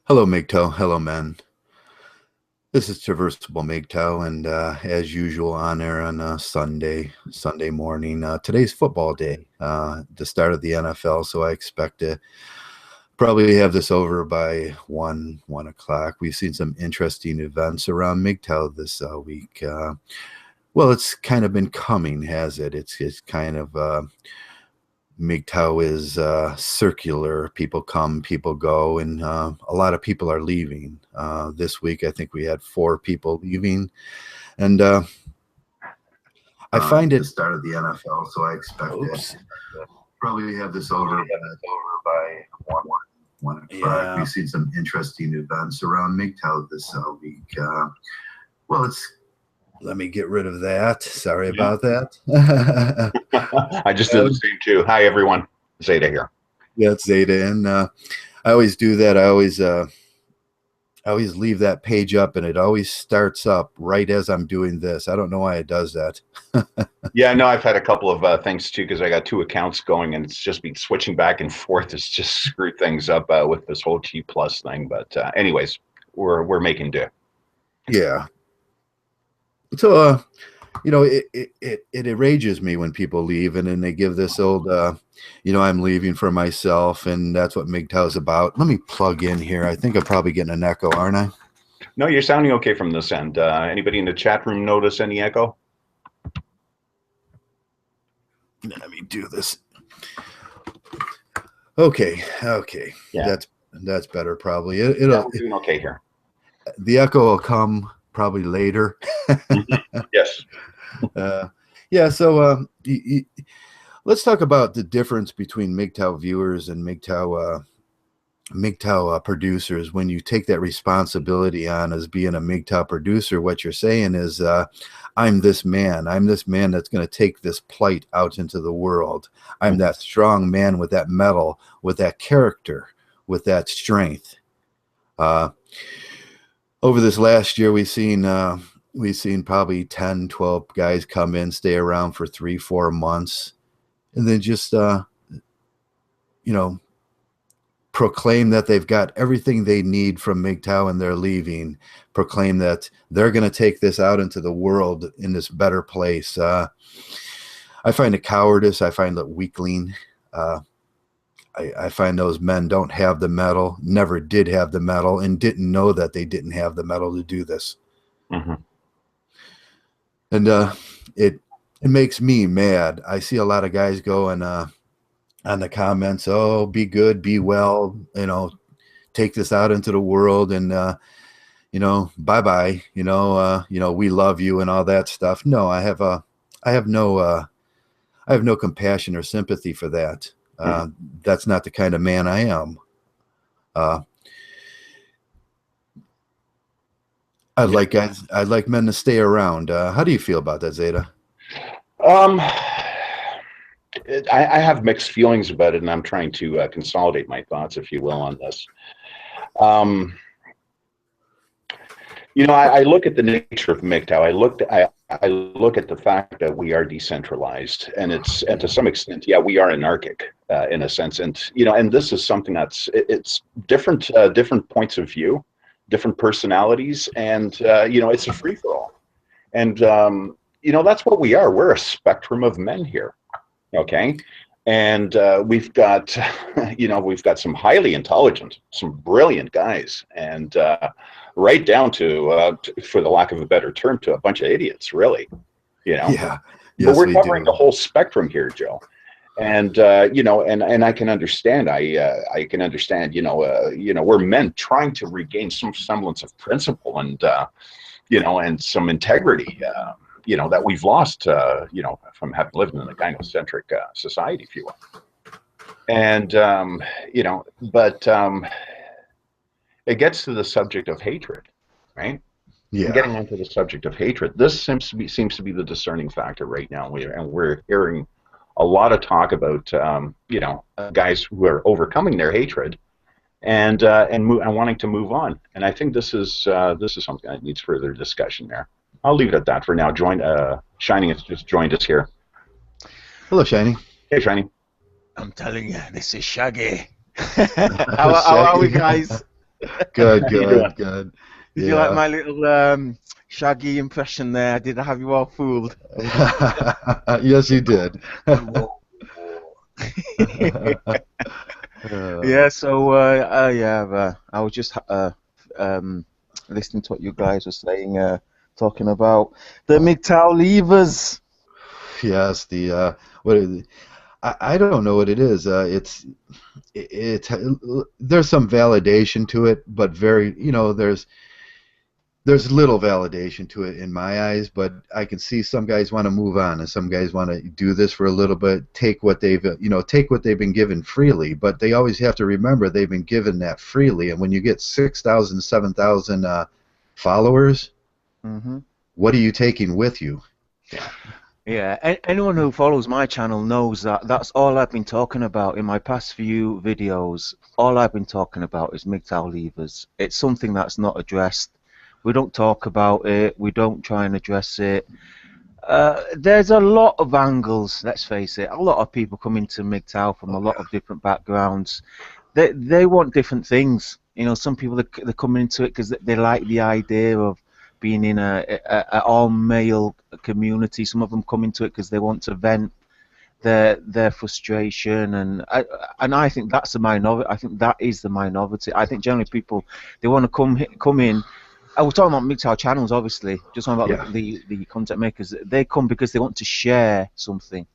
Hello, Mgtow. Hello, men. This is Traversable Mgtow, and as usual, on air on Sunday morning. Today's football day, the start of the NFL, so I expect to probably have this over by 1 o'clock. We've seen some interesting events around Mgtow this week. Well, it's kind of been coming, has it? It's kind of Mgtow is circular. People come, people go, and a lot of people are leaving. This week, I think we had 4 people leaving, and I find it the start of the NFL, so I expect to probably have this over by one o'clock. Yeah. We've seen some interesting events around Mgtow this week. Well, it's Let me get rid of that. Sorry about that. I just did the same too. Hi, everyone. Zeta here. Yeah, it's Zeta, and I always do that. I always leave that page up, and it always starts up right as I'm doing this. I don't know why it does that. Yeah, no, I've had a couple of things too because I got 2 accounts going, and it's just been switching back and forth. It's just screwed things up with this whole G plus thing. But anyways, we're making do. Yeah. So, it enrages me when people leave, and then they give this old, I'm leaving for myself, and that's what Mgtow's about. Let me plug in here. I think I'm probably getting an echo, aren't I? No, you're sounding okay from this end. Anybody in the chat room notice any echo? Let me do this. Okay. Yeah. That's better probably. We're doing okay here. The echo will come probably later. Yes. Yeah. So let's talk about the difference between Mgtow viewers and Mgtow producers. When you take that responsibility on as being a Mgtow producer, what you're saying is, I'm this man. I'm this man that's going to take this plight out into the world. I'm that strong man with that mettle, with that character, with that strength. Over this last year, we've seen probably 10, 12 guys come in, stay around for 3, 4 months, and then just proclaim that they've got everything they need from Mgtow and they're leaving. Proclaim that they're going to take this out into the world in this better place. I find it cowardice. I find it weakling. I find those men don't have the mettle, never did have the mettle, and didn't know that they didn't have the mettle to do this. Mm-hmm. And it makes me mad. I see a lot of guys going on the comments, oh, be good, be well, take this out into the world, and bye-bye, we love you and all that stuff. No, I have no compassion or sympathy for that. That's not the kind of man I am. I'd like men to stay around. How do you feel about that, Zeta? I have mixed feelings about it, and I'm trying to consolidate my thoughts, if you will, on this. I look at the nature of Mgtow. I look at the fact that we are decentralized, and to some extent, yeah, we are anarchic in a sense, and this is something it's different points of view, different personalities, and it's a free for all, and that's what we are. We're a spectrum of men here. Okay. And we've got some highly intelligent, some brilliant guys, and right down to, for the lack of a better term, to a bunch of idiots, really. Yeah. Yes, but we're covering the whole spectrum here, Joe. And and I can understand. I can understand. We're men trying to regain some semblance of principle and and some integrity. That we've lost, from having lived in a gynocentric society, if you will. And, but it gets to the subject of hatred, right? Yeah. And getting into the subject of hatred, this seems to be the discerning factor right now. We're hearing a lot of talk about, guys who are overcoming their hatred and wanting to move on. And I think this is something that needs further discussion there. I'll leave it at that for now. Shining has just joined us here. Hello, Shiny. Hey, Shiny. I'm telling you, this is Shaggy. How are we, guys? Good, How you doing? good, good. Did you like Yeah. my little Shaggy impression there? Did I have you all fooled? Yes, you did. Yeah, so I was just um, listening to what you guys were saying, talking about the Mgtow levers. Yes, the what is it? I don't know what it is. It's there's some validation to it, but very, there's little validation to it in my eyes, but I can see some guys want to move on and some guys want to do this for a little bit, take what they've been given freely, but they always have to remember they've been given that freely. And when you get 6,000, 7,000 followers, Hmm. what are you taking with you? Yeah, anyone who follows my channel knows that that's all I've been talking about in my past few videos. All I've been talking about is Mgtow levers. It's something that's not addressed. We don't talk about it. We don't try and address it. There's a lot of angles, let's face it. A lot of people come into Mgtow from a lot of different backgrounds. They want different things. You know, some people they're coming into it because they like the idea of being in a all male community. Some of them come into it because they want to vent their frustration, and I think that's the minority. I think that is the minority. I think generally people they want to come in. I was talking about Mgtow channels, obviously. Just talking about Yeah. the content makers. They come because they want to share something,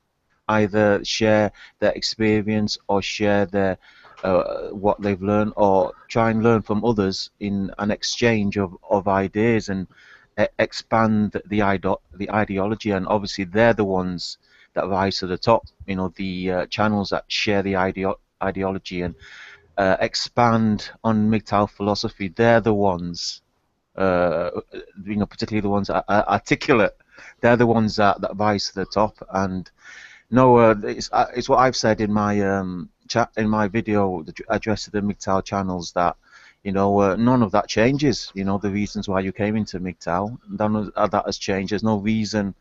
either share their experience or share their what they've learned, or try and learn from others in an exchange of ideas and expand the ideology. And obviously, they're the ones that rise to the top. You know, the channels that share the ideology and expand on Mgtow philosophy. They're the ones. Particularly the ones that are articulate. They're the ones that rise to the top. And no, it's what I've said in my chat in my video addressed to the Mgtow channels, that none of that changes. You know, the reasons why you came into Mgtow, none of that has changed. There's no reason.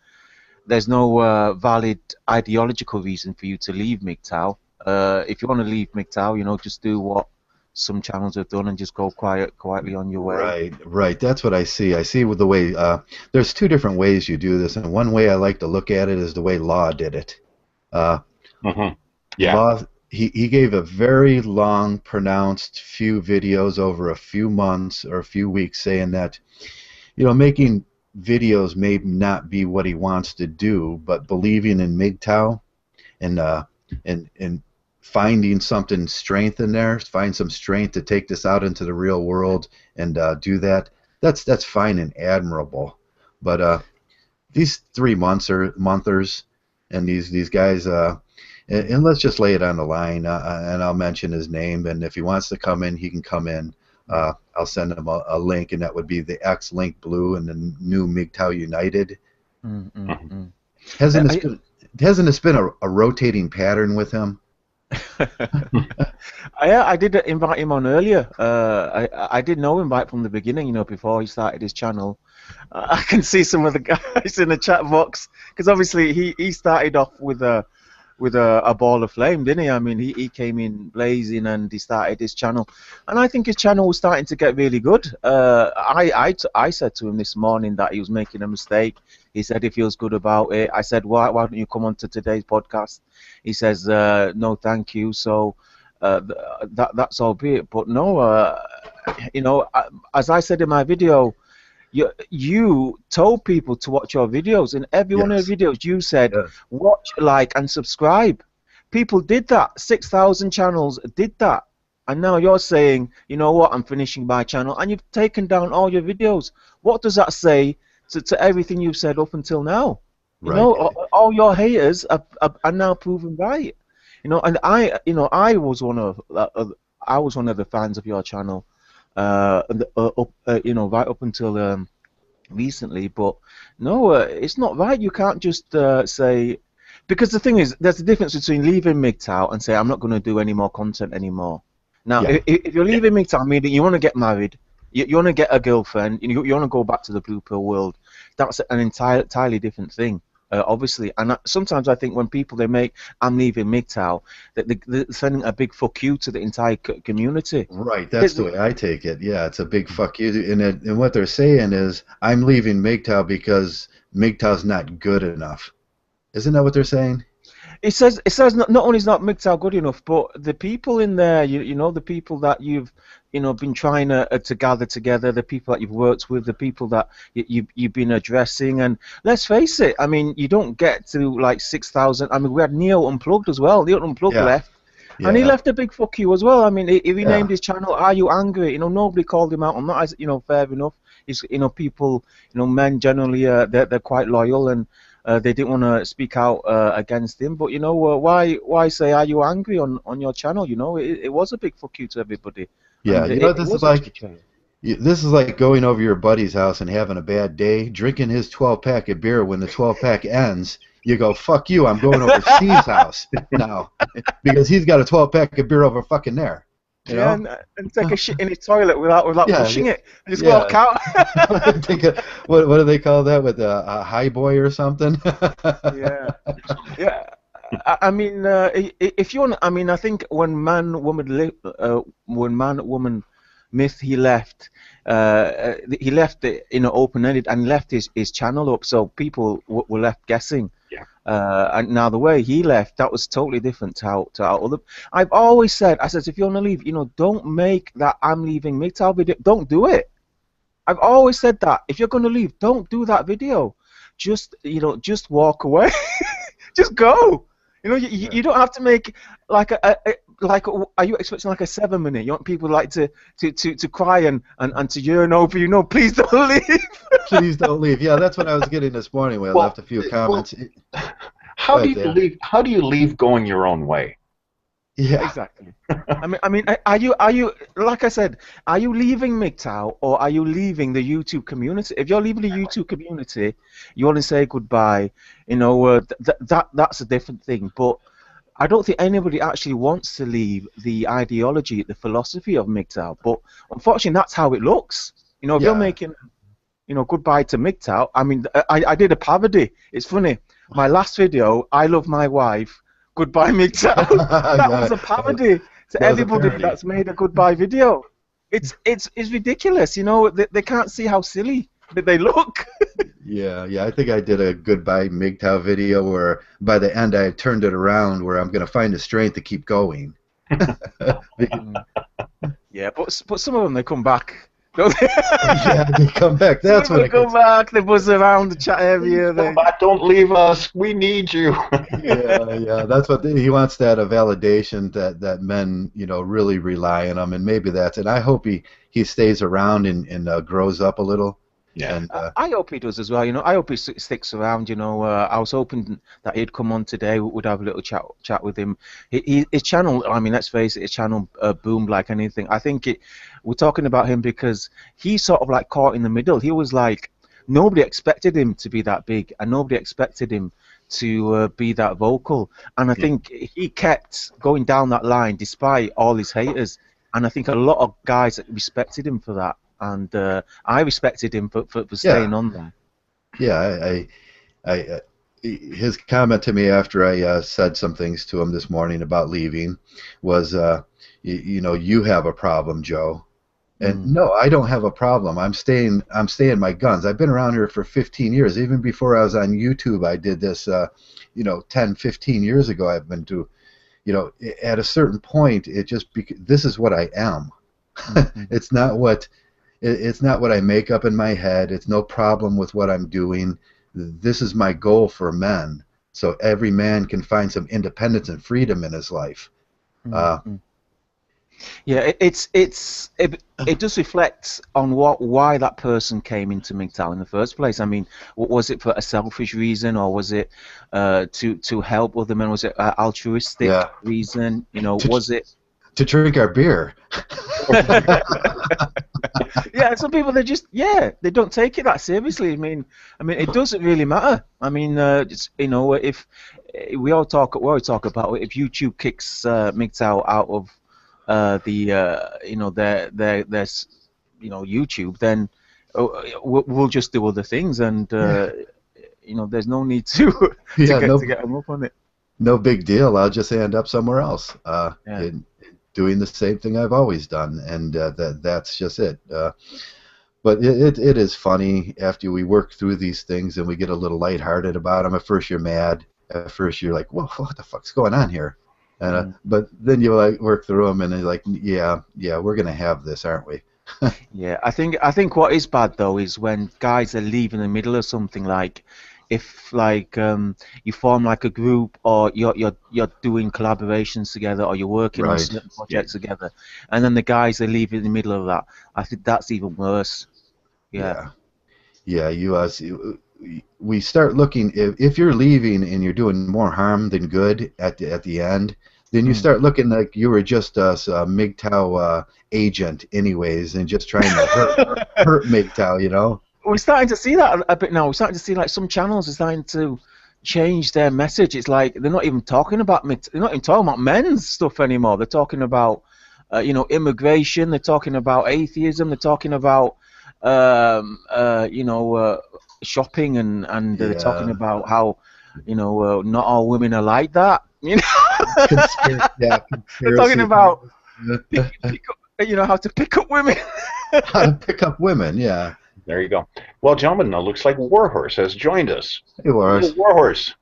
There's no valid ideological reason for you to leave Mgtow. If you want to leave Mgtow, just do what some channels have done and just go quietly on your way. Right, right. That's what I see. I see with the way there's two different ways you do this, and one way I like to look at it is the way Law did it. Uh, Yeah. Law, he gave a very long, pronounced few videos over a few months or a few weeks, saying that making videos may not be what he wants to do, but believing in Mgtow and and finding something strength in there, find some strength to take this out into the real world and do that. That's fine and admirable. But these 3 monthers and these guys, and let's just lay it on the line. And I'll mention his name, and if he wants to come in, he can come in. I'll send him a link, and that would be the X Link Blue and the new Mgtow United. Hasn't this been a rotating pattern with him? I did invite him on earlier. I did know him right from the beginning, before he started his channel. I can see some of the guys in the chat box, because obviously he started off with a ball of flame, didn't he? I mean, he came in blazing and he started his channel, and I think his channel was starting to get really good. I said to him this morning that he was making a mistake. He said he feels good about it. I said, why don't you come on to today's podcast? He says, no, thank you. So that's all be it. But no, as I said in my video, you told people to watch your videos. In every one of your videos, you said, watch, like, and subscribe. People did that. 6,000 channels did that. And now you're saying, you know what, I'm finishing my channel, and you've taken down all your videos. What does that say to everything you've said up until now? You know, all your haters are now proven right. And I was one of the fans of your channel, right up until recently. But no, it's not right. You can't just say, because the thing is, there's a difference between leaving Mgtow and say, I'm not going to do any more content anymore. Now, if you're leaving Mgtow, meaning you want to get married, you want to get a girlfriend, you want to go back to the blue pill world, that's an entirely different thing. obviously. And sometimes I think when people they make "I'm leaving Mgtow," that they're sending a big fuck you to the entire community. Right, that's the way I take it. Yeah, it's a big fuck you. And what they're saying is, I'm leaving Mgtow because Mgtow's not good enough. Isn't that what they're saying? It says not only is not Mgtow good enough, but the people in there, you know, the people that you've been trying to gather together, the people that you've worked with, the people that you've been addressing, and let's face it, I mean, you don't get to like 6,000. I mean, we had Neo Unplugged as well. Neo Unplugged Yeah. left. Yeah. And he left a big fuck you as well. I mean, he Yeah. named his channel "Are You Angry?" You know, nobody called him out on that. Fair enough. He's, people, men generally, they're quite loyal, and they didn't want to speak out against him. But why say "Are You Angry?" on your channel? You know, it was a big fuck you to everybody. Yeah, And this is like going over your buddy's house and having a bad day, drinking his 12-pack of beer. When the 12-pack ends, you go, "Fuck you! I'm going over Steve's house now," because he's got a 12-pack of beer over fucking there. You know? and take a shit in his toilet without pushing it, and just walk out. What do they call that, with a high boy or something? Yeah. I mean, if you want, I mean, I think when man woman myth he left it open-ended and left his channel up, so people were left guessing. Yeah. And now the way he left, that was totally different to how other. I've always said, if you want to leave, don't make that "I'm leaving Mgtow" video. Don't do it. I've always said that. If you're going to leave, don't do that video. Just walk away. Just go. You don't have to make like are you expecting like a 7-minute? You want people like to cry and to yearn over you? No, please don't leave. Please don't leave. Yeah, that's what I was getting this morning when I left a few comments. How do you leave? How do you leave going your own way? Yeah, exactly. I mean, are you like I said, are you leaving Mgtow or are you leaving the YouTube community? If you're leaving the YouTube community, you want to say goodbye. That's a different thing. But I don't think anybody actually wants to leave the ideology, the philosophy of Mgtow. But unfortunately, that's how it looks. If you're making, goodbye to Mgtow. I mean, I did a parody. It's funny. My last video, "I Love My Wife. Goodbye Mgtow." That was a parody to everybody that's made a goodbye video. It's ridiculous, they can't see how silly they look. Yeah, I think I did a goodbye Mgtow video where by the end I turned it around where I'm going to find the strength to keep going. Yeah, but some of them, they come back. Don't they? Yeah, they come back. That's what they come back. They buzz around the chat area. Come back, don't leave us. We need you. Yeah. That's what he wants, that a validation that men, really rely on him, and maybe that's. And I hope he stays around and grows up a little. Yeah. And, I hope he does as well. I hope he sticks around. I was hoping that he'd come on today. We'd have a little chat with him. His channel, I mean, let's face it, his channel boomed like anything. I think we're talking about him because he's sort of like caught in the middle. He was like, nobody expected him to be that big, and nobody expected him to be that vocal. And I think he kept going down that line despite all his haters. And I think a lot of guys respected him for that. And I respected him for staying on there. Yeah, his comment to me after I said some things to him this morning about leaving was, you have a problem, Joe. And no, I don't have a problem. I'm staying my guns. I've been around here for 15 years. Even before I was on YouTube, I did this, 10, 15 years ago. I've been to, at a certain point, this is what I am. It's not what I make up in my head. It's no problem with what I'm doing. This is my goal for men, so every man can find some independence and freedom in his life. Yeah, it does reflect on why that person came into Mgtow in the first place. I mean, was it for a selfish reason, or was it to help other men? Was it an altruistic reason? Was it to drink our beer? Yeah, some people they don't take it that seriously. I mean, it doesn't really matter. I mean, if we always talk about if YouTube kicks Mgtow out of their YouTube, then we'll just do other things, and there's no need to Yeah, to get hung up on it. no big deal. I'll just end up somewhere else, Yeah. doing the same thing I've always done, and that's just it. But it is funny after we work through these things and we get a little lighthearted about them. At first you're mad. At first you're like, "Whoa, what the fuck's going on here?" And but then you like work through them and you're like, "Yeah, we're gonna have this, aren't we?" Yeah, I think what is bad though is when guys are leaving in the middle of something, like if like you form like a group, or you're doing collaborations together, or you're working on Right. certain projects together, and then the guys are leaving in the middle of that. I think that's even worse. Yeah. Yeah. We start looking, if you're leaving and you're doing more harm than good at the end, then you start looking like you were just a Mgtow agent anyways, and just trying to hurt Mgtow, you know? We're starting to see that a bit now. We're starting to see like some channels are starting to change their message. It's like they're not even talking about they're not even talking about men's stuff anymore. They're talking about immigration. They're talking about atheism. They're talking about shopping, and they're talking about how not all women are like that. They're talking about how to pick up women. How to pick up women, yeah. There you go. Well, gentlemen, it looks like Warhorse has joined us. Hey, Warhorse. Warhorse.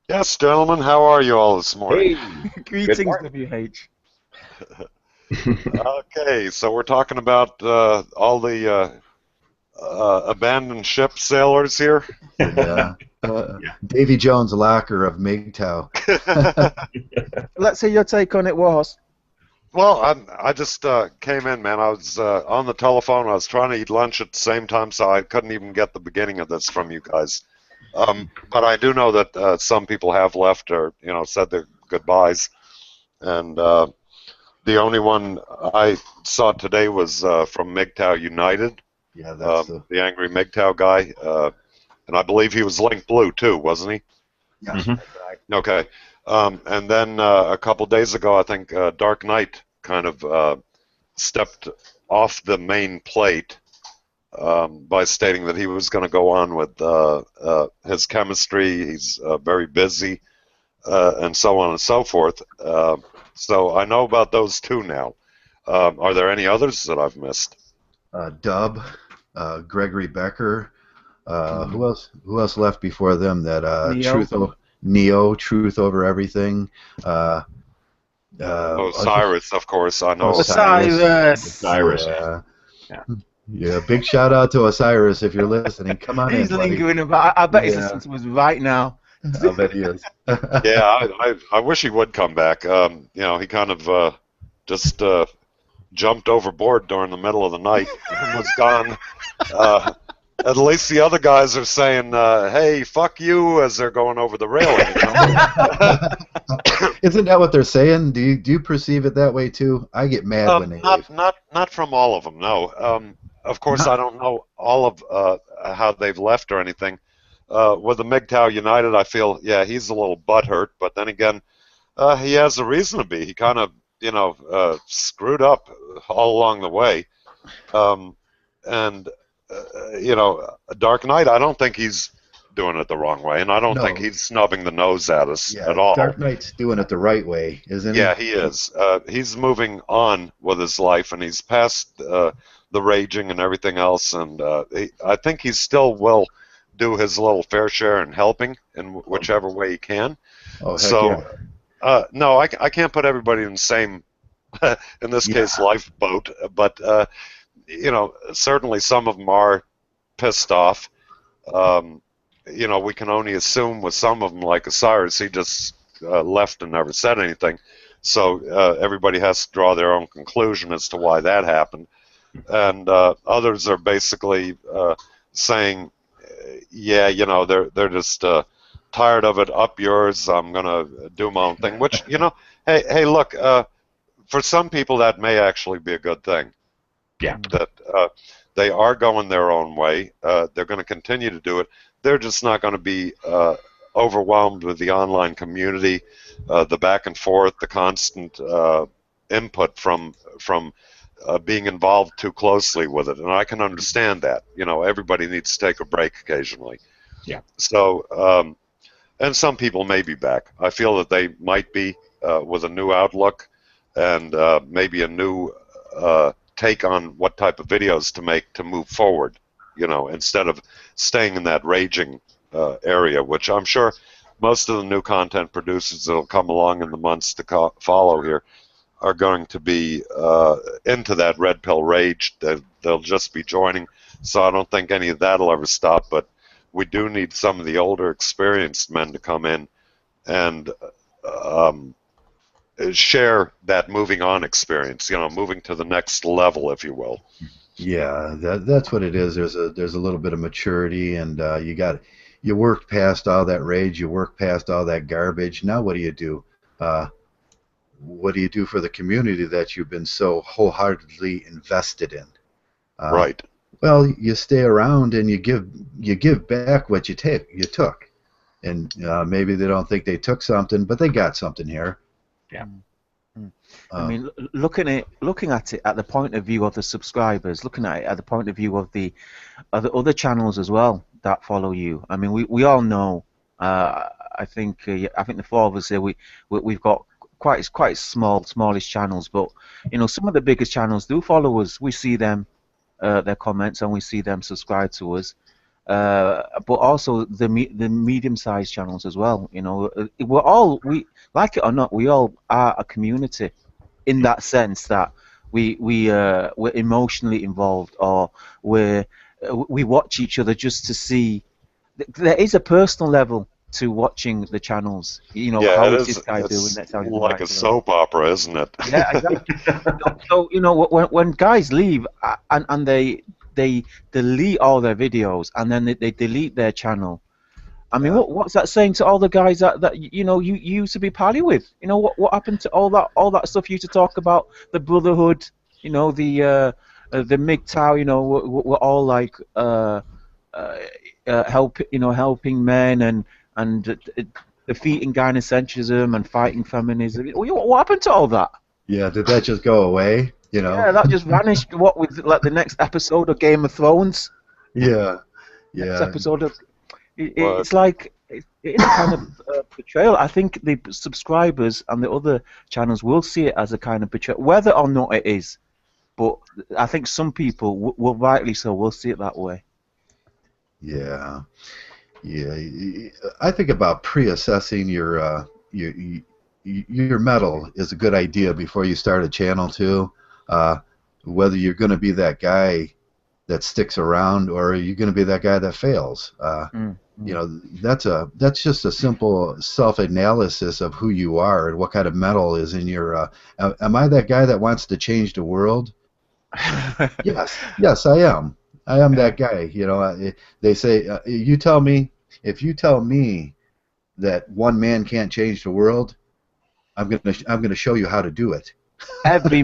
Yes, gentlemen, how are you all this morning? Hey. Greetings, WH. Okay, so we're talking about all the abandoned ship sailors here. Yeah. Davy Jones' locker of Mgtow. Let's hear your take on it, Warhorse. Well, I just came in, man. I was on the telephone. I was trying to eat lunch at the same time, so I couldn't even get the beginning of this from you guys. But I do know that some people have left, or said their goodbyes, and the only one I saw today was from Mgtow United. Yeah, that's the angry Mgtow guy, and I believe he was linked blue too, wasn't he? Yeah. Okay. And then a couple days ago, I think Dark Knight kind of stepped off the main plate by stating that he was going to go on with his chemistry. He's very busy, and so on and so forth. So I know about those two now. Are there any others that I've missed? Dub, Gregory Becker. Who else left before them? That Neo. Truth Over Everything. Cyrus, of course. I know. Cyrus. Yeah, big shout out to Cyrus if you're listening. Come on He's in, buddy. lingering about. I bet he's listening to us right now. I bet he is. Yeah, I wish he would come back. He kind of just jumped overboard during the middle of the night and was gone. At least the other guys are saying, hey, fuck you, as they're going over the railing. Isn't that what they're saying? Do you perceive it that way too? I get mad when they leave. Not from all of them, no. Of course, I don't know all of how they've left or anything. With the Mgtow United, I feel, yeah, he's a little butthurt, but then again, he has a reason to be. He kind of, screwed up all along the way. Dark Knight, I don't think he's doing it the wrong way, and I don't think he's snubbing the nose at us at all. Dark Knight's doing it the right way, isn't he? Yeah, he is. He's moving on with his life, and he's past the raging and everything else, and I think he still will do his little fair share in helping in whichever way he can. Oh, heck yeah. No, I can't put everybody in the same, in this case, lifeboat, but certainly some of them are pissed off. We can only assume with some of them, like Cyrus, he just left and never said anything. So everybody has to draw their own conclusion as to why that happened. And others are basically saying, they're just tired of it. Up yours. I'm gonna do my own thing. Which hey, look. For some people, that may actually be a good thing. Yeah. That they are going their own way. They're going to continue to do it. They're just not going to be overwhelmed with the online community, the back and forth, the constant input from being involved too closely with it. And I can understand that. Everybody needs to take a break occasionally. Yeah. So, and some people may be back. I feel that they might be with a new outlook and maybe a new take on what type of videos to make to move forward, you know, instead of staying in that raging area, which I'm sure most of the new content producers that will come along in the months to follow here are going to be into that red pill rage. They'll just be joining. So I don't think any of that will ever stop, but we do need some of the older, experienced men to come in and share that moving on experience, you know, moving to the next level, if you will. Yeah, that's what it is. There's a little bit of maturity, and you worked past all that rage, you worked past all that garbage. Now what do you do? What do you do for the community that you've been so wholeheartedly invested in? Right. Well, you stay around and you give back what you took, and maybe they don't think they took something, but they got something here. Yeah. I mean, looking at it at the point of view of the subscribers, looking at it at the point of view of the other channels as well that follow you. I mean, we all know. I think the four of us here, we've got quite smallish channels, but you know, some of the biggest channels do follow us. We see them, their comments, and we see them subscribe to us. But also the medium-sized channels as well. You know, we like it or not, we all are a community in that sense that we're emotionally involved, or we watch each other just to see. There is a personal level to watching the channels. You know, Yeah, how it is is. this guy doing? It's Let's how like a soap opera, isn't it? Yeah, exactly. So you know, when guys leave and they delete all their videos and then they delete their channel. I mean, what's that saying to all the guys that you know you used to be pally with? You know, what happened to all that stuff you used to talk about, the brotherhood, you know, the Mgtow, you know, we're all like helping men and defeating gynocentrism and fighting feminism. What happened to all that? Yeah, did that just go away? You know? Yeah, that just vanished. What with like the next episode of Game of Thrones? Yeah, Next yeah. episode of it's like it is a kind of betrayal. I think the subscribers and the other channels will see it as a kind of betrayal, whether or not it is. But I think some people will rightly so will see it that way. Yeah, yeah. I think about pre-assessing your mettle is a good idea before you start a channel too. Whether you're going to be that guy that sticks around, or are you going to be that guy that fails? You know, that's just a simple self-analysis of who you are and what kind of mettle is in your. Am I that guy that wants to change the world? Yes, I am. I am that guy. You know, they say if you tell me that one man can't change the world, I'm gonna show you how to do it. Every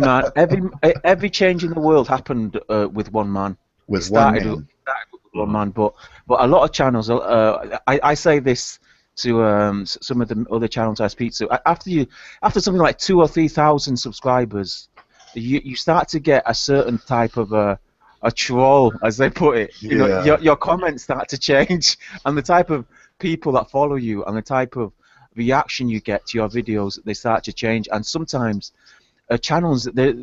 change in the world happened with one man. With one man. Started with one man, but a lot of channels. I say this to some of the other channels I speak to. After something like 2,000 or 3,000 subscribers, you start to get a certain type of a troll, as they put it. You know, your comments start to change, and the type of people that follow you and the type of reaction you get to your videos, they start to change. And sometimes channels, they're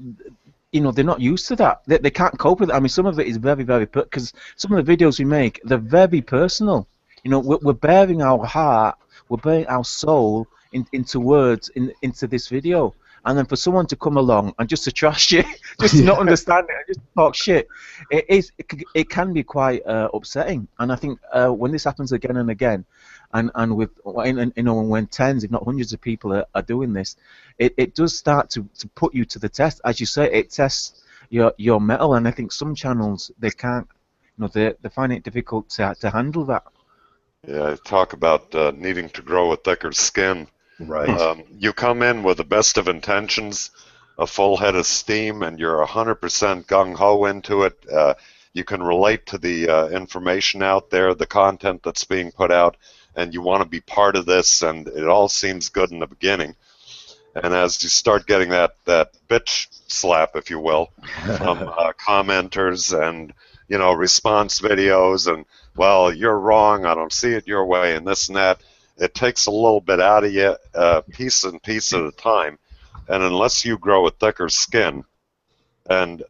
not used to that. They can't cope with it. I mean, some of it is very, very, because some of the videos we make, they're very personal. You know, we're bearing our heart, we're bearing our soul into words into this video. And then for someone to come along and just to trash it, just to not understand it, and just talk shit, it can be quite upsetting. And I think when this happens again and again, and with when tens, if not hundreds of people are doing this, it does start to put you to the test. As you say, it tests your mettle, and I think some channels they can't, they find it difficult to handle that. Yeah, talk about needing to grow a thicker skin. Right. You come in with the best of intentions, a full head of steam, and you're 100% gung-ho into it. You can relate to the information out there, the content that's being put out, and you want to be part of this, and it all seems good in the beginning. And as you start getting that bitch slap, if you will, from commenters and response videos and, well, you're wrong, I don't see it your way, and this and that. It takes a little bit out of you, piece and piece at a time. And unless you grow a thicker skin and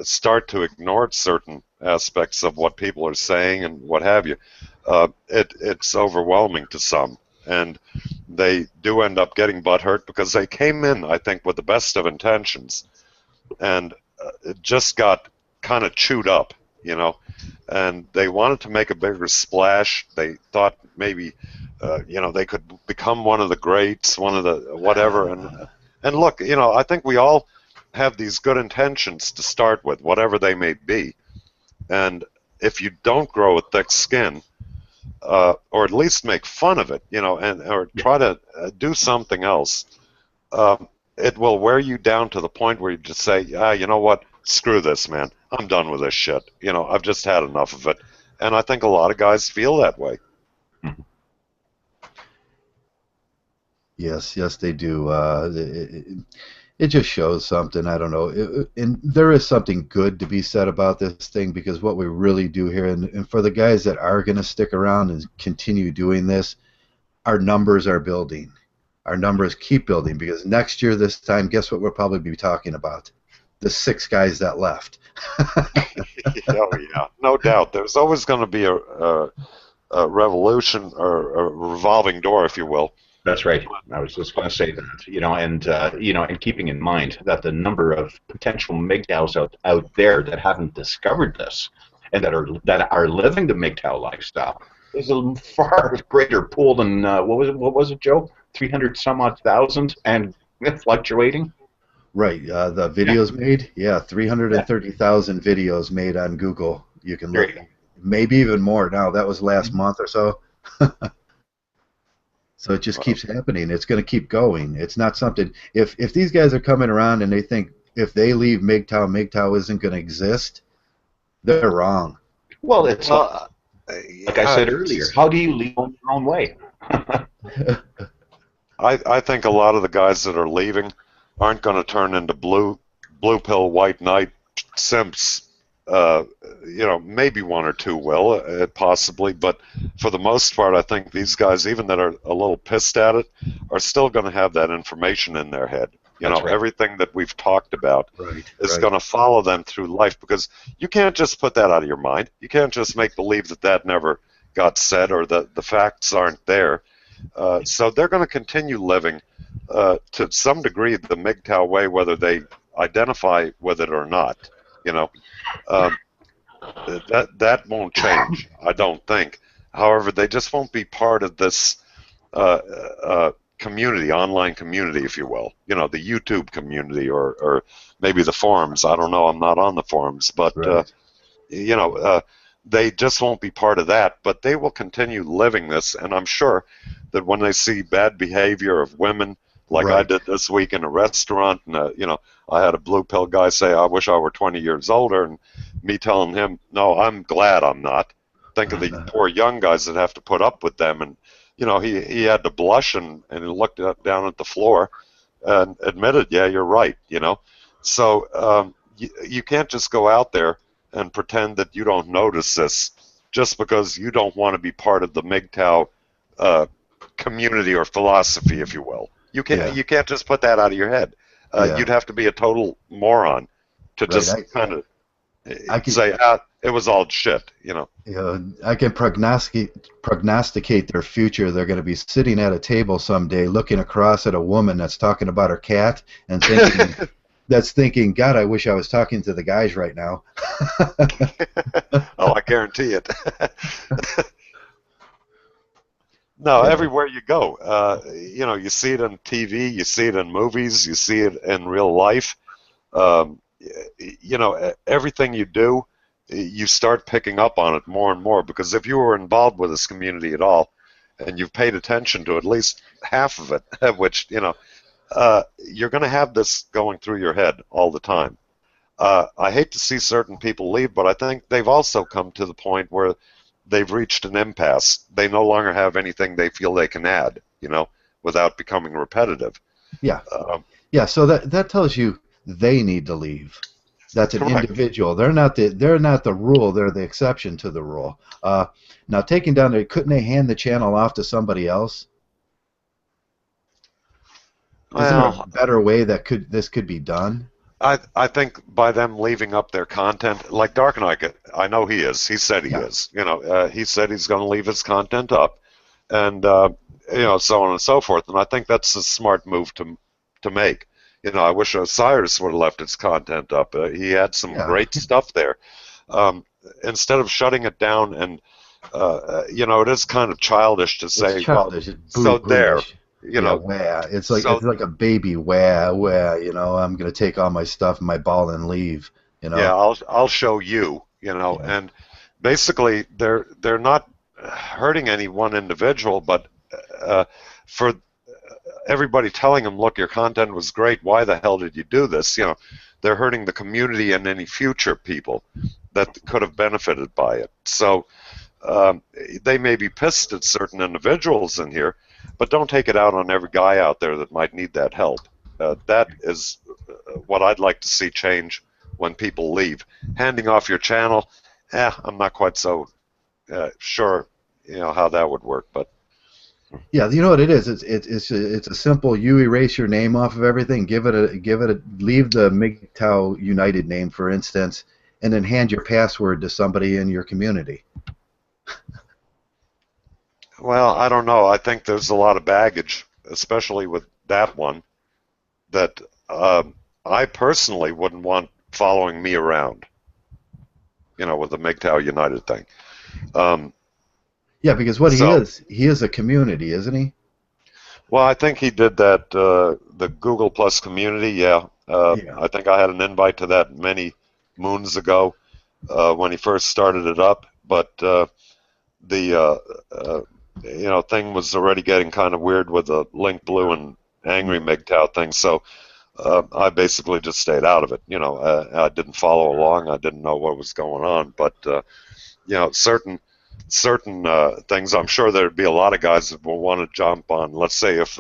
start to ignore certain aspects of what people are saying and what have you, it's overwhelming to some. And they do end up getting butthurt because they came in, I think, with the best of intentions, and it just got kind of chewed up, and they wanted to make a bigger splash. They thought maybe, they could become one of the greats, one of the whatever. And look, I think we all have these good intentions to start with, whatever they may be. And if you don't grow a thick skin, or at least make fun of it, or try to do something else, it will wear you down to the point where you just say, you know what, screw this, man. I'm done with this shit. I've just had enough of it. And I think a lot of guys feel that way. Yes, they do. It just shows something. I don't know. And there is something good to be said about this thing, because what we really do here, and for the guys that are going to stick around and continue doing this, our numbers are building. Our numbers keep building, because next year this time, guess what we'll probably be talking about? The 6 guys that left. Oh, yeah, no doubt. There's always going to be a revolution, or a revolving door, if you will. That's right. I was just going to say that, and keeping in mind that the number of potential MGTOWs out there that haven't discovered this and that are living the MGTOW lifestyle is a far greater pool than what was it, Joe? 300 some odd thousand and fluctuating. Right. The videos made, 330,000 videos made on Google. You can look, maybe even more now. That was last month or so. So it just keeps happening. It's going to keep going. It's not something. If these guys are coming around and they think if they leave MGTOW isn't going to exist, they're wrong. Well, it's like I said earlier. How do you leave on your own way? I think a lot of the guys that are leaving aren't going to turn into blue pill, white knight simps. Maybe 1 or 2 will, possibly, but for the most part, I think these guys, even that are a little pissed at it, are still going to have that information in their head. Everything that we've talked about is going to follow them through life, because you can't just put that out of your mind. You can't just make believe that never got said, or that the facts aren't there. So they're going to continue living, to some degree, the Mgtow way, whether they identify with it or not. That won't change, I don't think. However, they just won't be part of this community, online community, if you will. The YouTube community, or maybe the forums. I don't know. I'm not on the forums, but they just won't be part of that. But they will continue living this, and I'm sure that when they see bad behavior of women, like I did this week in a restaurant, and I had a blue pill guy say, "I wish I were 20 years older," and me telling him, "No, I'm glad I'm not." Think of the poor young guys that have to put up with them, and he had to blush and he looked down at the floor and admitted, "Yeah, you're right." So you can't just go out there and pretend that you don't notice this just because you don't want to be part of the Mgtow community or philosophy, if you will. You can't just put that out of your head. You'd have to be a total moron to just kind of say, it was all shit, I can prognosticate their future. They're going to be sitting at a table someday looking across at a woman that's talking about her cat and thinking, God, I wish I was talking to the guys right now. Oh, I guarantee it. No, everywhere you go, you see it on TV, you see it in movies, you see it in real life. Everything you do, you start picking up on it more and more, because if you were involved with this community at all, and you've paid attention to at least half of it, which, you're going to have this going through your head all the time. I hate to see certain people leave, but I think they've also come to the point where they've reached an impasse. They no longer have anything they feel they can add, without becoming repetitive. Yeah. So that tells you they need to leave. That's an Correct. individual. They're not the rule. They're the exception to the rule. Now, taking down there, couldn't they hand the channel off to somebody else? Isn't there Well, a better way that this could be done? I think by them leaving up their content, like Dark Knight, I know he is. He said he Yeah. is. He said he's going to leave his content up, and so on and so forth. And I think that's a smart move to make. I wish Cyrus would have left his content up. He had some Yeah. great stuff there. Instead of shutting it down, and it is kind of childish to say, It's childish. well, It's so there, boo-booish. Wah. It's like so it's like a baby. Wah, wah. I'm gonna take all my stuff and my ball and leave. yeah, I'll show you. Yeah. And basically they're not hurting any one individual, but for everybody telling them, look, your content was great, why the hell did you do this? They're hurting the community and any future people that could have benefited by it. So they may be pissed at certain individuals in here, but don't take it out on every guy out there that might need that help. That is what I'd like to see change when people leave. Handing off your channel, I'm not quite so sure, how that would work. But Yeah, you know what it is? It's a simple. You erase your name off of everything. Leave the Mgtow United name, for instance, and then hand your password to somebody in your community. well, I don't know. I think there's a lot of baggage, especially with that one, that I personally wouldn't want following me around. With the Mgtow United thing. Yeah, because he is a community, isn't he? Well, I think he did that, the Google Plus community, yeah. Yeah. I think I had an invite to that many moons ago when he first started it up, but the thing was already getting kind of weird with the Link Blue and Angry Mgtow thing, so I basically just stayed out of it. I didn't follow along. I didn't know what was going on, but certain things, I'm sure there'd be a lot of guys that will want to jump on. Let's say if,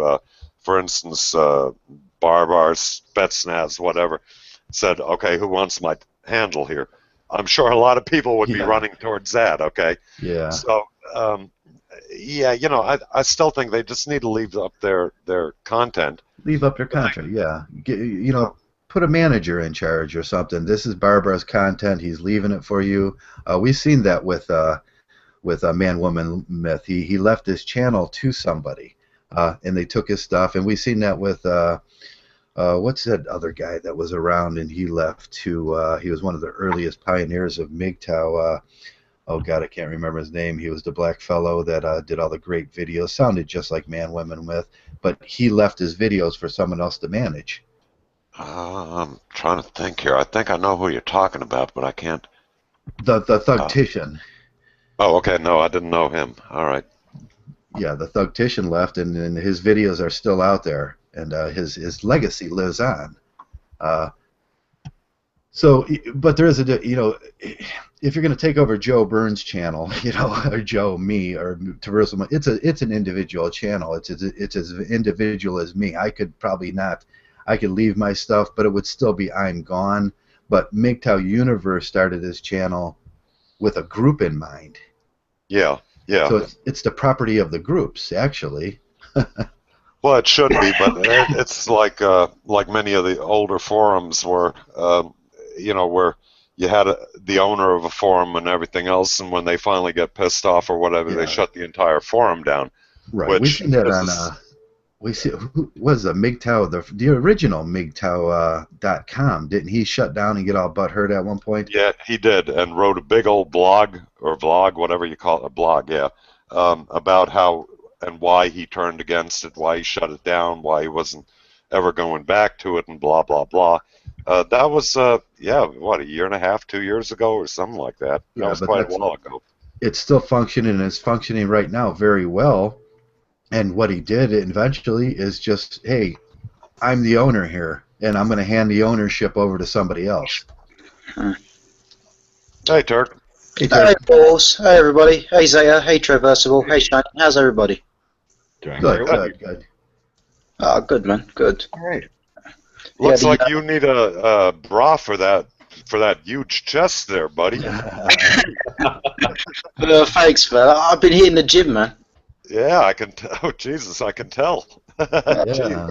for instance, Barbar, Spetsnaz, whatever, said, okay, who wants my handle here? I'm sure a lot of people would be running towards that, okay? Yeah. So, I still think they just need to leave up their content. Leave up their content, yeah. Put a manager in charge or something. This is Barbara's content. He's leaving it for you. We've seen that with a man-woman myth. He left his channel to somebody, and they took his stuff. And we've seen that with what's that other guy that was around and he left to? He was one of the earliest pioneers of Mgtow. Oh God, I can't remember his name. He was the black fellow that did all the great videos. Sounded just like man-woman myth, but he left his videos for someone else to manage. I'm trying to think here. I think I know who you're talking about, but I can't. The Thugtician. Oh, okay. No, I didn't know him. All right. Yeah, the Thugtician left, and his videos are still out there, and his legacy lives on. But there is if you're going to take over Joe Burns' channel, or Joe, me, or Traversable, it's an individual channel. It's as individual as me. I could probably not. I could leave my stuff, but it would still be I'm gone. But Mgtow Universe started his channel with a group in mind. Yeah. So it's the property of the groups, actually. Well, it should be, but it's like many of the older forums where where you had the owner of a forum and everything else, and when they finally get pissed off or whatever, they shut the entire forum down. Right. We've seen that on. Who was the Mgtow, the original Mgtow.com? Didn't he shut down and get all butthurt at one point? Yeah, he did, and wrote a big old blog or vlog, whatever you call it, a blog, yeah, about how and why he turned against it, why he shut it down, why he wasn't ever going back to it, and blah blah blah. That was what, a year and a half, 2 years ago, or something like that. That was quite a while ago. It's still functioning, and it's functioning right now very well. And what he did eventually is just, hey, I'm the owner here, and I'm going to hand the ownership over to somebody else. Hey, Turk. Hey, boss. Hey, everybody. Hey, Zaya. Hey, Traversable. Hey, Shane. How's everybody? Doing Good. Oh, good, man. Good. All right. Looks like you need a bra for that for that huge chest there, buddy. Thanks, man. I've been hitting the gym, man. Yeah, I can. Oh, Jesus, I can tell. Yeah.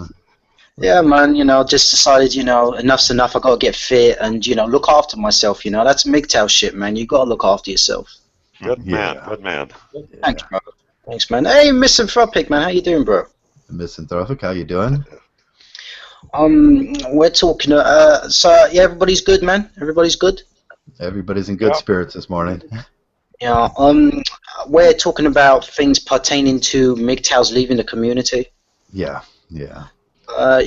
Yeah, man. Just decided, enough's enough. I gotta get fit and look after myself. That's Mgtow shit, man. You gotta look after yourself. Good man, Yeah. good man. Thanks, bro. Thanks, man. Hey, Misanthropic, man. How you doing, bro? Misanthropic, how you doing? We're talking. So yeah, everybody's good, man. Everybody's good. Everybody's in good Yeah. spirits this morning. Yeah. We're talking about things pertaining to Mgtow's leaving the community. Yeah, yeah. I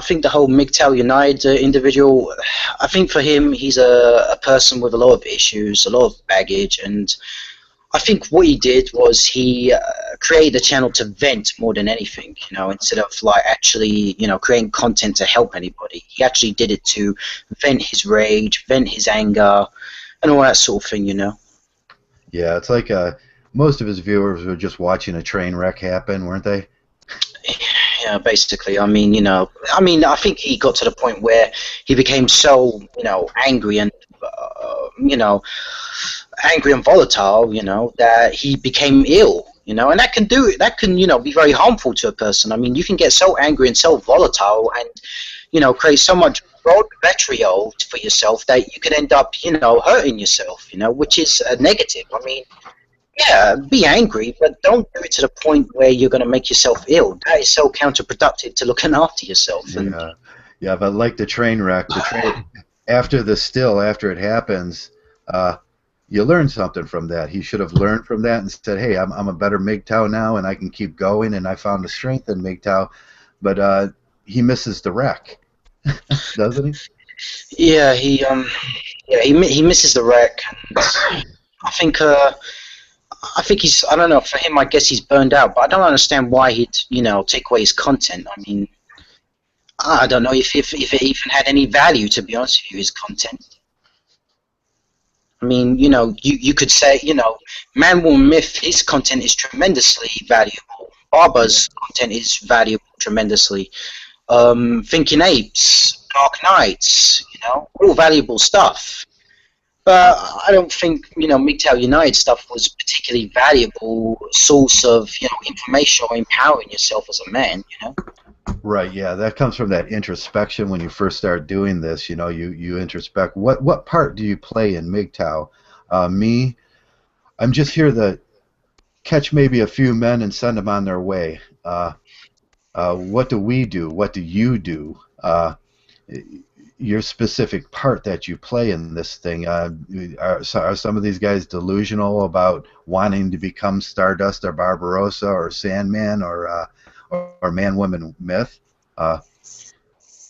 think the whole Mgtow United individual, I think for him, he's a person with a lot of issues, a lot of baggage, and I think what he did was he created a channel to vent more than anything, instead of like actually, creating content to help anybody. He actually did it to vent his rage, vent his anger, and all that sort of thing, Yeah, it's like most of his viewers were just watching a train wreck happen, weren't they? Yeah, basically. I think he got to the point where he became so, angry and, angry and volatile, that he became ill, and that can be very harmful to a person. I mean, you can get so angry and so volatile and, create so much vitriol for yourself that you can end up, hurting yourself, which is a negative. I mean, yeah, be angry, but don't do it to the point where you're going to make yourself ill. That is so counterproductive to looking after yourself. And Yeah, but like the train wreck, after it happens, you learn something from that. He should have learned from that and said, hey, I'm a better Mgtow now, and I can keep going, and I found the strength in Mgtow. But he misses the wreck, doesn't he? yeah, he misses the wreck. And I think he's, I don't know, for him, I guess he's burned out, but I don't understand why he'd, take away his content. I mean, I don't know if it even had any value, to be honest with you, his content. I mean, you could say, Man, Woman, Myth, his content is tremendously valuable. Barber's content is valuable tremendously. Thinking Apes, Dark Knights, all valuable stuff. But I don't think, Mgtow United stuff was a particularly valuable source of, information or empowering yourself as a man, Right, yeah, that comes from that introspection when you first start doing this. You introspect. What part do you play in Mgtow? Me, I'm just here to catch maybe a few men and send them on their way. What do we do? What do you do? Your specific part that you play in this thing. Are some of these guys delusional about wanting to become Stardust or Barbarossa or Sandman or Man, Woman, Myth?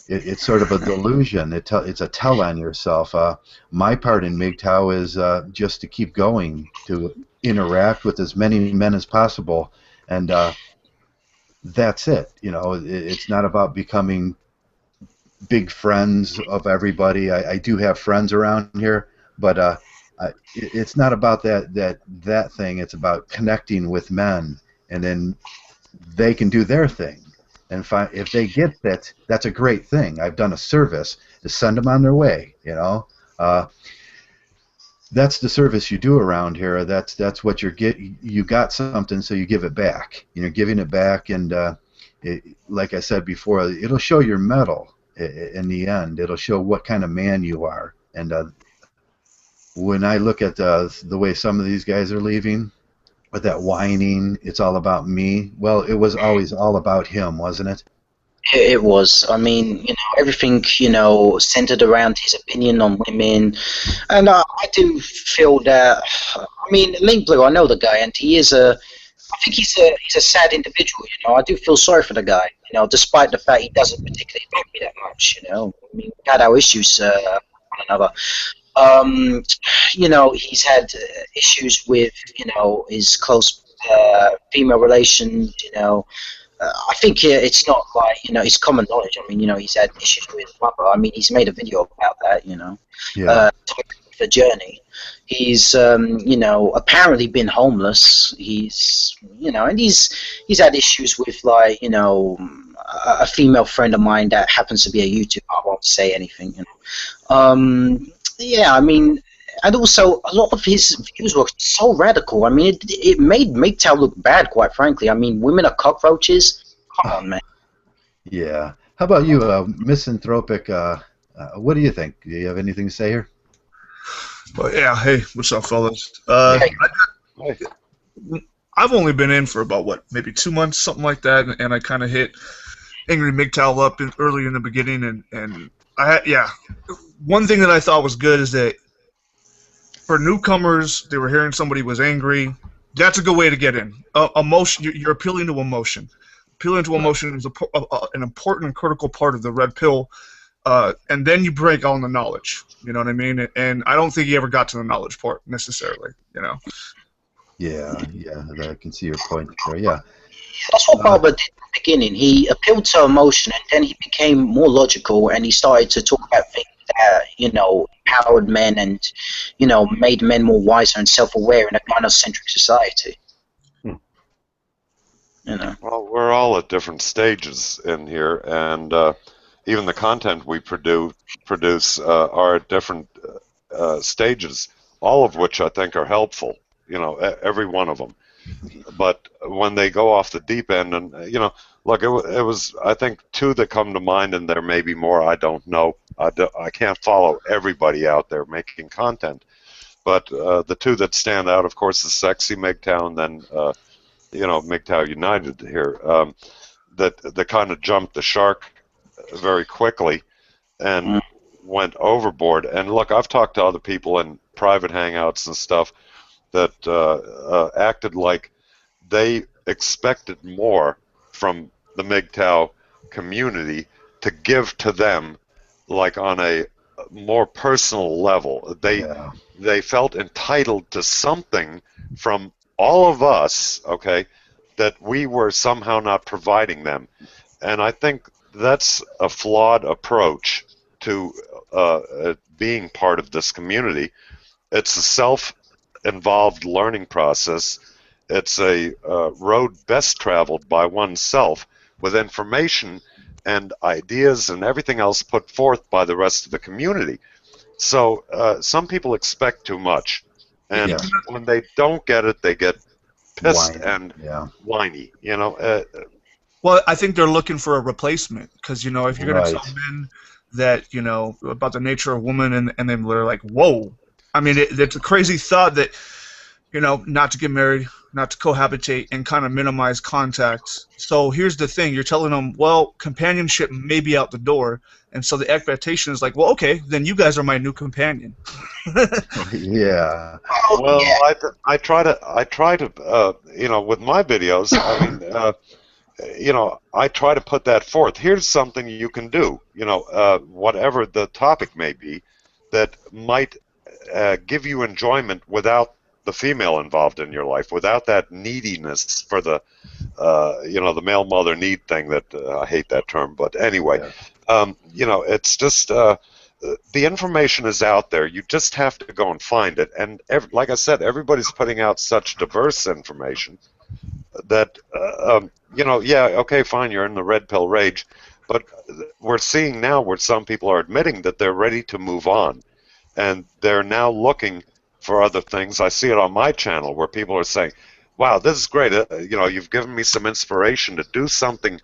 It's sort of a delusion. It's a tell on yourself. My part in Mgtow is just to keep going, to interact with as many men as possible, and that's it. It's not about becoming big friends of everybody. I do have friends around here, but it's not about that thing. It's about connecting with men, and then they can do their thing. And if they get that, that's a great thing. I've done a service to send them on their way. That's the service you do around here. That's what you got something, so you give it back. Giving it back, and like I said before, it'll show your mettle. In the end, it'll show what kind of man you are. And when I look at the way some of these guys are leaving, with that whining, it's all about me. Well, it was always all about him, wasn't it? It was. I mean, everything, centered around his opinion on women. And I do feel that, I mean, Link Blue, I know the guy, and I think he's a sad individual, I do feel sorry for the guy, despite the fact he doesn't particularly like me that much, I mean, we had our issues with one another. He's had issues with, his close female relations, I think it's not like, it's common knowledge. I mean, he's had issues with his mother. I mean, he's made a video about that, Yeah. The journey. He's, apparently been homeless. He's, and he's had issues with, like, a female friend of mine that happens to be a YouTuber. I won't say anything. Yeah, I mean, and also a lot of his views were so radical. I mean, it made Mgtow look bad, quite frankly. I mean, women are cockroaches. Come on, man. Yeah. How about you, Misanthropic? What do you think? Do you have anything to say here? Well, yeah. Hey, what's up, fellas? I've only been in for about maybe 2 months, something like that, and I kind of hit Angry Mgtow up early in the beginning, and one thing that I thought was good is that for newcomers, they were hearing somebody was angry. That's a good way to get in. Emotion, you're appealing to emotion. Appealing to emotion is an important and critical part of the red pill, and then you break on the knowledge. You know what I mean? And I don't think he ever got to the knowledge part necessarily. You know. Yeah, I can see your point there. Yeah. That's what Barber did in the beginning. He appealed to emotion, and then he became more logical, and he started to talk about things that, empowered men and, made men more wiser and self-aware in a gynocentric society. Well, we're all at different stages in here, and even the content we produce are at different stages, all of which I think are helpful. Every one of them. But when they go off the deep end, and look, it was I think 2 that come to mind, and there may be more. I don't know. I can't follow everybody out there making content, but the 2 that stand out, of course, is Sexy Mgtow, and then Mgtow United here, that kind of jumped the shark very quickly and went overboard. And look, I've talked to other people in private hangouts and stuff that acted like they expected more from the Mgtow community to give to them, like on a more personal level. They felt entitled to something from all of us, okay, that we were somehow not providing them. And I think that's a flawed approach to being part of this community. It's a self-involved learning process. It's a road best traveled by oneself, with information and ideas and everything else put forth by the rest of the community. So some people expect too much, and when they don't get it, they get pissed and whiny. Well, I think they're looking for a replacement, because if you're going to tell men that about the nature of women, and then they're like, whoa. I mean, it's a crazy thought that not to get married, not to cohabitate, and kind of minimize contact. So here's the thing: you're telling them, well, companionship may be out the door, and so the expectation is like, well, okay, then you guys are my new companion. Yeah. Well, I try to with my videos, I try to put that forth. Here's something you can do, whatever the topic may be, that might give you enjoyment without the female involved in your life, without that neediness for the, the male mother need thing that I hate that term, but anyway, it's just the information is out there. You just have to go and find it. And like I said, everybody's putting out such diverse information that, okay, fine, you're in the red pill rage, but we're seeing now where some people are admitting that they're ready to move on, and they're now looking for other things. I see it on my channel where people are saying, wow, this is great. You've given me some inspiration to do something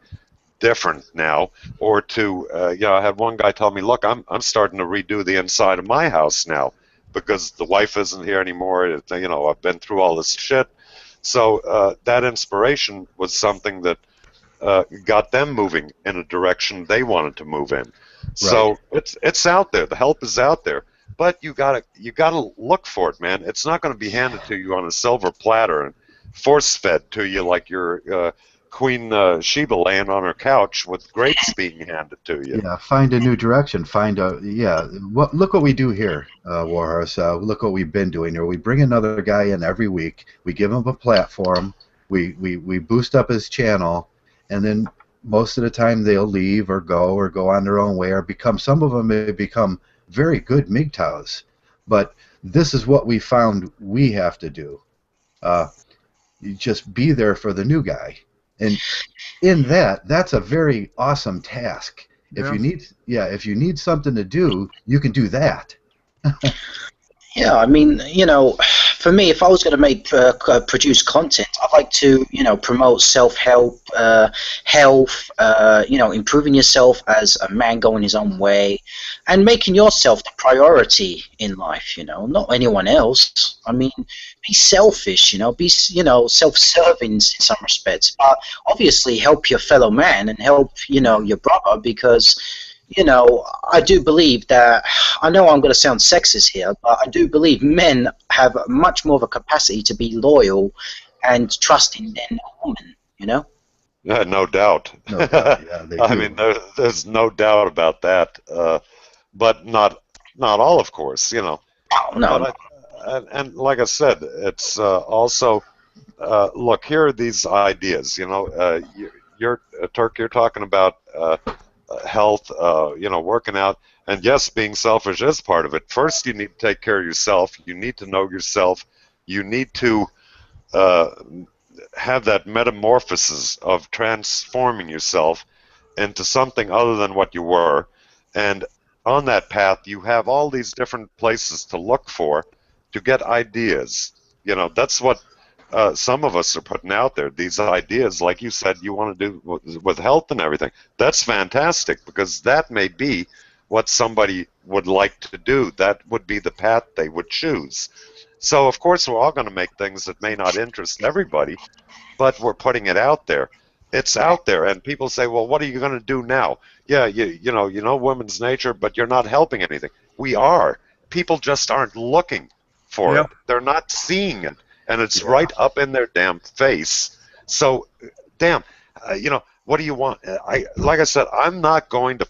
different now, or to, I had one guy tell me, look, I'm starting to redo the inside of my house now because the wife isn't here anymore. I've been through all this shit. So that inspiration was something that got them moving in a direction they wanted to move in. Right. So it's out there. The help is out there. But you gotta look for it, man. It's not going to be handed to you on a silver platter and force-fed to you like your Queen Sheba laying on her couch with grapes being handed to you. Yeah, find a new direction. Look what we do here, Warhorse. Look what we've been doing here. We bring another guy in every week. We give him a platform. We boost up his channel, and then most of the time they'll leave or go on their own way, or some of them may become very good Mgtows. But this is what we found we have to do. You just be there for the new guy. And in that's a very awesome task. If Yeah. you need, if you need something to do, you can do that. Yeah, I mean, for me, if I was going to produce content, I'd like to, promote self-help, health, improving yourself as a man going his own way, and making yourself the priority in life. Not anyone else. I mean, be selfish. Be self-serving in some respects, but obviously help your fellow man and help your brother because. I do believe that, I know I'm going to sound sexist here, but I do believe men have much more of a capacity to be loyal and trusting than a woman. Yeah, no doubt. No doubt, yeah, they I do. mean, there's no doubt about that. But not all, of course. No. But and like I said, it's also look, here are these ideas. You're Turk. You're talking about health. Working out, and yes, being selfish is part of it. First, you need to take care of yourself. You need to know yourself. You need to have that metamorphosis of transforming yourself into something other than what you were. And on that path, you have all these different places to look for to get ideas. That's what some of us are putting out there. These ideas, like you said, you want to do with health and everything. That's fantastic because that may be what somebody would like to do. That would be the path they would choose. So, of course, we're all going to make things that may not interest everybody, but we're putting it out there. It's out there, and people say, well, what are you going to do now? Yeah, you know women's nature, but you're not helping anything. We are. People just aren't looking for it. They're not seeing it, and it's right up in their damn face. So, damn, what do you want? Like I said, I'm not going to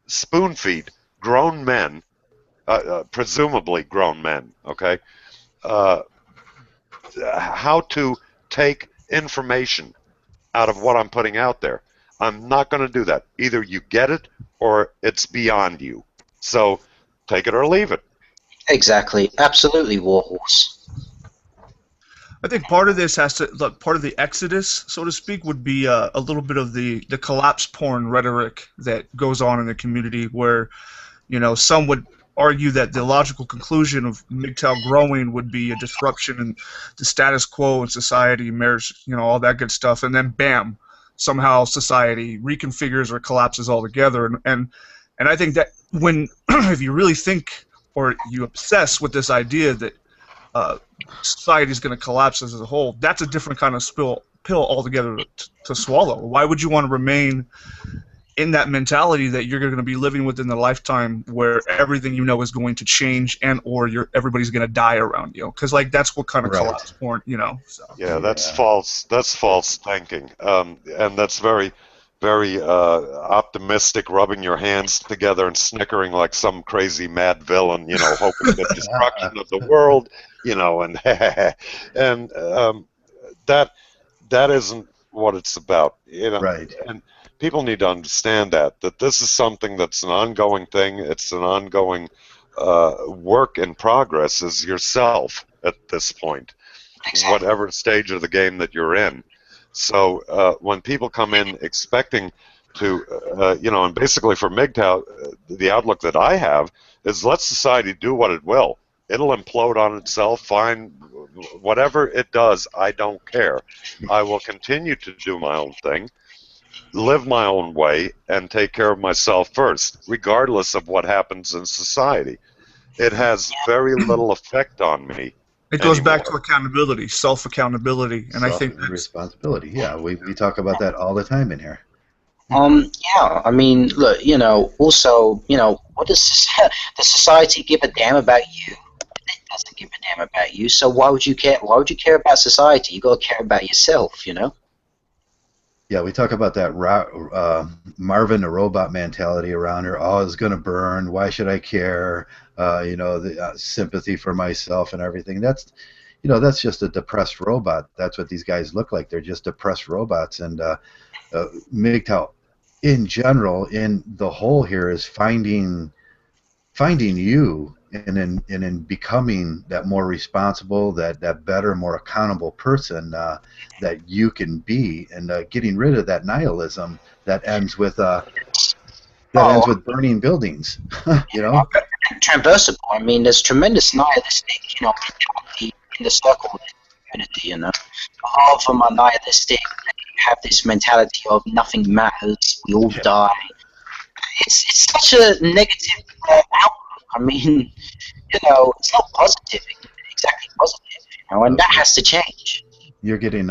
spoon feed grown men, presumably grown men, okay, how to take information out of what I'm putting out there. I'm not going to do that. Either you get it or it's beyond you. So take it or leave it. Exactly. Absolutely, Warhorse. I think part of this has to look. Part of the exodus, so to speak, would be a little bit of the collapse porn rhetoric that goes on in the community, where some would argue that the logical conclusion of Mgtow growing would be a disruption in the status quo in society, marriage, all that good stuff, and then bam, somehow society reconfigures or collapses altogether. And I think that when if you really think or you obsess with this idea that society is going to collapse as a whole, that's a different kind of pill altogether to swallow. Why would you want to remain in that mentality that you're going to be living within the lifetime where everything is going to change and or everybody's going to die around you? Because that's what kind of collapse porn, So. Yeah, that's false. That's false thinking, and that's very, very optimistic, rubbing your hands together and snickering like some crazy mad villain, hoping for destruction of the world, and and that isn't what it's about, Right. And people need to understand that this is something that's an ongoing thing. It's an ongoing work in progress as yourself at this point, whatever stage of the game that you're in. So when people come in expecting to, and basically for Mgtow, the outlook that I have is let society do what it will. It'll implode on itself, fine, whatever it does, I don't care. I will continue to do my own thing, live my own way, and take care of myself first, regardless of what happens in society. It has very little effect on me. It goes back to accountability, self-accountability, and I think that's responsibility. Yeah, we talk about that all the time in here. Yeah, I mean, look, also, what does society give a damn about you? It doesn't give a damn about you, so why would you care? Why would you care about society? You got to care about yourself, Yeah, we talk about that Marvin the robot mentality around her. Oh, it's going to burn. Why should I care? The sympathy for myself and everything. That's just a depressed robot. That's what these guys look like. They're just depressed robots. And Mgtow, in general, in the whole here, is finding you in becoming that more responsible, that better, more accountable person that you can be, and getting rid of that nihilism that ends with burning buildings. You know, Traversable. I mean, there's tremendous nihilistic, mentality in the circle community. A lot of them are nihilistic. They have this mentality of nothing matters. We all die. It's such a negative outlook. I mean, it's not positive, exactly positive, and that has to change. You're getting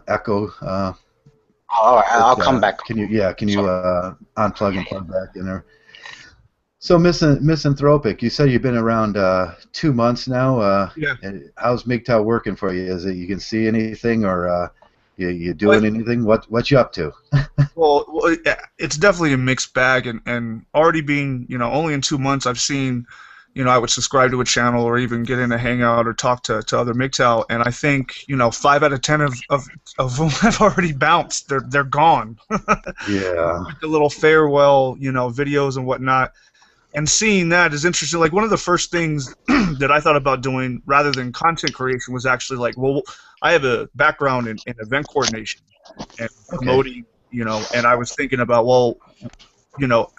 echo. All right, I'll come back. Can you unplug and plug back in there? So, misanthropic, you said you've been around 2 months now. Yeah. How's Mgtow working for you? Is it you can see anything, or you doing anything? What you up to? Well, it's definitely a mixed bag, and already being only in 2 months, I've seen I would subscribe to a channel or even get in a hangout or talk to other Mgtow, and I think 5 out of 10 of whom have already bounced. They're gone. Yeah. The little farewell videos and whatnot. And seeing that is interesting. Like, one of the first things that I thought about doing rather than content creation was actually like, well, I have a background in event coordination and promoting, and I was thinking about, well,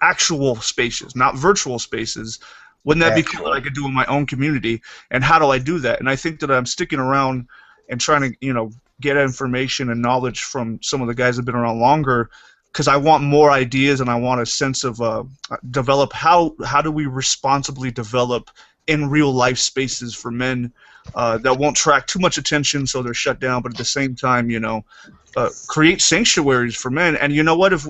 actual spaces, not virtual spaces. Wouldn't that be cool that I could do in my own community? And how do I do that? And I think that I'm sticking around and trying to, get information and knowledge from some of the guys that have been around longer, because I want more ideas and I want a sense of develop how do we responsibly develop in real life spaces for men that won't attract too much attention, so they're shut down, but at the same time, create sanctuaries for men. And you know what? If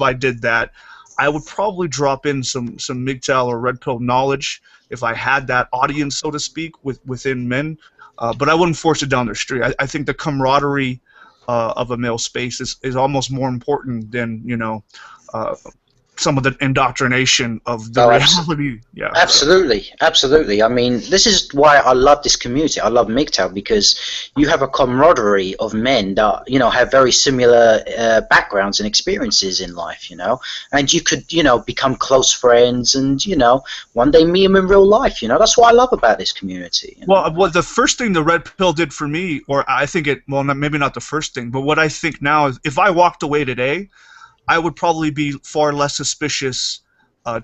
I did that, I would probably drop in some Mgtow or Red Pill knowledge if I had that audience, so to speak, within men. But I wouldn't force it down their street. I think the camaraderie of a male space is almost more important than some of the indoctrination of the reality. Yeah, absolutely. I mean, this is why I love this community. I love Mgtow because you have a camaraderie of men that have very similar backgrounds and experiences in life. And you could become close friends and one day meet them in real life. That's what I love about this community. Well, the first thing the Red Pill did for me, or I think maybe not the first thing, but what I think now is, if I walked away today, I would probably be far less suspicious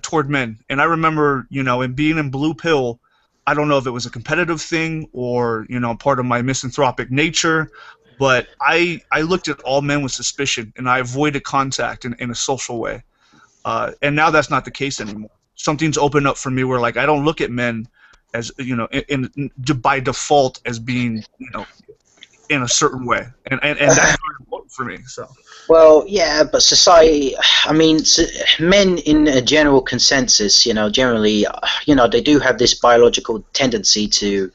toward men. And I remember, in being in Blue Pill, I don't know if it was a competitive thing or, part of my misanthropic nature, but I looked at all men with suspicion, and I avoided contact in a social way. And now that's not the case anymore. Something's opened up for me where, like, I don't look at men as, by default as being, in a certain way. And that's very important for me, so. Well, yeah, but society, I mean, men in a general consensus, generally, they do have this biological tendency to,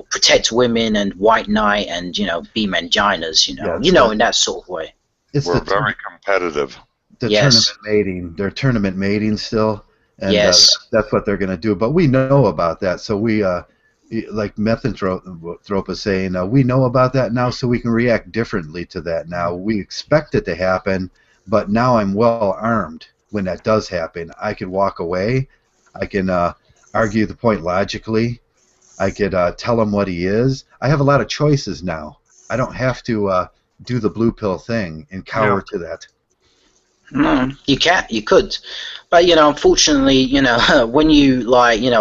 protect women and white knight and, be manginas, in that sort of way. We're very competitive. They're tournament mating still, and that's what they're going to do. But we know about that, so we, like Methanthrope is saying, we know about that now, so we can react differently to that now. We expect it to happen, but now I'm well armed when that does happen. I can walk away. I can argue the point logically. I could tell him what he is. I have a lot of choices now. I don't have to do the blue pill thing and cower to that. You could, but unfortunately, when you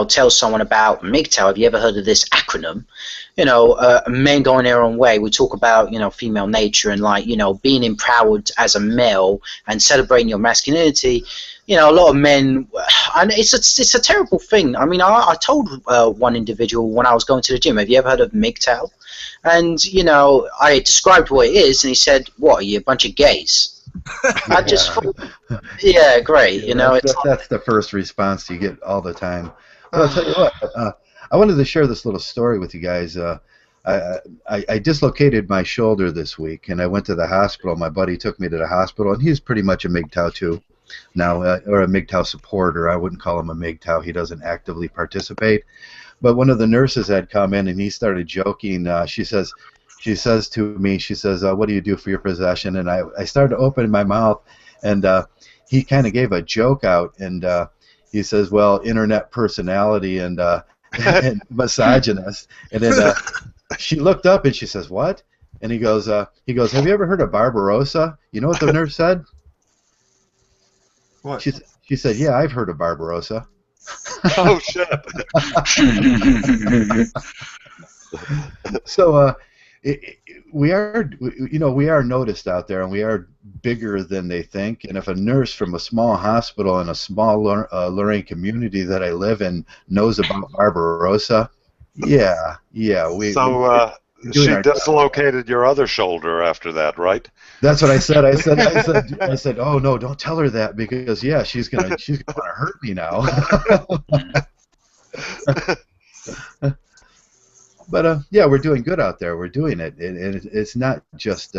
tell someone about Mgtow, have you ever heard of this acronym? Men going their own way. We talk about female nature and being empowered as a male and celebrating your masculinity. A lot of men, and it's a terrible thing. I mean, I told one individual when I was going to the gym, have you ever heard of Mgtow? And I described what it is, and he said, "What, are you a bunch of gays?" I just thought, yeah, great. That's the first response you get all the time. But I'll tell you what, I wanted to share this little story with you guys. I dislocated my shoulder this week, and I went to the hospital. My buddy took me to the hospital, and he's pretty much a Mgtow too now, or a Mgtow supporter. I wouldn't call him a Mgtow. He doesn't actively participate. But one of the nurses had come in, and he started joking. She says to me, what do you do for your possession? And I started to open my mouth, and he kind of gave a joke out, and he says, well, internet personality and and misogynist. And then she looked up and she says, what? And he goes, have you ever heard of Barbarossa? You know what the nurse said? What? She said, yeah, I've heard of Barbarossa. Oh shit! So we are noticed out there, and we are bigger than they think. And if a nurse from a small hospital in a small Lorraine community that I live in knows about Barbarossa, yeah, She dislocated your other shoulder after that, right? That's what I said. I said, oh no, don't tell her that, because yeah, she's gonna hurt me now. But yeah, we're doing good out there. We're doing it, and it's not just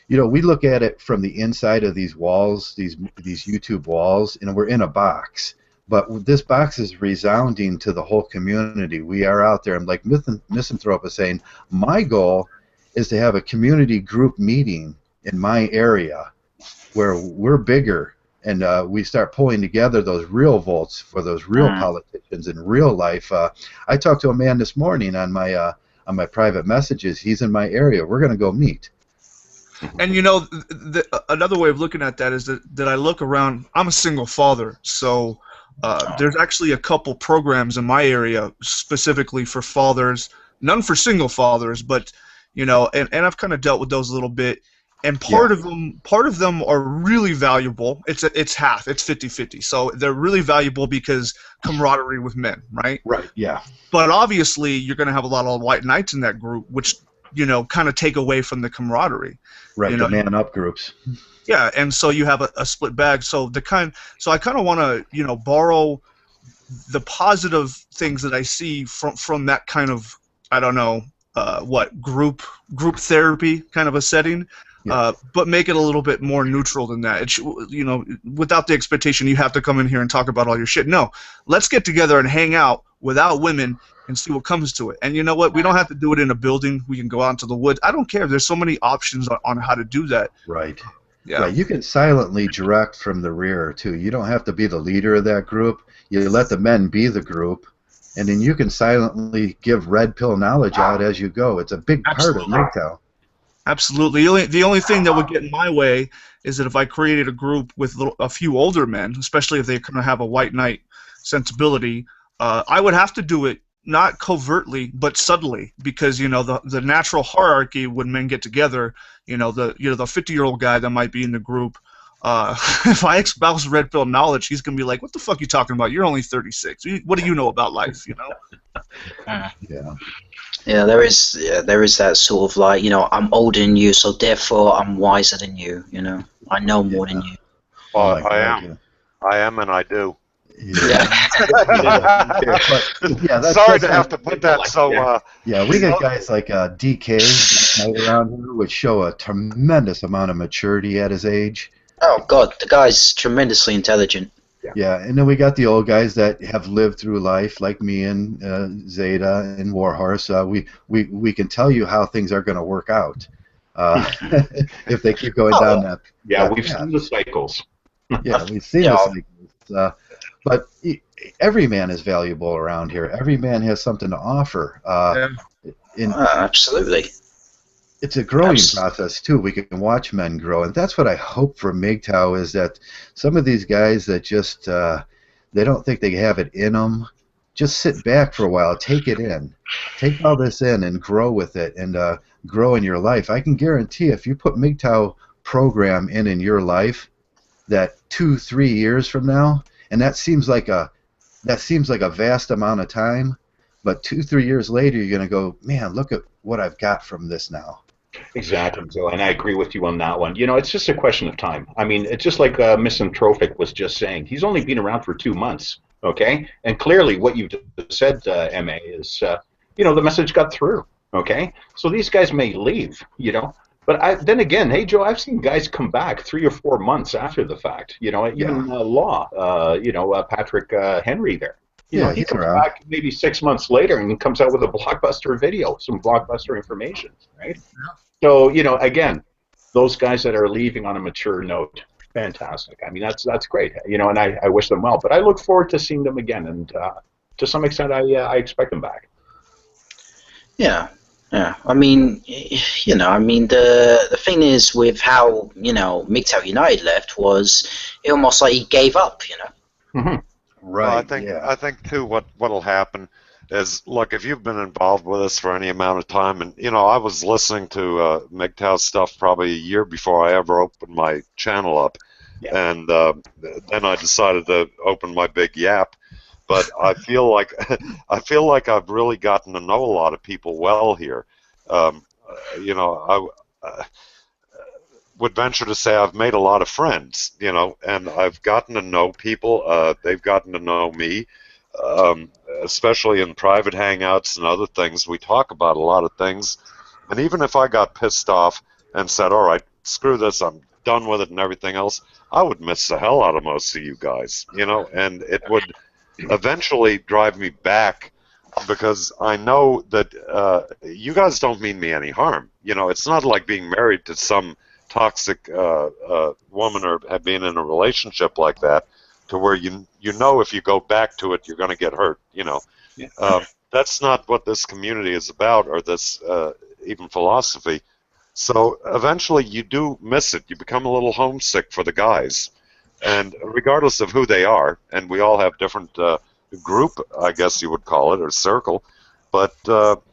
we look at it from the inside of these walls, these YouTube walls, and we're in a box. But this box is resounding to the whole community. We are out there, and like Misanthrope is saying, my goal is to have a community group meeting in my area where we're bigger, and we start pulling together those real votes for those real politicians in real life. I talked to a man this morning on my private messages. He's in my area. We're going to go meet. And another way of looking at that is that I look around. I'm a single father, so there's actually a couple programs in my area specifically for fathers. None for single fathers, but and I've kind of dealt with those a little bit. And part of them are really valuable. It's 50-50. So they're really valuable because camaraderie with men, right? Right. Yeah. But obviously, you're going to have a lot of white knights in that group, which kind of take away from the camaraderie. Right. The man up groups. Yeah, and so you have a split bag. So I kind of want to borrow the positive things that I see from that kind of, I don't know, group therapy kind of a setting. Yeah. But make it a little bit more neutral than that. Without the expectation you have to come in here and talk about all your shit. No, let's get together and hang out without women and see what comes to it. And you know what? We don't have to do it in a building. We can go out into the woods. I don't care. There's so many options on how to do that. Right. Yeah. Right. You can silently direct from the rear too. You don't have to be the leader of that group. You let the men be the group, and then you can silently give red pill knowledge out as you go. It's a big part of Mgtow. Absolutely. The only thing that would get in my way is that if I created a group with a few older men, especially if they kind of have a white knight sensibility, I would have to do it not covertly but subtly, because the natural hierarchy when men get together, the 50-year-old guy that might be in the group, if I espouse red pill knowledge, he's gonna be like, "What the fuck are you talking about? You're only 36. What do you know about life?" Yeah. Yeah, there is that sort of like, I'm older than you, so therefore I'm wiser than you. I know more than you. Well, I am, and I do. Yeah. Sorry to have to put that so. We got guys like DK around here, which show a tremendous amount of maturity at his age. Oh God, the guy's tremendously intelligent. Yeah, and then we got the old guys that have lived through life, like me and Zeta and Warhorse. We can tell you how things are going to work out if they keep going down that. Yeah, we've seen the cycles. Yeah, we've seen the cycles. But every man is valuable around here. Every man has something to offer. Absolutely. It's a growing process too. We can watch men grow, and that's what I hope for Mgtow, is that some of these guys that just they don't think they have it in them, just sit back for a while, take it in, take all this in, and grow with it, and grow in your life. I can guarantee if you put Mgtow program in your life, that 2-3 years from now, and that seems like a vast amount of time, but 2-3 years later, you're going to go, man, look at what I've got from this now. Exactly, Joe, and I agree with you on that one. It's just a question of time. I mean, it's just like Misanthropic was just saying. He's only been around for 2 months, okay? And clearly what you said, MA, is, the message got through, okay? So these guys may leave, But then again, hey, Joe, I've seen guys come back 3 or 4 months after the fact. Even Patrick Henry there. He comes back maybe 6 months later and he comes out with a blockbuster video, some blockbuster information, right? Yeah. So, again, those guys that are leaving on a mature note, fantastic. I mean, that's great. You know, and I wish them well. But I look forward to seeing them again, and to some extent, I expect them back. Yeah, yeah. I mean, you know, I mean, the thing is with how, you know, Mgtow United left was it almost like he gave up, you know. Mm-hmm. Right. Well, I think too what'll happen is, look, if you've been involved with us for any amount of time, and you know, I was listening to Mgtow stuff probably a year before I ever opened my channel up, and then I decided to open my big yap. But I feel like I've really gotten to know a lot of people well here. You know, I would venture to say I've made a lot of friends, you know, and I've gotten to know people. They've gotten to know me, especially in private hangouts and other things. We talk about a lot of things, and even if I got pissed off and said, all right, screw this, I'm done with it and everything else, I would miss the hell out of most of you guys, you know, and it would eventually drive me back, because I know that you guys don't mean me any harm. You know, it's not like being married to some toxic woman or have been in a relationship like that, to where you know if you go back to it, you're going to get hurt. You know, that's not what this community is about, or this even philosophy. So eventually, you do miss it. You become a little homesick for the guys, and regardless of who they are, and we all have different group, I guess you would call it, or circle. But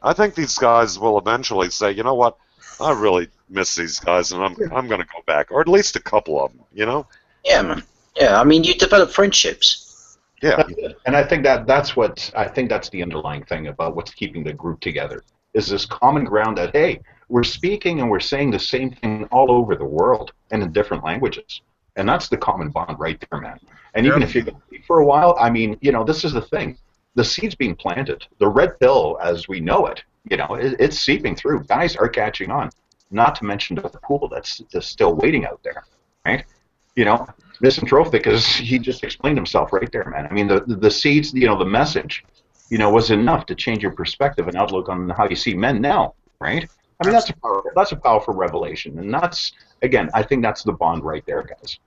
I think these guys will eventually say, you know what, I really miss these guys, and I'm going to go back, or at least a couple of them, you know? Yeah, man. Yeah, I mean, you develop friendships. Yeah, and I think that's the underlying thing about what's keeping the group together, is this common ground that, hey, we're speaking and we're saying the same thing all over the world and in different languages. And that's the common bond right there, man. And even if you go for a while, I mean, you know, this is the thing. The seed's being planted. The red pill, as we know it, you know, it's seeping through. Guys are catching on. Not to mention the pool that's still waiting out there, right? You know, misanthropic, because he just explained himself right there, man. I mean, the seeds, you know, the message, you know, was enough to change your perspective and outlook on how you see men now, right? I mean, that's a powerful revelation, and that's, again, I think that's the bond right there, guys.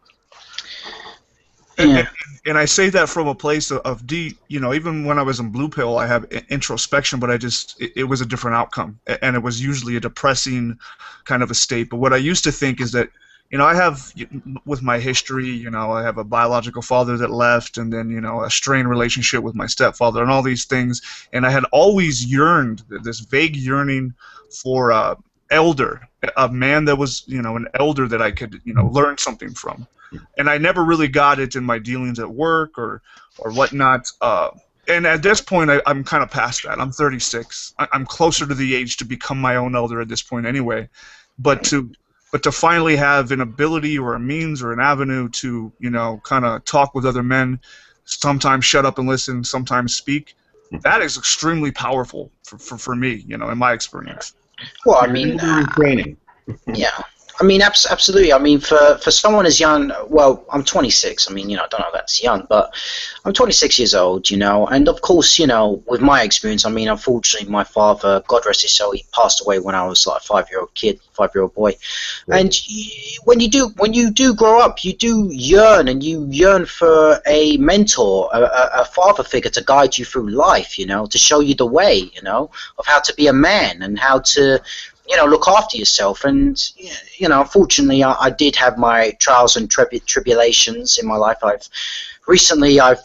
And I say that from a place of deep, you know, even when I was in Blue Pill, I have introspection, but it was a different outcome, and it was usually a depressing kind of a state. But what I used to think is that, you know, I have, with my history, you know, I have a biological father that left, and then, you know, a strained relationship with my stepfather and all these things, and I had always yearned, this vague yearning for a man that was, you know, an elder that I could, you know, learn something from. And I never really got it in my dealings at work or whatnot. And at this point, I'm kind of past that. I'm 36. I'm closer to the age to become my own elder at this point anyway. But to finally have an ability or a means or an avenue to, you know, kind of talk with other men, sometimes shut up and listen, sometimes speak, that is extremely powerful for me, you know, in my experience. Well, I mean, training. Yeah. I mean, absolutely. I mean, for someone as young, well, I'm 26. I mean, you know, I don't know if that's young, but I'm 26 years old, you know. And of course, you know, with my experience, I mean, unfortunately, my father, God rest his soul, he passed away when I was like a 5-year-old boy. Right. And when you do grow up, you do yearn, and you yearn for a mentor, a father figure to guide you through life, you know, to show you the way, you know, of how to be a man and how to, you know, look after yourself. And, you know, unfortunately, I did have my trials and tribulations in my life. Recently I've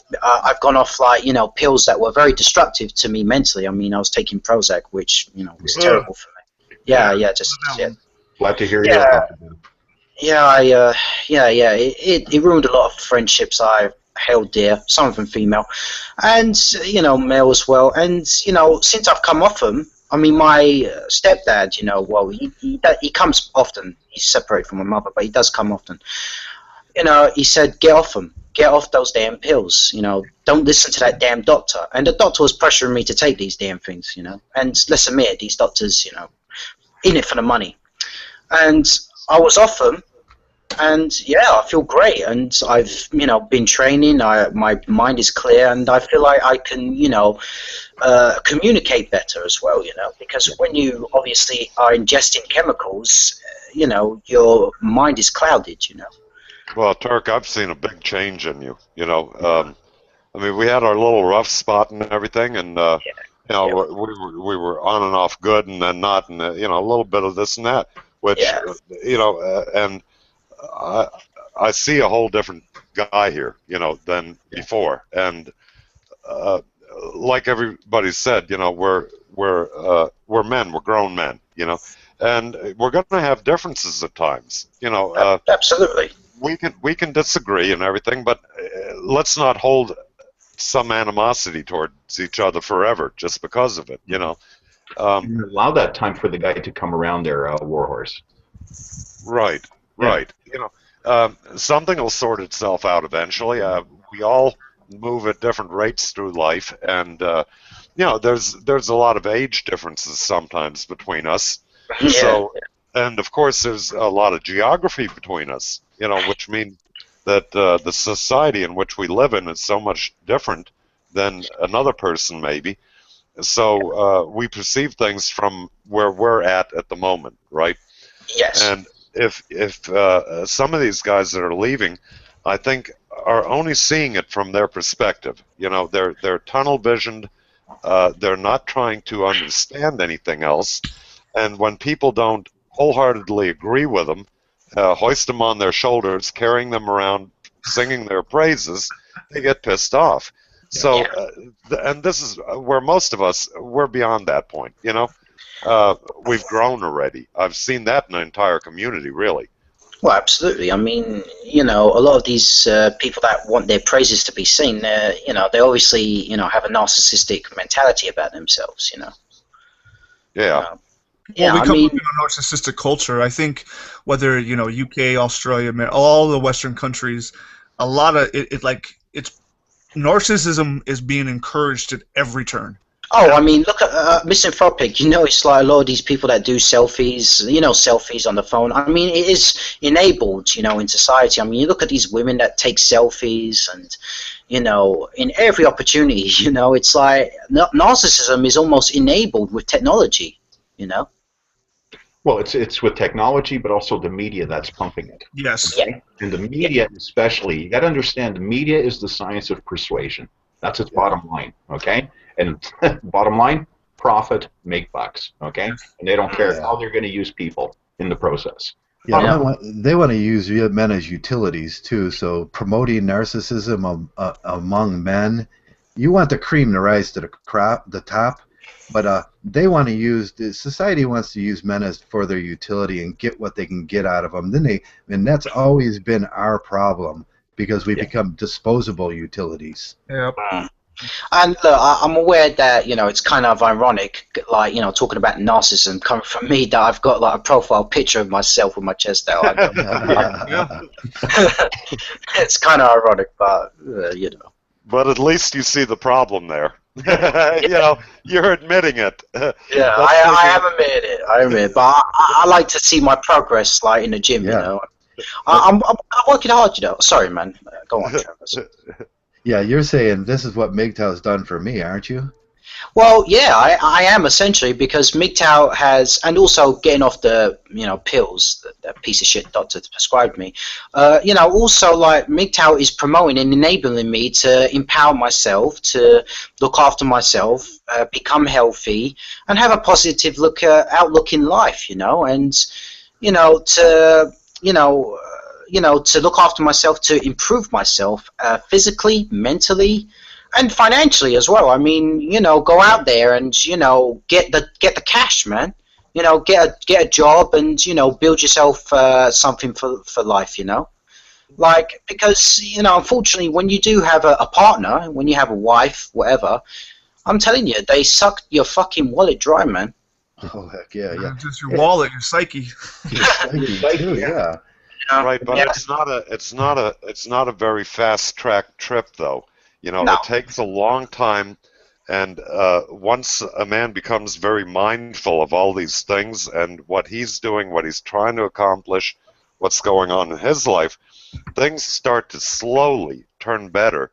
gone off, like, you know, pills that were very destructive to me mentally. I mean, I was taking Prozac, which, you know, was terrible for me. Yeah. Glad to hear you. It ruined a lot of friendships I held dear, some of them female, and, you know, male as well. And, you know, since I've come off them, I mean, my stepdad, you know, well, he comes often. He's separated from my mother, but he does come often. You know, he said, get off them. Get off those damn pills. You know, don't listen to that damn doctor. And the doctor was pressuring me to take these damn things, you know. And let's admit it, these doctors, you know, in it for the money. And I was off them. And yeah, I feel great, and I've, you know, been training. My mind is clear, and I feel like I can, you know, communicate better as well. You know, because when you obviously are ingesting chemicals, you know, your mind is clouded. You know, Well, Turk, I've seen a big change in you. You know, I mean, we had our little rough spot and everything, and you know, we were on and off good, and then not, and you know, a little bit of this and that, which you know, and I I see a whole different guy here, you know, than before, and uh, like everybody said, you know, we're men, we're grown men, you know, and we're going to have differences at times, you know. Absolutely. We can disagree and everything, but let's not hold some animosity towards each other forever just because of it, you know. Allow that time for the guy to come around there, Warhorse. Right, right. You know, something will sort itself out eventually. We all move at different rates through life, and you know, there's a lot of age differences sometimes between us. So, and of course, there's a lot of geography between us. You know, which means that the society in which we live in is so much different than another person, maybe. So we perceive things from where we're at the moment, right? Yes. And if some of these guys that are leaving, I think, are only seeing it from their perspective. You know, they're tunnel visioned. They're not trying to understand anything else. And when people don't wholeheartedly agree with them, hoist them on their shoulders, carrying them around, singing their praises, they get pissed off. So, and this is where most of us, we're beyond that point, you know. We've grown already. I've seen that in the entire community, really. Well, absolutely. I mean, you know, a lot of these people that want their praises to be seen, you know, they obviously, you know, have a narcissistic mentality about themselves, you know. Yeah. Yeah, well, we I come mean, up in a narcissistic culture. I think whether, you know, UK, Australia, all the Western countries, a lot of it's narcissism is being encouraged at every turn. oh, I mean, look at misanthropic. You know, it's like a lot of these people that do selfies, you know, selfies on the phone. I mean, it is enabled, you know, in society. I mean, you look at these women that take selfies and, you know, in every opportunity, you know, it's like narcissism is almost enabled with technology, you know. Well, it's with technology, but also the media that's pumping it. Yes. Yeah. And the media especially, you got to understand the media is the science of persuasion. That's its bottom line, okay? And bottom line, profit, make bucks, okay? And they don't care how they're going to use people in the process. Yeah, they want to use men as utilities too. So promoting narcissism among men, you want the cream to rise to the top, but they want to use society wants to use men as for their utility and get what they can get out of them. And that's always been our problem because we become disposable utilities. Yep. And look, I'm aware that, you know, it's kind of ironic, like, you know, talking about narcissism coming from me, that I've got like a profile picture of myself with my chest out. It's kind of ironic, but you know. But at least you see the problem there. You know, you're admitting it. Yeah, I have admitted it. I admit it. But I like to see my progress, like in the gym, you know. I'm working hard, you know. Sorry, man. Go on, Travis. Yeah, you're saying this is what Mgtow's done for me, aren't you? Well, yeah, I am essentially, because Mgtow has, and also getting off the, you know, pills that piece of shit doctor prescribed me, you know, also like Mgtow is promoting and enabling me to empower myself, to look after myself, become healthy, and have a positive outlook in life, you know, and, you know, to, you know, to look after myself, to improve myself physically, mentally, and financially as well. I mean, you know, go out there and, you know, get the cash, man. You know, get a job and, you know, build yourself something for life, you know. Like, because, you know, unfortunately, when you do have a partner, when you have a wife, whatever, I'm telling you, they suck your fucking wallet dry, man. Oh, heck yeah, yeah. Just your wallet, your psyche. Your psyche too, yeah. Right, but it's not a very fast track trip, though. You know, it takes a long time, and once a man becomes very mindful of all these things and what he's doing, what he's trying to accomplish, what's going on in his life, things start to slowly turn better,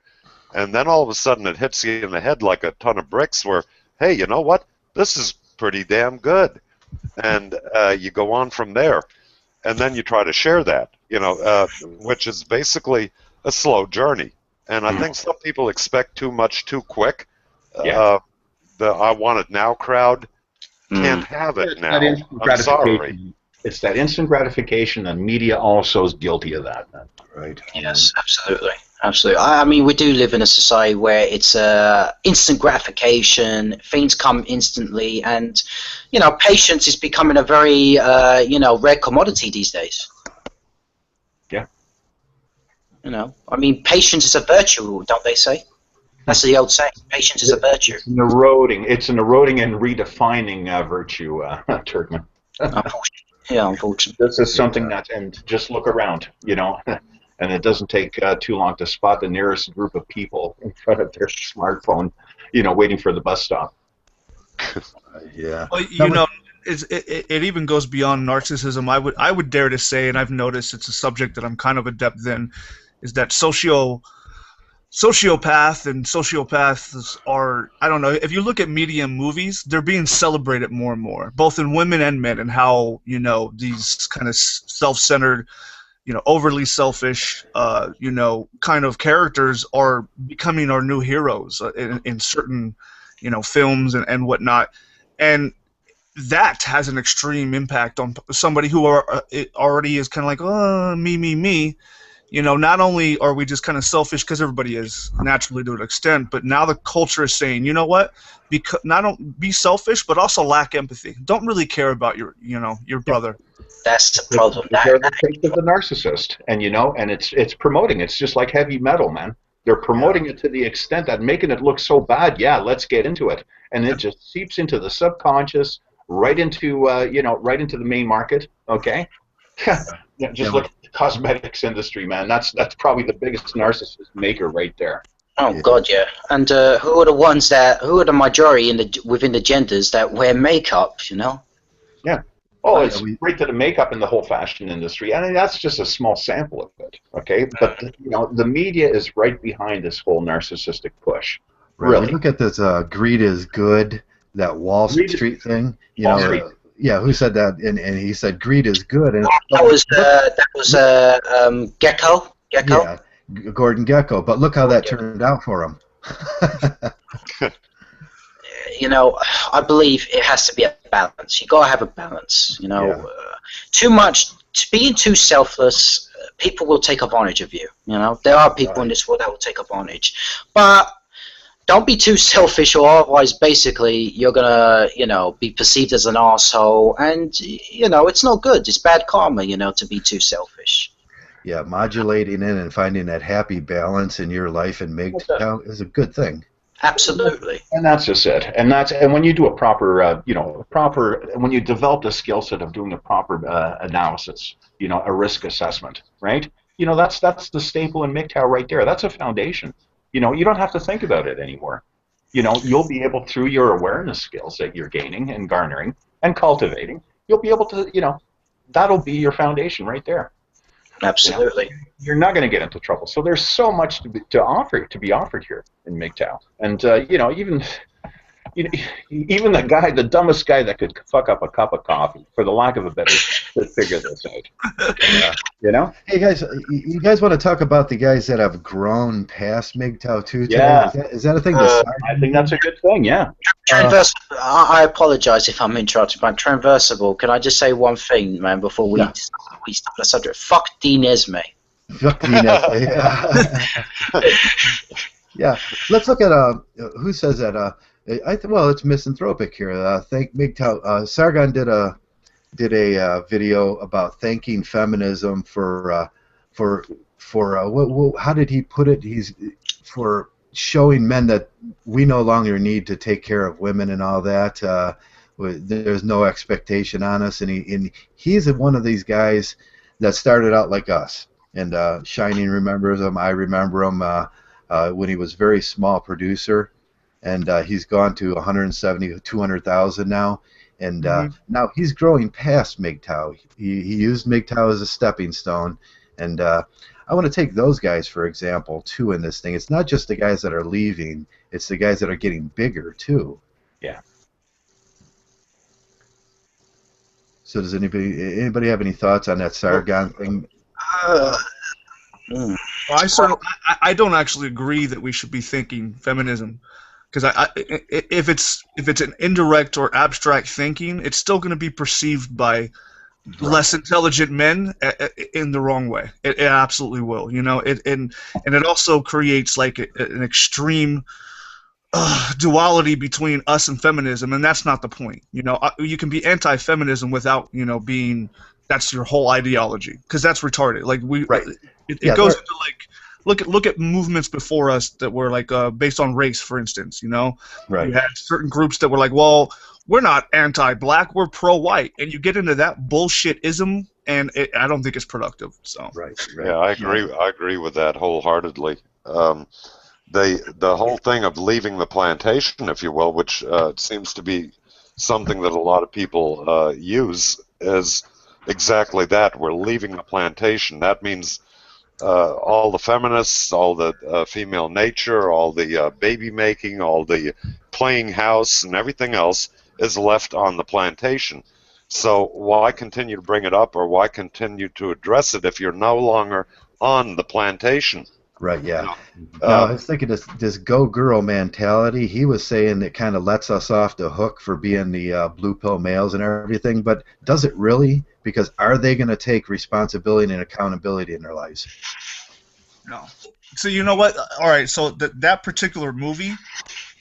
and then all of a sudden it hits you in the head like a ton of bricks where, hey, you know what? This is pretty damn good, and you go on from there. and then you try to share that, which is basically a slow journey. And I think some people expect too much too quick. Yeah. The I want it now crowd can't have it now. I'm sorry. It's that instant gratification, and media also is guilty of that, right? Yes, absolutely. Absolutely. I mean, we do live in a society where it's instant gratification, things come instantly, and, patience is becoming a very, rare commodity these days. Yeah. I mean, patience is a virtue, don't they say? That's the old saying. Patience is a virtue. It's an eroding and redefining virtue, Turkman. Unfortunately. Yeah, unfortunately. This is something and just look around, and it doesn't take too long to spot the nearest group of people in front of their smartphone, waiting for the bus stop. Yeah. Well, it even goes beyond narcissism. I would dare to say, and I've noticed it's a subject that I'm kind of adept in, is that sociopath and sociopaths are, I don't know, if you look at media and movies, they're being celebrated more and more, both in women and men, and how, these kind of self-centered, overly selfish, kind of characters are becoming our new heroes in certain, films and whatnot. And that has an extreme impact on somebody who already is kind of like, oh, me. Not only are we just kind of selfish because everybody is naturally to an extent, but now the culture is saying, you know what? Not be selfish, but also lack empathy. Don't really care about your brother. That's the problem. They're the face of the narcissist, and and it's promoting. It's just like heavy metal, man. They're promoting it to the extent that making it look so bad. Yeah, let's get into it, and it just seeps into the subconscious, right into right into the main market. Okay. Just look at the cosmetics industry, man. That's probably the biggest narcissist maker right there. Oh God, yeah. And who are the majority within the genders that wear makeup? Yeah. Oh, it's right to the makeup in the whole fashion industry. I mean, that's just a small sample of it. Okay, but the media is right behind this whole narcissistic push. Right. Really. Look at this. Greed is good. That Wall Street thing. Yeah, who said that? And he said greed is good. And that was Gecko. Yeah, Gordon Gecko. But look how that turned out for him. I believe it has to be a balance. You gotta have a balance. Too much, being too selfless, people will take advantage of you. There are people in this world that will take advantage, but don't be too selfish, or otherwise, basically, you're gonna, be perceived as an asshole, and it's not good. It's bad karma, to be too selfish. Yeah, modulating in and finding that happy balance in your life and Mgtow is a good thing. Absolutely. And that's just it. And when you do a proper, when you develop the skill set of doing a proper analysis, a risk assessment, right? That's the staple in Mgtow right there. That's a foundation. You don't have to think about it anymore. You'll be able, through your awareness skills that you're gaining and garnering and cultivating, you'll be able to, that'll be your foundation right there. Absolutely. You're not going to get into trouble. So there's so much to be offered here in Mgtow. And even the dumbest guy that could fuck up a cup of coffee, for the lack of a better, could figure this out. Hey guys, you guys want to talk about the guys that have grown past Mgtow too? Yeah. Is that a thing? I think that's a good thing. Yeah. I apologize if I'm interrupting, but Traversable, can I just say one thing, man, before we start the subject? Fuck Dean Esme. Fuck Dean Esme. Yeah. Let's look at who says that. Well, it's misanthropic here. Thank Mgtow. Sargon did a video about thanking feminism for how did he put it? He's for showing men that we no longer need to take care of women and all that. There's no expectation on us, and he's one of these guys that started out like us. And Shining remembers him. I remember him when he was a very small producer. And he's gone to 170, 200,000 now, and now he's growing past Mgtow. He used Mgtow as a stepping stone, and I want to take those guys for example too in this thing. It's not just the guys that are leaving; it's the guys that are getting bigger too. Yeah. So does anybody have any thoughts on that Sargon thing? Well, I don't actually agree that we should be thinking feminism, because if it's an indirect or abstract thinking, it's still going to be perceived by less intelligent men in the wrong way. It absolutely will, you know. And it also creates like an extreme duality between us and feminism, and that's not the point. You know, you can be anti-feminism without, you know, being that's your whole ideology, because that's retarded. Like it goes into like look at movements before us that were like based on race, for instance. You know, you had certain groups that were like, well, we're not anti-black, we're pro-white, and you get into that bullshit-ism, and I don't think it's productive. So yeah, I agree with that wholeheartedly. The whole thing of leaving the plantation, if you will, which seems to be something that a lot of people use, is exactly that. We're leaving the plantation. That means all the feminists, all the female nature, all the baby making, all the playing house, and everything else is left on the plantation. So why continue to bring it up, or why continue to address it if you're no longer on the plantation? Right, yeah. I was thinking this go girl mentality. He was saying that kind of lets us off the hook for being the blue pill males and everything, but does it really? Because are they going to take responsibility and accountability in their lives? No. So you know what? All right. So that particular movie,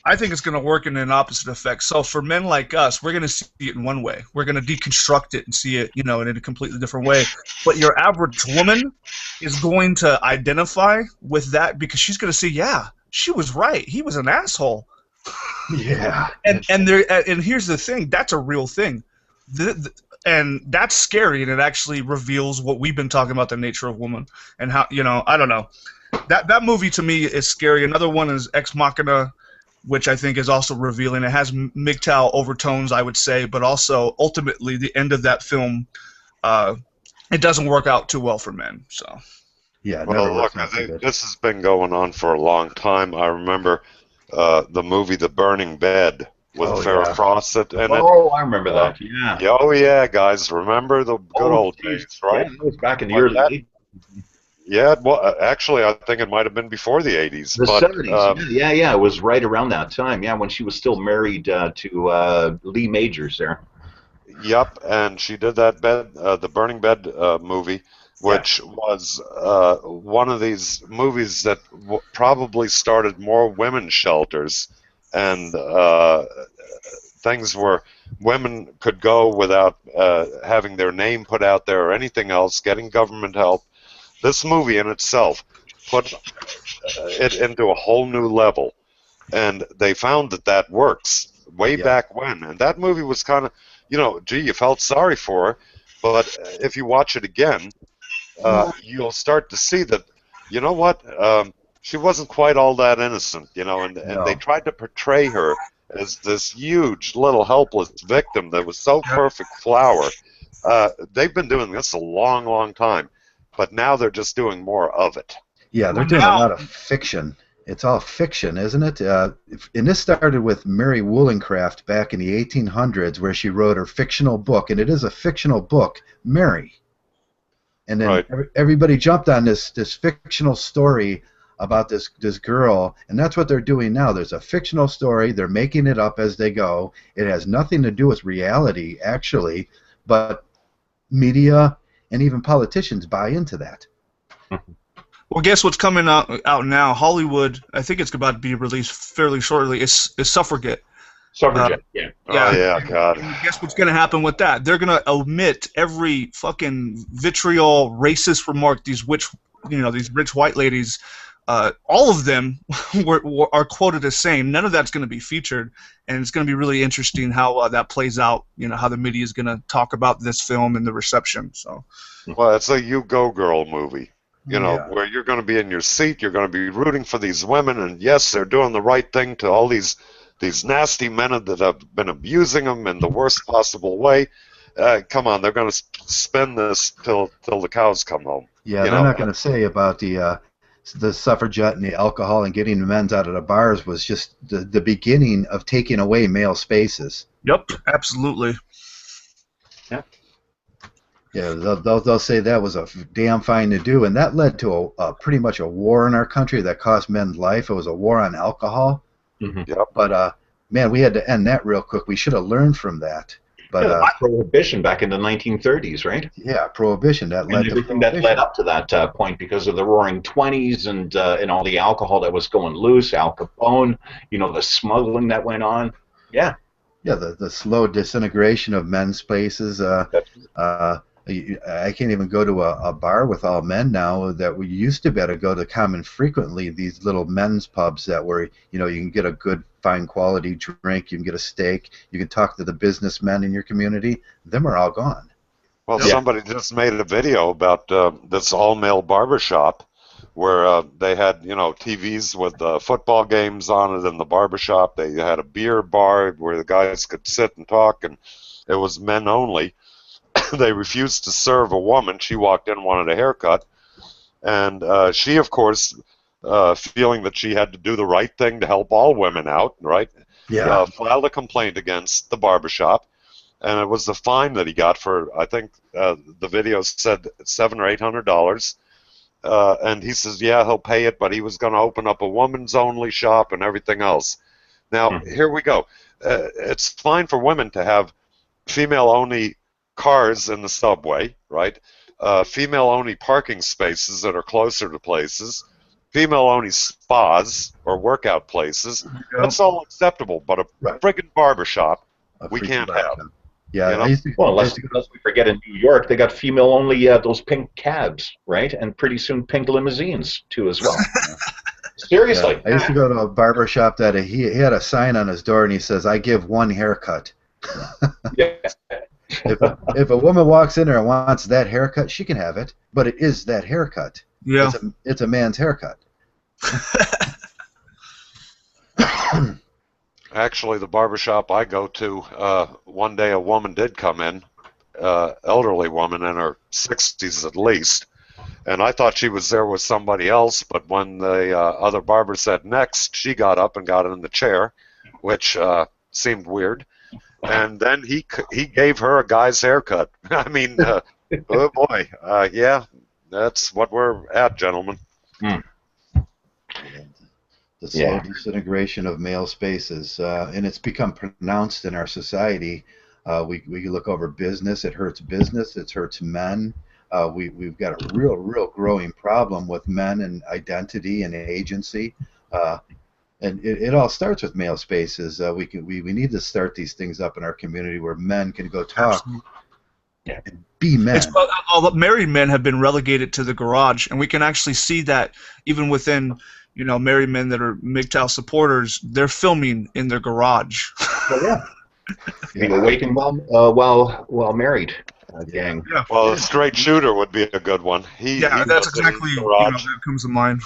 I think it's going to work in an opposite effect. So for men like us, we're going to see it in one way. We're going to deconstruct it and see it, you know, in a completely different way. But your average woman is going to identify with that, because she's going to say, yeah, she was right. He was an asshole. Yeah. And here's the thing. That's a real thing. And that's scary, and it actually reveals what we've been talking about, the nature of woman, and how, you know, I don't know. That movie to me is scary. Another one is Ex Machina, which I think is also revealing. It has Mgtow overtones, I would say, but also ultimately the end of that film, it doesn't work out too well for men. So, yeah. Well, look, I think this has been going on for a long time. I remember the movie The Burning Bed with Farrah Fawcett in it. Oh, I remember that. Yeah. Oh yeah, guys, remember the good old days, right? Yeah, it was back in the early 80s. Yeah, well, actually, I think it might have been before the 80s. The 70s, yeah, it was right around that time, yeah, when she was still married to Lee Majors there. Yep, and she did that the Burning Bed movie, which was one of these movies that probably started more women's shelters, and things where women could go without having their name put out there or anything else, getting government help. This movie in itself put it into a whole new level, and they found that works way back when. And that movie was kind of, you know, gee, you felt sorry for her, but if you watch it again, you'll start to see that, you know what, she wasn't quite all that innocent, you know, and they tried to portray her as this huge little helpless victim that was so perfect flower. They've been doing this a long, long time. But now they're just doing more of it. Yeah, they're doing a lot of fiction. It's all fiction, isn't it? And this started with Mary Wollstonecraft back in the 1800s, where she wrote her fictional book, and it is a fictional book, Mary. And then everybody jumped on this fictional story about this girl, and that's what they're doing now. There's a fictional story. They're making it up as they go. It has nothing to do with reality, actually, but media and even politicians buy into that. Well, guess what's coming out now? Hollywood, I think it's about to be released fairly shortly, is Suffragette. Suffragette, yeah. Oh, yeah, God. And guess what's going to happen with that? They're going to omit every fucking vitriol, racist remark these rich white ladies, all of them are quoted as saying. None of that's going to be featured, and it's going to be really interesting how that plays out. You know, how the media is going to talk about this film and the reception. So, well, it's a You Go Girl movie. You know, where you're going to be in your seat, you're going to be rooting for these women, and yes, they're doing the right thing to all these nasty men that have been abusing them in the worst possible way. Come on, they're going to spin this till the cows come home. Yeah, they're not going to say about the suffragette and the alcohol and getting the men's out of the bars was just the beginning of taking away male spaces. Yep, absolutely. Yeah. Yeah, they'll say that was a damn fine to do, and that led to a pretty much a war in our country that cost men life. It was a war on alcohol. Mhm. Yep. But man, we had to end that real quick. We should have learned from that. But Yeah, prohibition back in the 1930s, right? yeah, prohibition that And led to everything that prohibition. led up to that point because of the Roaring Twenties and all the alcohol that was going loose, Al Capone, the smuggling that went on. Yeah, Yeah, the slow disintegration of men's spaces. that's I can't even go to a bar with all men now that we used to be able to go to common frequently. These little men's pubs that where you can get a good, fine quality drink, you can get a steak, you can talk to the businessmen in your community. Them are all gone. Well, Yeah. somebody just made a video about this all-male barbershop where they had, TVs with football games on it in the barbershop. They had a beer bar where the guys could sit and talk, and it was men only. They refused to serve a woman. She walked in, wanted a haircut, and she, of course, feeling that she had to do the right thing to help all women out, right? Yeah. Filed a complaint against the barbershop. And it was the fine that he got for, I think the video said $700 or $800. And he says, yeah, he'll pay it, but he was going to open up a woman's only shop and everything else. Now, here we go. It's fine for women to have female only cars in the subway, right? Female only parking spaces that are closer to places. Female only spas or workout places. That's all acceptable, but a friggin' barbershop we can't have. Yeah, unless we forget in New York, they got female only those pink cabs, right? And pretty soon pink limousines too as well. Seriously. Yeah, I used to go to a barber shop that he had a sign on his door and he says, "I give one haircut." Yeah. If a woman walks in there and wants that haircut, she can have it, but it is that haircut. Yeah. It's a man's haircut. Actually, the barbershop I go to, one day a woman did come in, elderly woman in her 60s at least, and I thought she was there with somebody else, but when the other barber said next, she got up and got in the chair, which seemed weird, and then he gave her a guy's haircut. I mean, oh boy, yeah, that's what we're at, gentlemen. The slow disintegration of male spaces, and it's become pronounced in our society. We look over business; it hurts business. It hurts men. We've got a real growing problem with men and identity and agency, and it all starts with male spaces. We need to start these things up in our community where men can go talk. And be men. All the married men have been relegated to the garage, and we can actually see that even within married men that are Mgtow supporters. They're filming in their garage. Oh, yeah. Awaken while married, gang. Yeah. Well, a straight shooter would be a good one. That's exactly that comes to mind.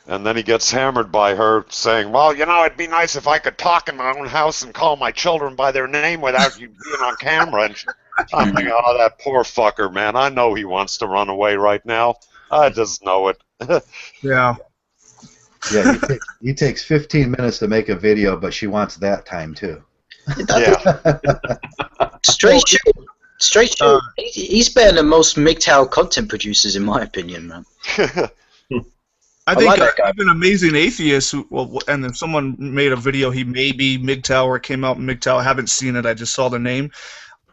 And then he gets hammered by her saying, well, it'd be nice if I could talk in my own house and call my children by their name without you being on camera. And I'm thinking, oh, that poor fucker, man. I know he wants to run away right now. I just know it. Yeah. Yeah, he takes 15 minutes to make a video, but she wants that time too. Yeah. Straight shoot. He's better than most Mgtow content producers, in my opinion, man. I think like that guy. even Amazing Atheist, and if someone made a video, he may be Mgtow or came out Mgtow. I haven't seen it. I just saw the name.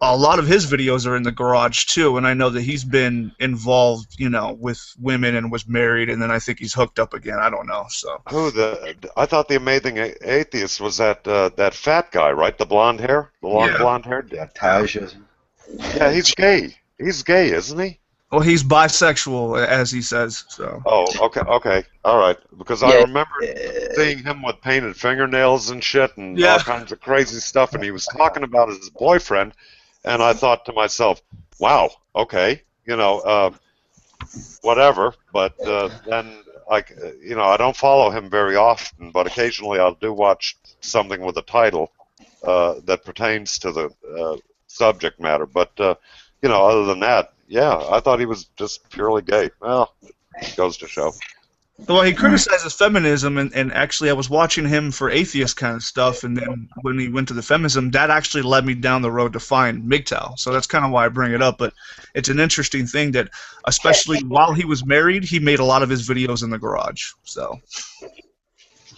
A lot of his videos are in the garage too, and I know that he's been involved, with women and was married, and then I think he's hooked up again. I don't know. So I thought the Amazing Atheist was that fat guy, right? The blonde hair, blonde hair. Yeah, Taj. Yeah, he's gay. He's gay, isn't he? Well, he's bisexual, as he says. So. Oh, okay, all right. Because I remember seeing him with painted fingernails and shit and all kinds of crazy stuff, and he was talking about his boyfriend. And I thought to myself, wow, okay, whatever. But then, I don't follow him very often, but occasionally I do watch something with a title that pertains to the subject matter. But, other than that, yeah, I thought he was just purely gay. Well, it goes to show. Well, he criticizes feminism, and actually, I was watching him for atheist kind of stuff, and then when he went to the feminism, that actually led me down the road to find Mgtow. So that's kind of why I bring it up. But it's an interesting thing that, especially while he was married, he made a lot of his videos in the garage. So.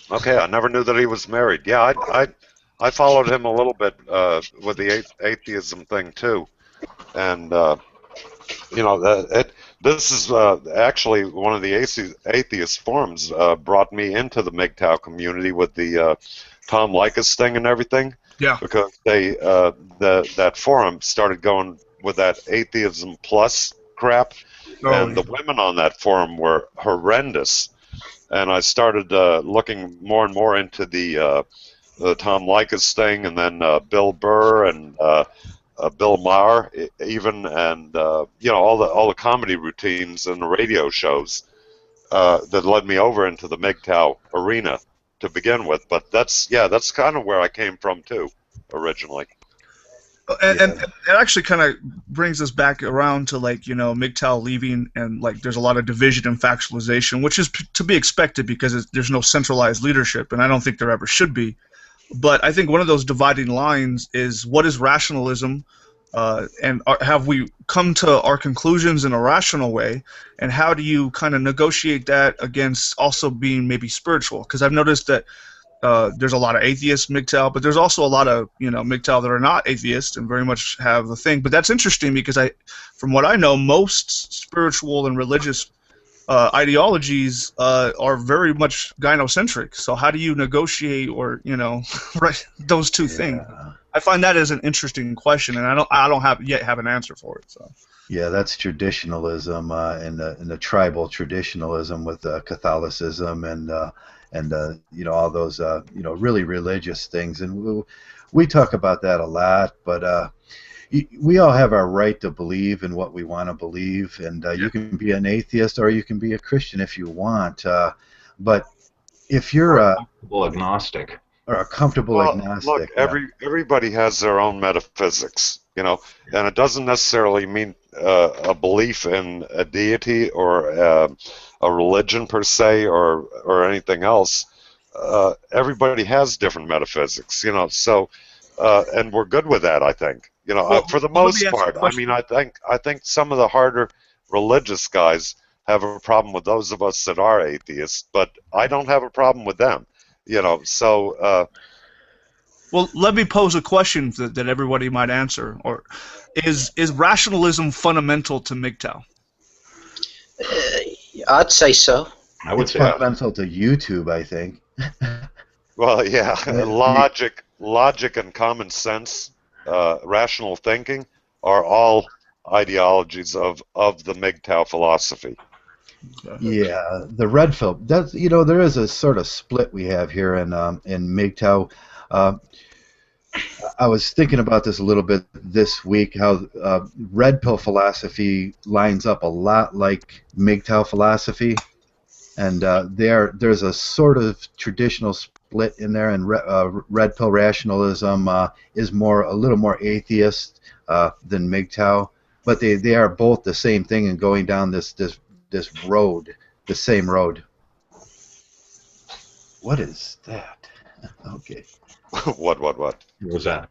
Okay, I never knew that he was married. Yeah, I followed him a little bit with the atheism thing too, and you know, this is actually one of the atheist forums brought me into the Mgtow community with the Tom Likas thing and everything. Yeah. Because they that forum started going with that atheism plus crap, and the women on that forum were horrendous. And I started looking more and more into the Tom Likas thing, and then Bill Burr and Bill Maher, even, and you know, all the comedy routines and the radio shows that led me over into the Mgtow arena to begin with. But that's kind of where I came from too, originally. And it actually kind of brings us back around to, like, you know, Mgtow leaving, and like there's a lot of division and factualization, which is to be expected because there's no centralized leadership, and I don't think there ever should be. But I think one of those dividing lines is, what is rationalism, and have we come to our conclusions in a rational way, and how do you kind of negotiate that against also being maybe spiritual? Because I've noticed that there's a lot of atheist Mgtow, but there's also a lot of, you know, Mgtow that are not atheist and very much have the thing. But that's interesting because from what I know, most spiritual and religious ideologies are very much gynocentric. So how do you negotiate, or, you know, right, those two things? I find that as an interesting question, and I don't yet have an answer for it. So. Yeah, that's traditionalism and the tribal traditionalism with Catholicism and you know, all those you know, really religious things, and we talk about that a lot. But we all have our right to believe in what we want to believe, and you can be an atheist or you can be a Christian if you want. But if you're a comfortable agnostic or a comfortable agnostic, look, everybody has their own metaphysics, you know, and it doesn't necessarily mean a belief in a deity or a religion per se, or anything else. Everybody has different metaphysics, you know. So, and we're good with that, I think. You know, for the most part. I mean, I think some of the harder religious guys have a problem with those of us that are atheists, but I don't have a problem with them. You know, so. Well, let me pose a question that everybody might answer. Or, is rationalism fundamental to Mgtow? I'd say so. I would say fundamental to YouTube, I think. Well, yeah, logic and common sense, rational thinking are all ideologies of the Mgtow philosophy. Yeah, the red pill. That's, you know, there is a sort of split we have here in Mgtow. I was thinking about this a little bit this week, how red pill philosophy lines up a lot like Mgtow philosophy, and there's a sort of traditional split in there, and red pill rationalism is a little more atheist than Mgtow, but they are both the same thing and going down this road, the same road. What is that? Okay. What was that?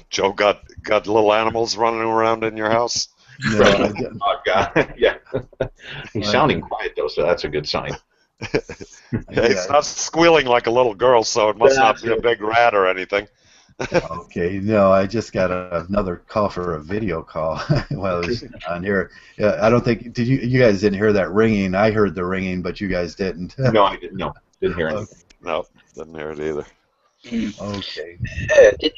Joe got little animals running around in your house? No, I didn't. Oh, God. Yeah. He's sounding quiet, though, so that's a good sign. It's not squealing like a little girl, so it must not be a big rat or anything. Okay, no, I just got another call for a video call while I was on here. I don't think you guys didn't hear that ringing. I heard the ringing, but you guys didn't. No, I didn't. No, didn't hear it. No, didn't hear it either. Okay.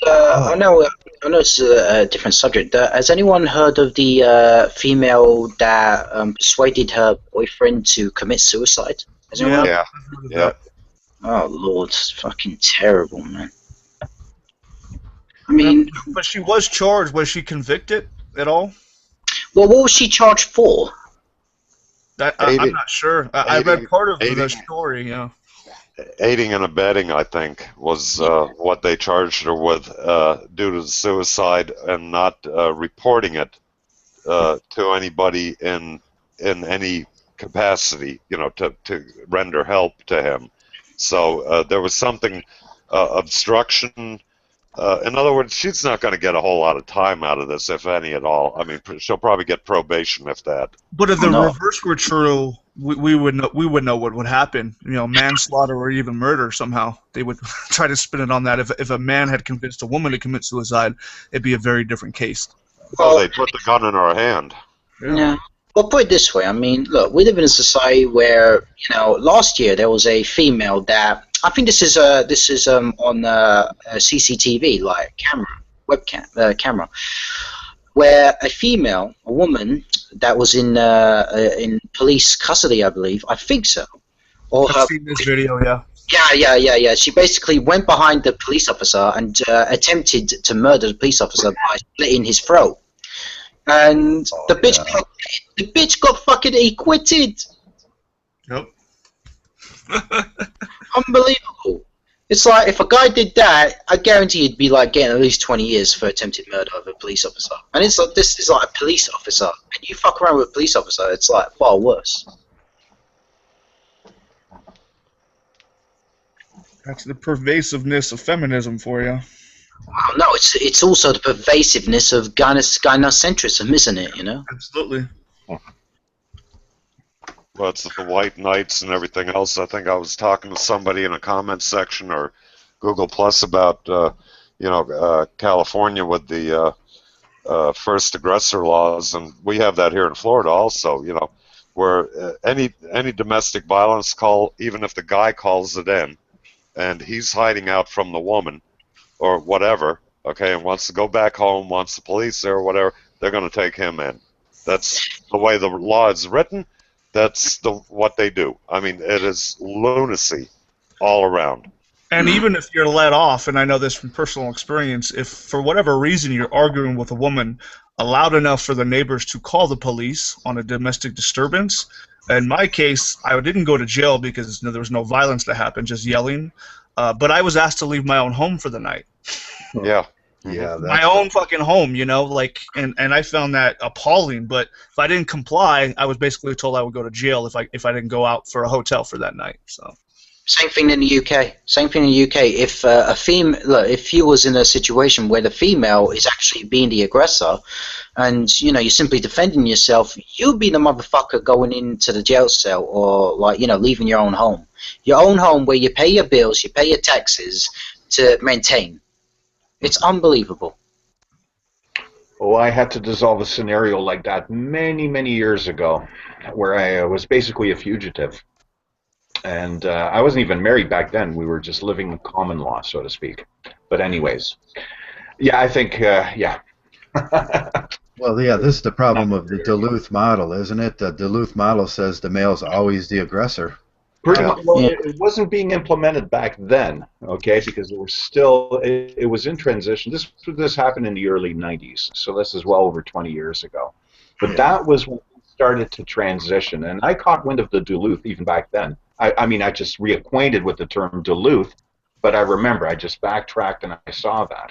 I know it's a different subject. Has anyone heard of the female that persuaded her boyfriend to commit suicide? Has anyone heard? Yeah. Oh Lord, it's fucking terrible, man. I mean, but she was charged. Was she convicted at all? Well, what was she charged for? I'm not sure. I read part of the story. Yeah. Aiding and abetting, I think, was what they charged her with due to the suicide and not reporting it to anybody in any capacity, to render help to him. So there was something, obstruction. In other words, she's not going to get a whole lot of time out of this, if any at all. I mean, she'll probably get probation, if that. But if the reverse were true, we would know what would happen. Manslaughter or even murder somehow. They would try to spin it on that. If a man had convinced a woman to commit suicide, it'd be a very different case. Well, they put the gun in her hand. Yeah. Well, put it this way. I mean, look, we live in a society where, last year there was a female that, I think this is on CCTV, like webcam camera, where a woman that was in police custody, I believe. I think so. I've seen this video, yeah. Yeah. She basically went behind the police officer and attempted to murder the police officer by slitting his throat. And the bitch got fucking acquitted. Yep. Unbelievable. It's like, if a guy did that, I guarantee he'd be like getting at least 20 years for attempted murder of a police officer. And it's like, this is like a police officer. And you fuck around with a police officer, it's like far worse. That's the pervasiveness of feminism for you. Well, no, it's also the pervasiveness of gynocentrism, isn't it? Absolutely. Well, it's the white knights and everything else. I think I was talking to somebody in a comment section or Google Plus about, California with the first aggressor laws, and we have that here in Florida also. Where any domestic violence call, even if the guy calls it in, and he's hiding out from the woman, or whatever, okay, and wants to go back home, wants the police there or whatever, they're going to take him in. That's the way the law is written. That's what they do. I mean, it is lunacy all around. And even if you're let off, and I know this from personal experience, if for whatever reason you're arguing with a woman loud enough for the neighbors to call the police on a domestic disturbance, in my case, I didn't go to jail because there was no violence that happened, just yelling. But I was asked to leave my own home for the night. Yeah. Yeah. My own fucking home, and I found that appalling. But if I didn't comply, I was basically told I would go to jail if I didn't go out for a hotel for that night. So. Same thing in the UK. If if you was in a situation where the female is actually being the aggressor, and you're simply defending yourself, you'd be the motherfucker going into the jail cell, or leaving your own home where you pay your bills, you pay your taxes to maintain. It's unbelievable. Oh, I had to dissolve a scenario like that many, many years ago, where I was basically a fugitive. And I wasn't even married back then. We were just living common law, so to speak. But anyways, yeah, I think, yeah. Well, yeah, this is the problem of the Duluth model, isn't it? The Duluth model says the male's always the aggressor. Pretty much. Well, it wasn't being implemented back then, okay, because it was still, it was in transition. This happened in the early 90s, so this is well over 20 years ago. But that was when it started to transition, and I caught wind of the Duluth even back then. I mean, I just reacquainted with the term Duluth, but I remember I just backtracked and I saw that.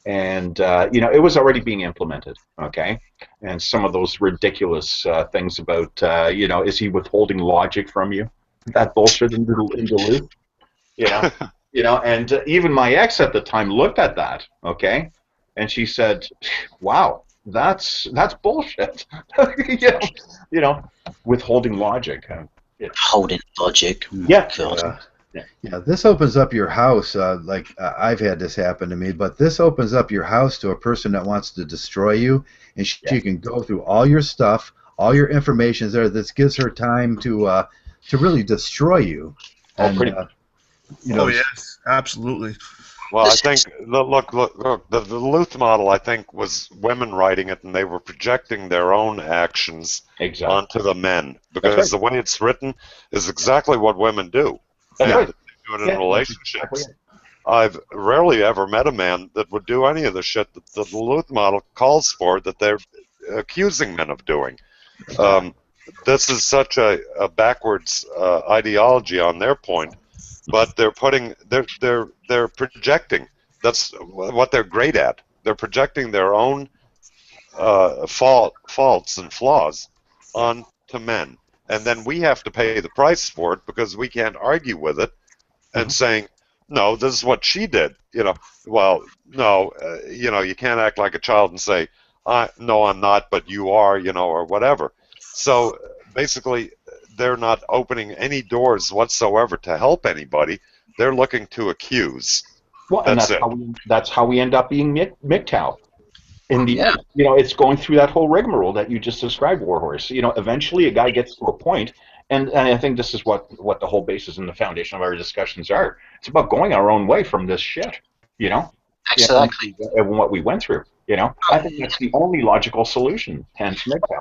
And, it was already being implemented, okay? And some of those ridiculous things about, is he withholding logic from you? That bullshit in Duluth? And even my ex at the time looked at that, okay? And she said, wow, that's bullshit. Withholding logic. Holding logic. Yeah. Yeah, this opens up your house. I've had this happen to me, but this opens up your house to a person that wants to destroy you, and she can go through all your stuff, all your information there. This gives her time to really destroy you. And, oh yes, absolutely. Well, I think look, the Duluth model, I think, was women writing it, and they were projecting their own actions onto the men, because the way it's written is exactly what women do. They do it in relationships. I've rarely ever met a man that would do any of the shit that the Duluth model calls for, that they're accusing men of doing. This is such a backwards ideology on their point. But they're projecting. That's what they're great at. They're projecting their own faults and flaws onto men, and then we have to pay the price for it because we can't argue with it and saying, no, this is what she did. Well, no, you can't act like a child and say, no, I'm not, but you are, or whatever. So basically, they're not opening any doors whatsoever to help anybody. They're looking to accuse. Well, and that's how we end up being Mgtow. It's going through that whole rigmarole that you just described, Warhorse. Eventually a guy gets to a point, and I think this is what the whole basis and the foundation of our discussions are. It's about going our own way from this shit. Exactly. And what we went through. I think that's the only logical solution. Hence Mgtow.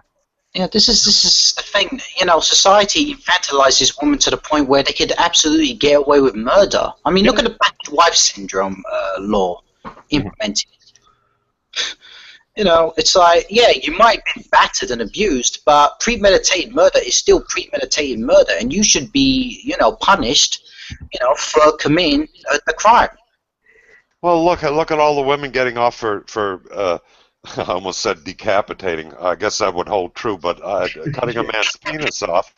Yeah, this is the thing. Society infantilizes women to the point where they could absolutely get away with murder. I mean, look at the battered wife syndrome law implemented. It's like, yeah, you might be battered and abused, but premeditated murder is still premeditated murder, and you should be, punished, for committing a crime. Well, look at all the women getting off for I almost said decapitating. I guess that would hold true, but cutting a man's penis off.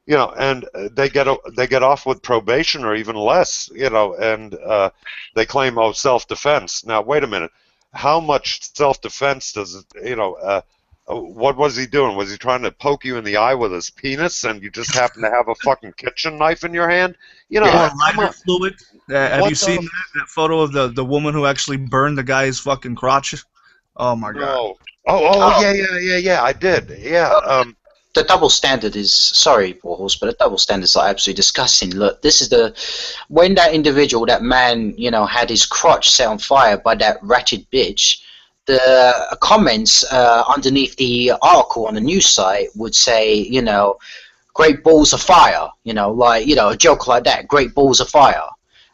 And they get off with probation or even less. And they claim, self-defense. Now, wait a minute. How much self-defense does it? What was he doing? Was he trying to poke you in the eye with his penis, and you just happen to have a fucking kitchen knife in your hand? Lighter fluid. Have you seen that photo of the woman who actually burned the guy's fucking crotch? Oh my god. Yeah. I did. Yeah. The double standard is, sorry, Warhorse, but the double standard is absolutely disgusting. Look, this is when that individual, that man, had his crotch set on fire by that ratchet bitch. The comments underneath the article on the news site would say, great balls of fire, a joke like that, great balls of fire.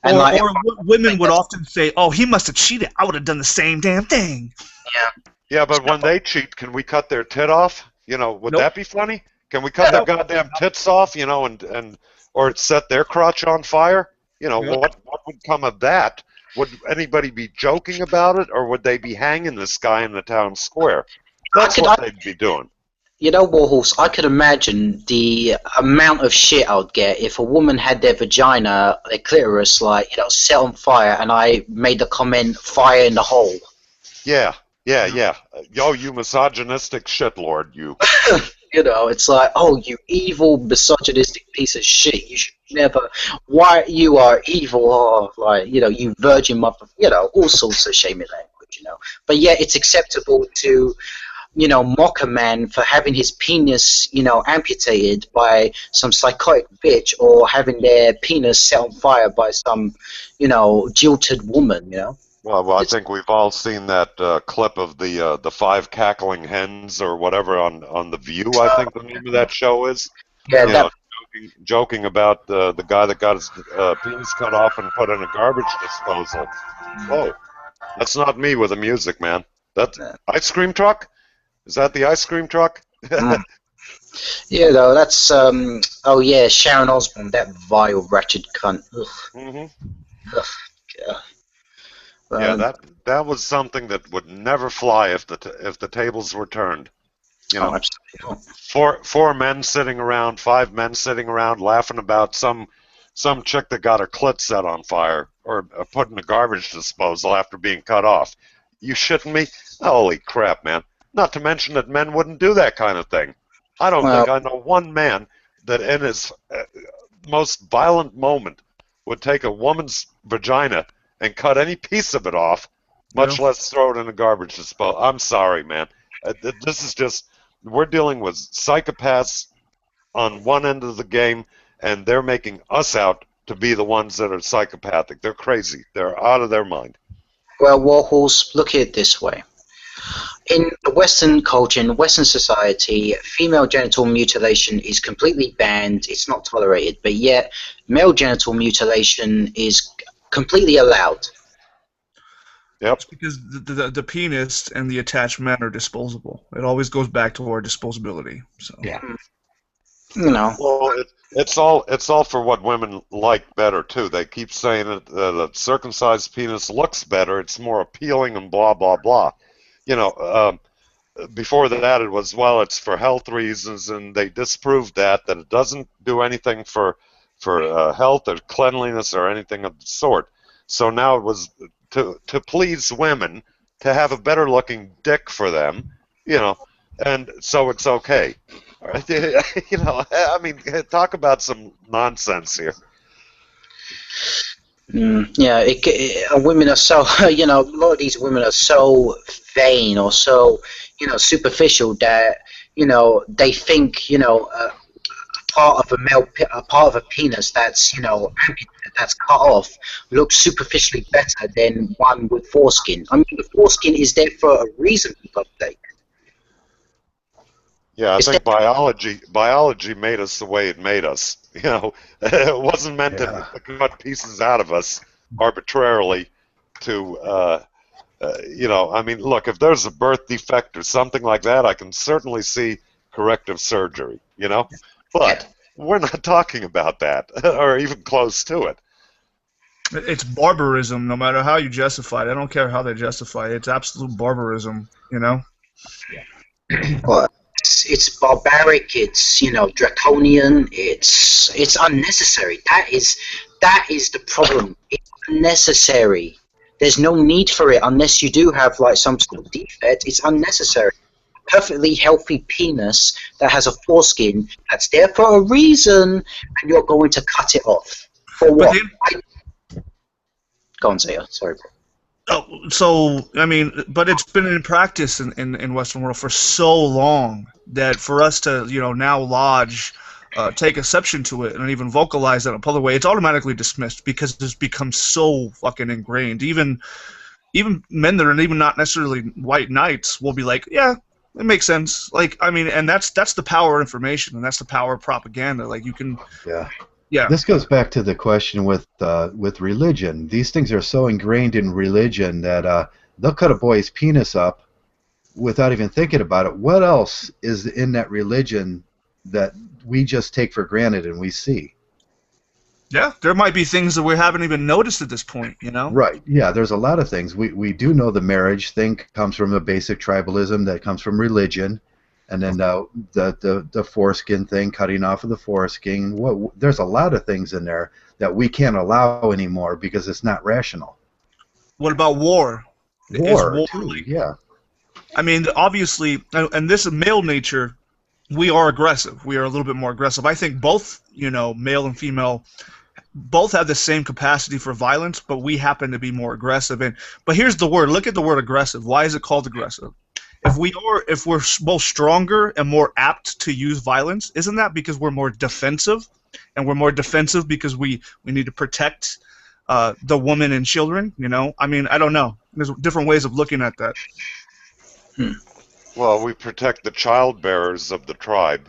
And or women would often say, oh, he must have cheated. I would have done the same damn thing. Yeah. Yeah, but when they cheat, can we cut their tit off? Would that be funny? Can we cut their goddamn tits off, or set their crotch on fire? What would come of that? Would anybody be joking about it, or would they be hanging this guy in the town square? That's what they'd be doing. Warhorse, I could imagine the amount of shit I would get if a woman had their vagina, their clitoris, set on fire, and I made the comment, fire in the hole. Yeah. Yo, you misogynistic shitlord, you. It's like, oh, you evil, misogynistic piece of shit. You should never. Why you are evil? Oh, you virgin mother. All sorts of shaming language. But yeah, it's acceptable to, mock a man for having his penis, amputated by some psychotic bitch, or having their penis set on fire by some, jilted woman. Well, I think we've all seen that clip of the 5 cackling hens or whatever on The View. I think the name of that show is. Yeah, joking about the guy that got his penis cut off and put in a garbage disposal. Whoa, that's not me with the music, man. That's ice cream truck. Is that the ice cream truck? Yeah, though, that's oh yeah, Sharon Osbourne, that vile, wretched cunt. Ugh. Ugh. Yeah. Yeah, that was something that would never fly if the tables were turned. Absolutely. 4 men sitting around, 5 men sitting around, laughing about some chick that got her clit set on fire or put in a garbage disposal after being cut off. You shitting me? Holy crap, man! Not to mention that men wouldn't do that kind of thing. I don't think I know one man that in his most violent moment would take a woman's vagina and cut any piece of it off, much less throw it in a garbage disposal. I'm sorry, man. This is just, we're dealing with psychopaths on one end of the game, and they're making us out to be the ones that are psychopathic. They're crazy. They're out of their mind. Well, Warhorse, look at it this way. In the Western culture, in Western society, female genital mutilation is completely banned. It's not tolerated. But yet, male genital mutilation is completely allowed. Yep. It's because the penis and the attached men are disposable. It always goes back to our disposability. So Yeah. Well, it's all for what women like better too. They keep saying that a circumcised penis looks better. It's more appealing and blah blah blah. you know, before that it was, well, it's for health reasons, and they disproved that it doesn't do anything for health or cleanliness or anything of the sort. So now it was to please women, to have a better looking dick for them, you know, and so it's okay. You know, I mean, talk about some nonsense here. Yeah, women are so, you know, a lot of these women are so vain or so, you know, superficial that, you know, they think, you know, a part of a penis that's, you know, that's cut off looks superficially better than one with foreskin. I mean, the foreskin is there for a reason, for God's sake. Yeah, I It's think biology made us the way it made us. You know, it wasn't meant to cut pieces out of us arbitrarily to, you know, I mean, look, if there's a birth defect or something like that, I can certainly see corrective surgery, you know, but we're not talking about that or even close to it. It's barbarism, no matter how you justify it. I don't care how they justify it. It's absolute barbarism, you know? Well, it's barbaric. It's, you know, draconian. It's unnecessary. That is the problem. It's unnecessary. There's no need for it unless you do have like some sort of defect. It's unnecessary. Perfectly healthy penis that has a foreskin that's there for a reason, and you're going to cut it off for what? Go on, say it. Sorry, bro. Oh, so I mean, but it's been in practice in Western world for so long that for us to, you know, now lodge, take exception to it and even vocalize that in a public way, it's automatically dismissed because it's become so fucking ingrained. Even men that are even not necessarily white knights will be like, yeah, it makes sense. Like, I mean, and that's the power of information, and that's the power of propaganda. Like, you can. Yeah. This goes back to the question with religion. These things are so ingrained in religion that they'll cut a boy's penis up without even thinking about it. What else is in that religion that we just take for granted and we see? Yeah, there might be things that we haven't even noticed at this point, you know? Right. Yeah, there's a lot of things. We do know the marriage thing comes from a basic tribalism that comes from religion. And then the foreskin thing, cutting off of the foreskin. There's a lot of things in there that we can't allow anymore because it's not rational. What about war? War too, yeah. I mean, obviously, and this is male nature, we are aggressive. We are a little bit more aggressive. I think both, you know, male and female, both have the same capacity for violence, but we happen to be more aggressive. But here's the word. Look at the word aggressive. Why is it called aggressive? If we're both stronger and more apt to use violence, isn't that because we're more defensive, and we're more defensive because we need to protect the woman and children? You know, I mean, I don't know. There's different ways of looking at that. Well, we protect the childbearers of the tribe.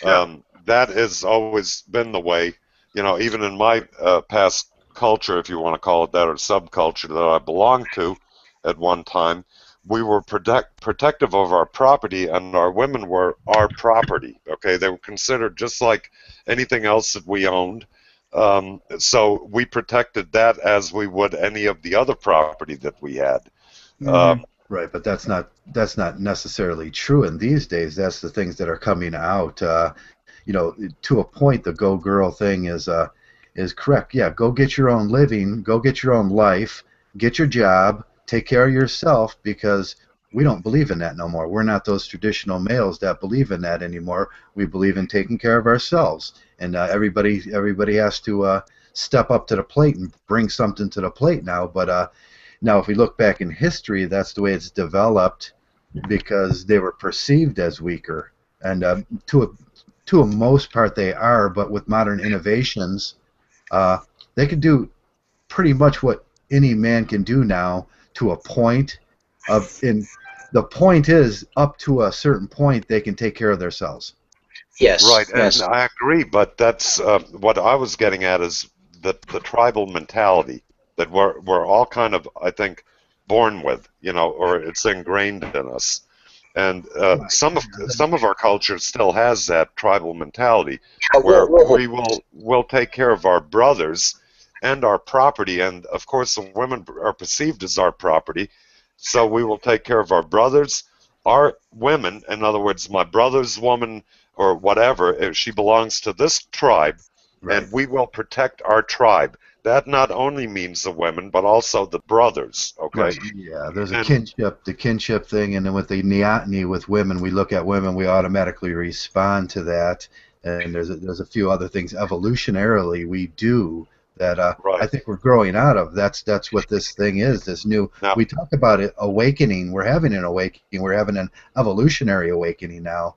Yeah. That has always been the way. You know, even in my past culture, if you want to call it that, or subculture that I belonged to at one time, we were protective of our property, and our women were our property. Okay, they were considered just like anything else that we owned. So we protected that as we would any of the other property that we had. Right, but that's not necessarily true in these days. That's the things that are coming out. You know, to a point, the go girl thing is correct. Yeah, go get your own living, go get your own life, get your job. Take care of yourself, because we don't believe in that no more. We're not those traditional males that believe in that anymore. We believe in taking care of ourselves, and everybody has to step up to the plate and bring something to the plate now. But now, if we look back in history, that's the way it's developed, because they were perceived as weaker, and to a most part they are. But with modern innovations, they can do pretty much what any man can do now. To a point the point is, up to a certain point, they can take care of themselves. Yes. Right, yes. and I agree, but that's what I was getting at is the tribal mentality that we're all kind of, I think, born with, you know, or it's ingrained in us. And some of our culture still has that tribal mentality where we'll take care of our brothers and our property, and of course the women are perceived as our property, So we will take care of our brothers, our women. In other words, my brother's woman or whatever, if she belongs to this tribe, Right. and we will protect our tribe. That not only means the women, but also the brothers. Okay. Right. Yeah. There's a And- the kinship thing, and then with the neoteny with women, we look at women, we automatically respond to that. And there's a few other things evolutionarily we do that Right. I think we're growing out of. That's what this thing is. This new. Now- we talk about it awakening. We're having an awakening. We're having an evolutionary awakening now.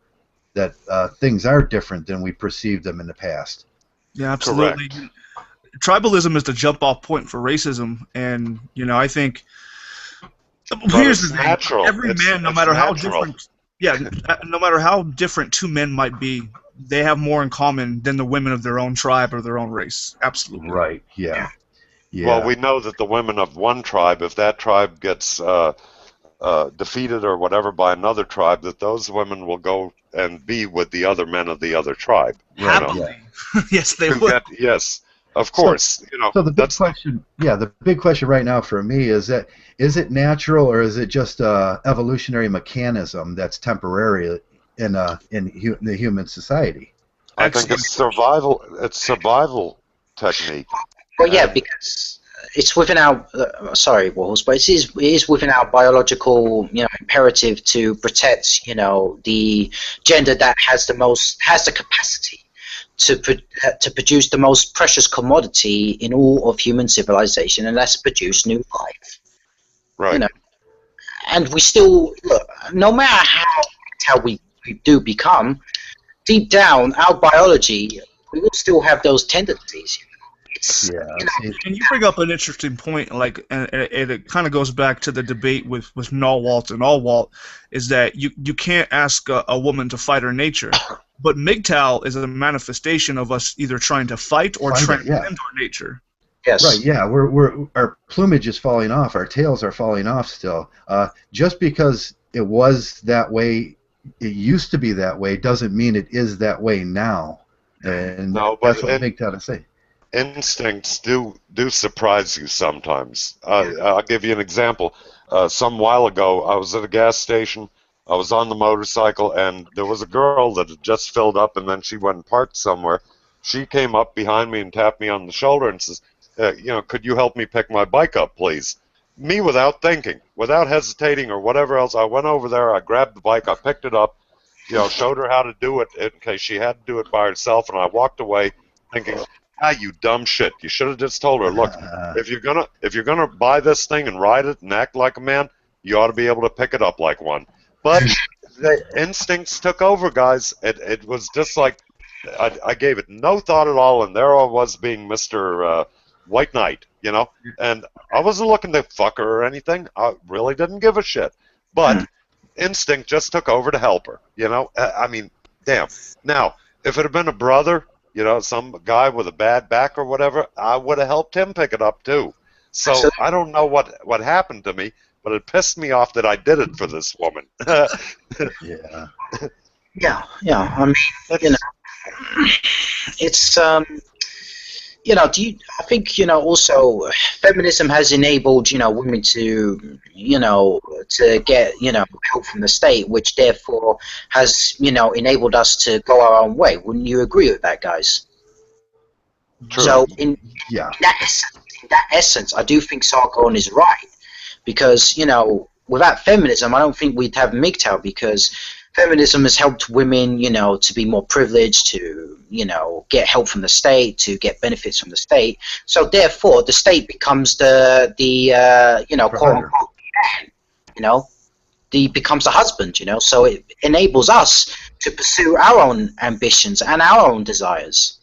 That things are different than we perceived them in the past. Yeah, absolutely. Correct. Tribalism is the jump-off point for racism, and I think But here's it's the thing: natural. every It's- man, no it's matter how natural. different, no matter how different two men might be, they have more in common than the women of their own tribe or their own race. Absolutely. Right. Yeah. Yeah. Well, we know that the women of one tribe, if that tribe gets defeated or whatever by another tribe, that those women will go and be with the other men of the other tribe. Right, Happily. Yes, they To will. get- yes, of course. So the big that's question, the big question right now for me is it natural or is it just a evolutionary mechanism that's temporary in the human society? I think it's survival. It's survival technique. Well, yeah, because it's within our sorry, Walls, but it is within our biological imperative to protect the gender that has the capacity to produce the most precious commodity in all of human civilization, and that's produce new life. Right. And we still look, no matter how we do become, deep down our biology, we will still have those tendencies. Yeah. And you bring up an interesting point, and it kind of goes back to the debate with Nawalt and Allwalt, is that you can't ask a woman to fight her nature, but Mgtow is a manifestation of us either trying to fight or transcend our nature. Yes. Right. Yeah. Our plumage is falling off. Our tails are falling off still. Just because it was that way, it used to be that way, doesn't mean it is that way now. And No, that's but what Mgtow to say. Instincts do surprise you sometimes. I'll give you an example. Some while ago, I was at a gas station. I was on the motorcycle, and there was a girl that had just filled up, and then she went and parked somewhere. She came up behind me and tapped me on the shoulder and says, could you help me pick my bike up, please? Me, without thinking, without hesitating or whatever else, I went over there, I grabbed the bike, I picked it up, showed her how to do it in case she had to do it by herself, and I walked away thinking, you dumb shit. You should have just told her, look, if you're gonna buy this thing and ride it and act like a man, you ought to be able to pick it up like one. But the instincts took over, guys. It was just like I gave it no thought at all, and there I was being Mr. White Knight, and I wasn't looking to fuck her or anything. I really didn't give a shit. But instinct just took over to help her, I mean, damn. Now, if it had been a brother, some guy with a bad back or whatever, I would have helped him pick it up too. So I don't know what happened to me, but it pissed me off that I did it for this woman. Yeah. Yeah. I mean, it's I think also feminism has enabled women to to get help from the state, which therefore has enabled us to go our own way. Wouldn't you agree with that, guys? True. So in that essence, I do think Sargon is right, because without feminism, I don't think we'd have Mgtow, because feminism has helped women, to be more privileged, to, get help from the state, to get benefits from the state. So therefore, the state becomes the quote unquote man, becomes the husband, So it enables us to pursue our own ambitions and our own desires.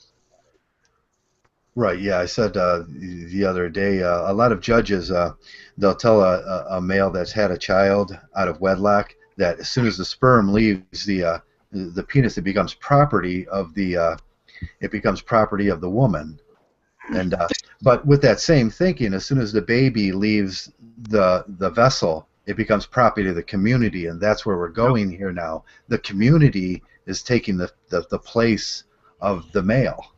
Right. Yeah. I said the other day, a lot of judges, they'll tell a male that's had a child out of wedlock that as soon as the sperm leaves the penis, it becomes property of the woman. And but with that same thinking, as soon as the baby leaves the vessel, it becomes property of the community, and that's where we're going here now. The community is taking the place of the male.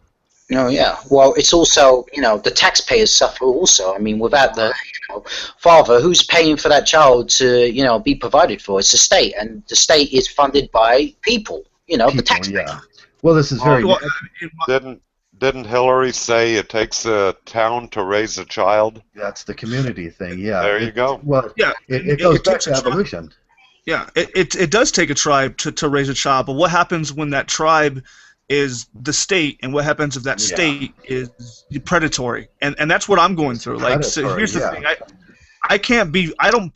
No, yeah. Well, it's also, the taxpayers suffer also. I mean, without the father, who's paying for that child to, be provided for? It's the state, and the state is funded by people, the People, taxpayers. yeah. Well, this is very. Well, Didn't Hillary say it takes a town to raise a child? That's the community thing. Yeah. There you go. Well, yeah, it goes back takes to a tribe. evolution. Yeah, it does take a tribe to raise a child, but what happens when that tribe is the state, and what happens if that state is predatory? And that's what I'm going through. Like, so here's the thing. I don't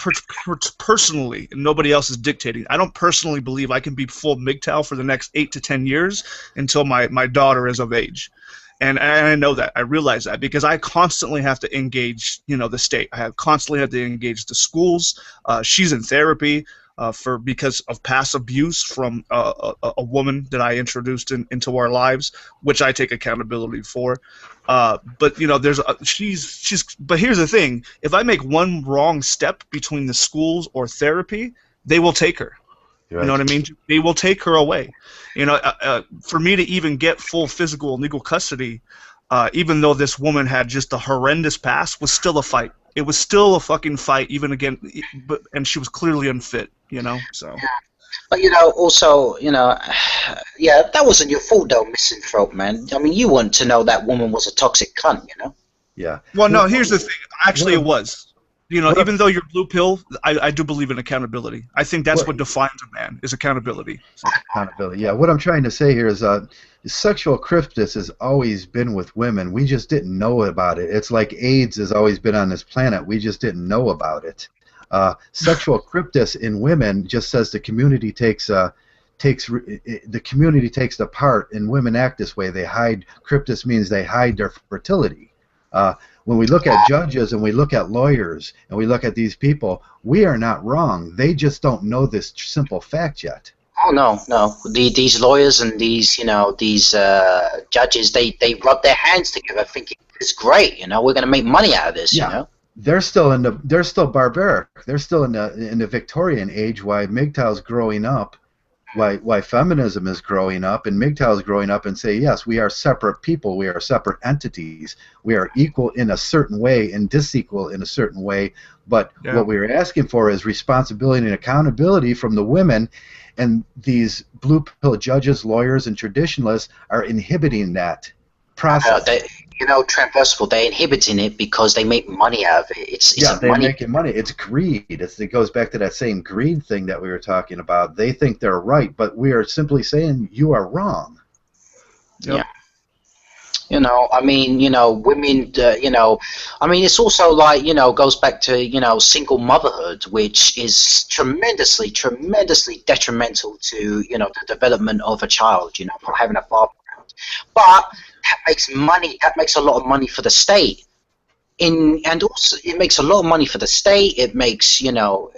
personally, and nobody else is dictating, I don't personally believe I can be full Mgtow for the next 8 to 10 years until my daughter is of age. And I know that. I realize that because I constantly have to engage, the state. Constantly have to engage the schools. She's in therapy because of past abuse from a woman that I introduced into our lives, which I take accountability for. But but here's the thing: if I make one wrong step between the schools or therapy, they will take her. Right. You know what I mean? They will take her away. For me to even get full physical and legal custody, even though this woman had just a horrendous past, was still a fight. It was still a fucking fight, even again, and she was clearly unfit. So. But also, yeah, that wasn't your fault though, Misanthrope, man. I mean, you want to know that woman was a toxic cunt, Yeah. Well, no, here's the thing. Actually, it was. Even though you're blue pill, I do believe in accountability. I think that's what defines a man, is accountability. So. Accountability. Yeah. What I'm trying to say here is sexual cryptis has always been with women. We just didn't know about it. It's like AIDS has always been on this planet. We just didn't know about it. Sexual cryptis in women just says the community takes the part, and women act this way. They hide. Cryptis means they hide their fertility. When we look at judges and we look at lawyers and we look at these people, we are not wrong. They just don't know this simple fact yet. Oh no. These lawyers and these judges, they rub their hands together, thinking it's great. We're going to make money out of this. Yeah. They're still barbaric. They're still in the Victorian age. Why Mgtow's growing up, why feminism is growing up, and Mgtow is growing up and say, yes, we are separate people. We are separate entities. We are equal in a certain way and disequal in a certain way. But what we're asking for is responsibility and accountability from the women, and these blue pill judges, lawyers, and traditionalists are inhibiting that process. Traversable, they're inhibiting it because they make money out of it. They're making money. It's greed. It goes back to that same greed thing that we were talking about. They think they're right, but we are simply saying you are wrong. Yep. Yeah. I mean, women, I mean, it's also like, goes back to, single motherhood, which is tremendously, tremendously detrimental to, the development of a child, not having a father around. But that makes money. That makes a lot of money for the state. And also it makes a lot of money for the state. It makes, a lot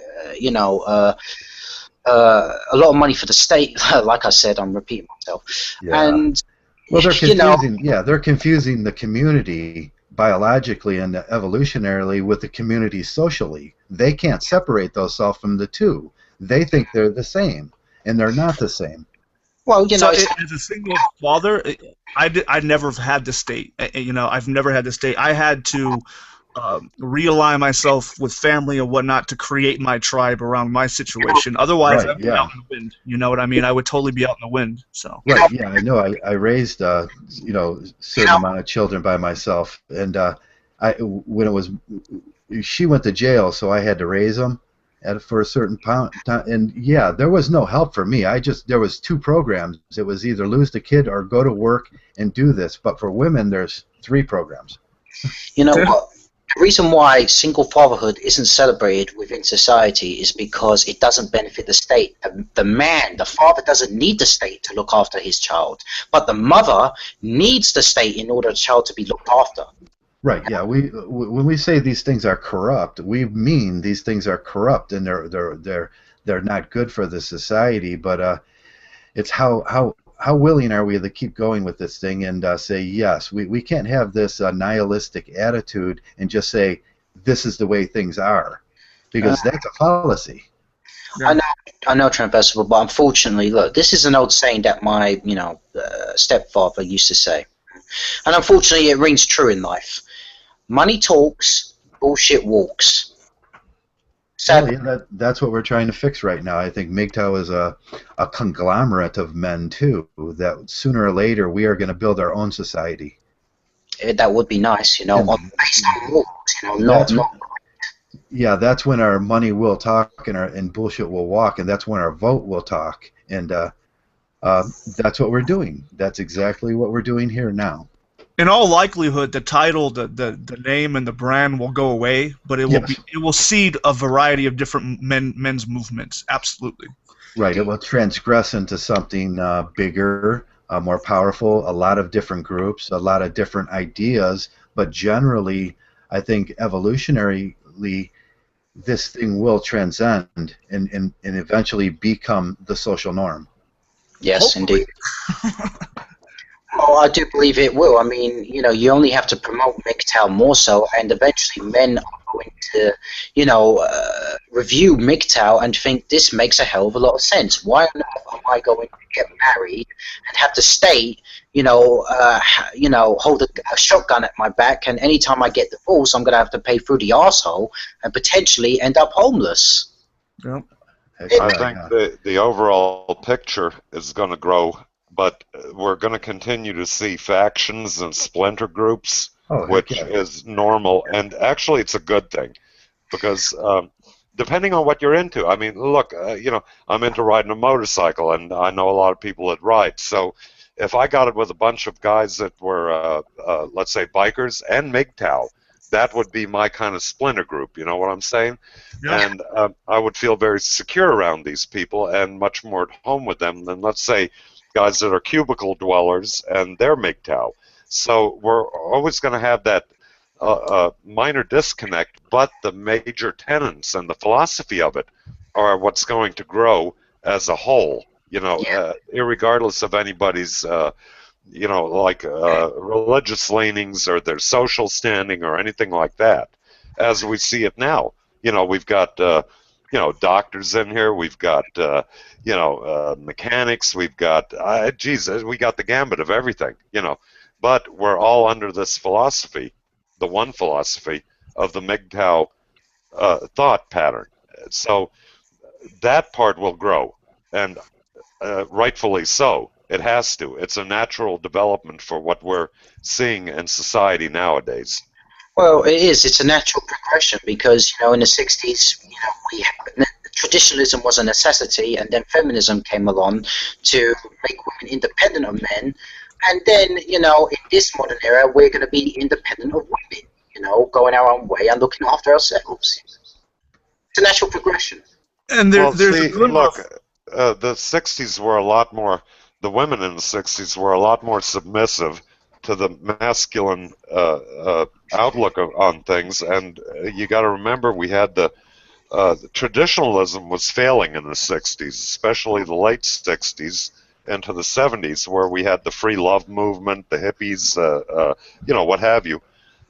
of money for the state. Like I said, I'm repeating myself. Yeah. And well, they're confusing. They're confusing the community biologically and evolutionarily with the community socially. They can't separate themselves from the two. They think they're the same, and they're not the same. Well, as a single father, I never had the state. I've never had the state. I had to realign myself with family and whatnot to create my tribe around my situation. Otherwise, I'd be out in the wind. You know what I mean? I would totally be out in the wind. So. Right. Yeah, I know. I raised certain amount of children by myself, and she went to jail, so I had to raise them for a certain time. And yeah, there was no help for me. There was 2 programs. It was either lose the kid or go to work and do this. But for women, there's 3 programs. You know what? The reason why single fatherhood isn't celebrated within society is because it doesn't benefit the state. The father doesn't need the state to look after his child, but the mother needs the state in order for the child to be looked after. Right. Yeah. When we say these things are corrupt, we mean these things are corrupt and they're not good for the society. But it's how willing are we to keep going with this thing and say yes? We can't have this nihilistic attitude and just say this is the way things are, because that's a fallacy. I know, Traversable, but unfortunately, look, this is an old saying that my stepfather used to say. And unfortunately, it rings true in life. Money talks, bullshit walks. Well, yeah, that's what we're trying to fix right now. I think Mgtow is a conglomerate of men too. That sooner or later we are going to build our own society. That would be nice, you know, And based on rules, you know, that's not. yeah, that's when our money will talk and bullshit will walk, and that's when our vote will talk. And that's what we're doing. That's exactly what we're doing here now. In all likelihood, the title, the name, and the brand will go away, but it will Yes. it will seed a variety of different men's movements. Absolutely. Right. It will transgress into something bigger, more powerful, a lot of different groups, a lot of different ideas. But generally, I think evolutionarily, this thing will transcend and eventually become the social norm. Yes, Hopefully. indeed. Oh, I do believe it will. I mean, you know, you only have to promote Mgtow more so, and eventually men are going to, you know, review Mgtow and think this makes a hell of a lot of sense. Why on earth am I going to get married and have the state, hold a shotgun at my back, and anytime I get divorced, I'm going to have to pay through the arsehole and potentially end up homeless. Yep. I think the overall picture is going to grow, but we're going to continue to see factions and splinter groups, which is normal. And actually, it's a good thing because depending on what you're into, I mean, look, I'm into riding a motorcycle, and I know a lot of people that ride. So if I got it with a bunch of guys that were, let's say, bikers and Mgtow, that would be my kind of splinter group, you know what I'm saying? Yeah. And I would feel very secure around these people and much more at home with them than, let's say, guys that are cubicle dwellers and they're Mgtow. So we're always going to have that minor disconnect, but the major tenets and the philosophy of it are what's going to grow as a whole, irregardless of anybody's religious leanings or their social standing or anything like that, as we see it now. We've got, doctors in here, we've got, mechanics, we've got, we got the gambit of everything, but we're all under this philosophy, the one philosophy of the Mgtow thought pattern. So that part will grow, and rightfully so. It has to. It's a natural development for what we're seeing in society nowadays. Well, it is. It's a natural progression because, in the 60s, traditionalism was a necessity, and then feminism came along to make women independent of men. And then, in this modern era, we're going to be independent of women, going our own way and looking after ourselves. It's a natural progression. And there's a look, the 60s were a lot more, the women in the 60s were a lot more submissive to the masculine outlook on things, and you got to remember we had the traditionalism was failing in the 60s, especially the late 60s into the 70s, where we had the free love movement, the hippies, what have you.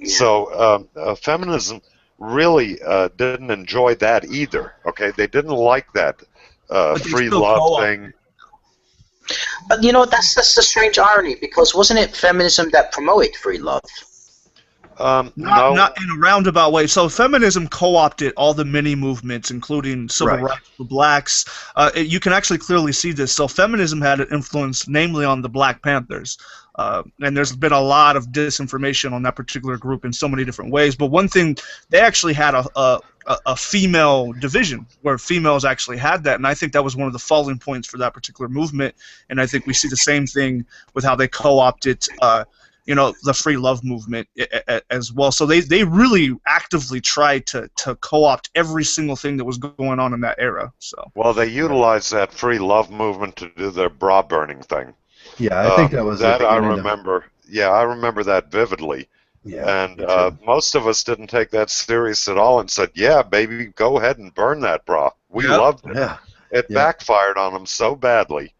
So feminism really didn't enjoy that either. Okay, they didn't like that free love thing. But that's the strange irony, because wasn't it feminism that promoted free love? Not in a roundabout way. So feminism co-opted all the mini movements, including civil rights for blacks. You can actually clearly see this. So feminism had an influence, namely on the Black Panthers. And there's been a lot of disinformation on that particular group in so many different ways. But one thing, they actually had a female division where females actually had that, and I think that was one of the falling points for that particular movement. And I think we see the same thing with how they co-opted the free love movement as well. So they really actively tried to co-opt every single thing that was going on in that era. So they utilized that free love movement to do their bra burning thing. Yeah, I think that was that I remember. Yeah, I remember that vividly. Yeah, and most of us didn't take that serious at all and said, "Yeah, baby, go ahead and burn that bra." We loved it. Yeah. It backfired on them so badly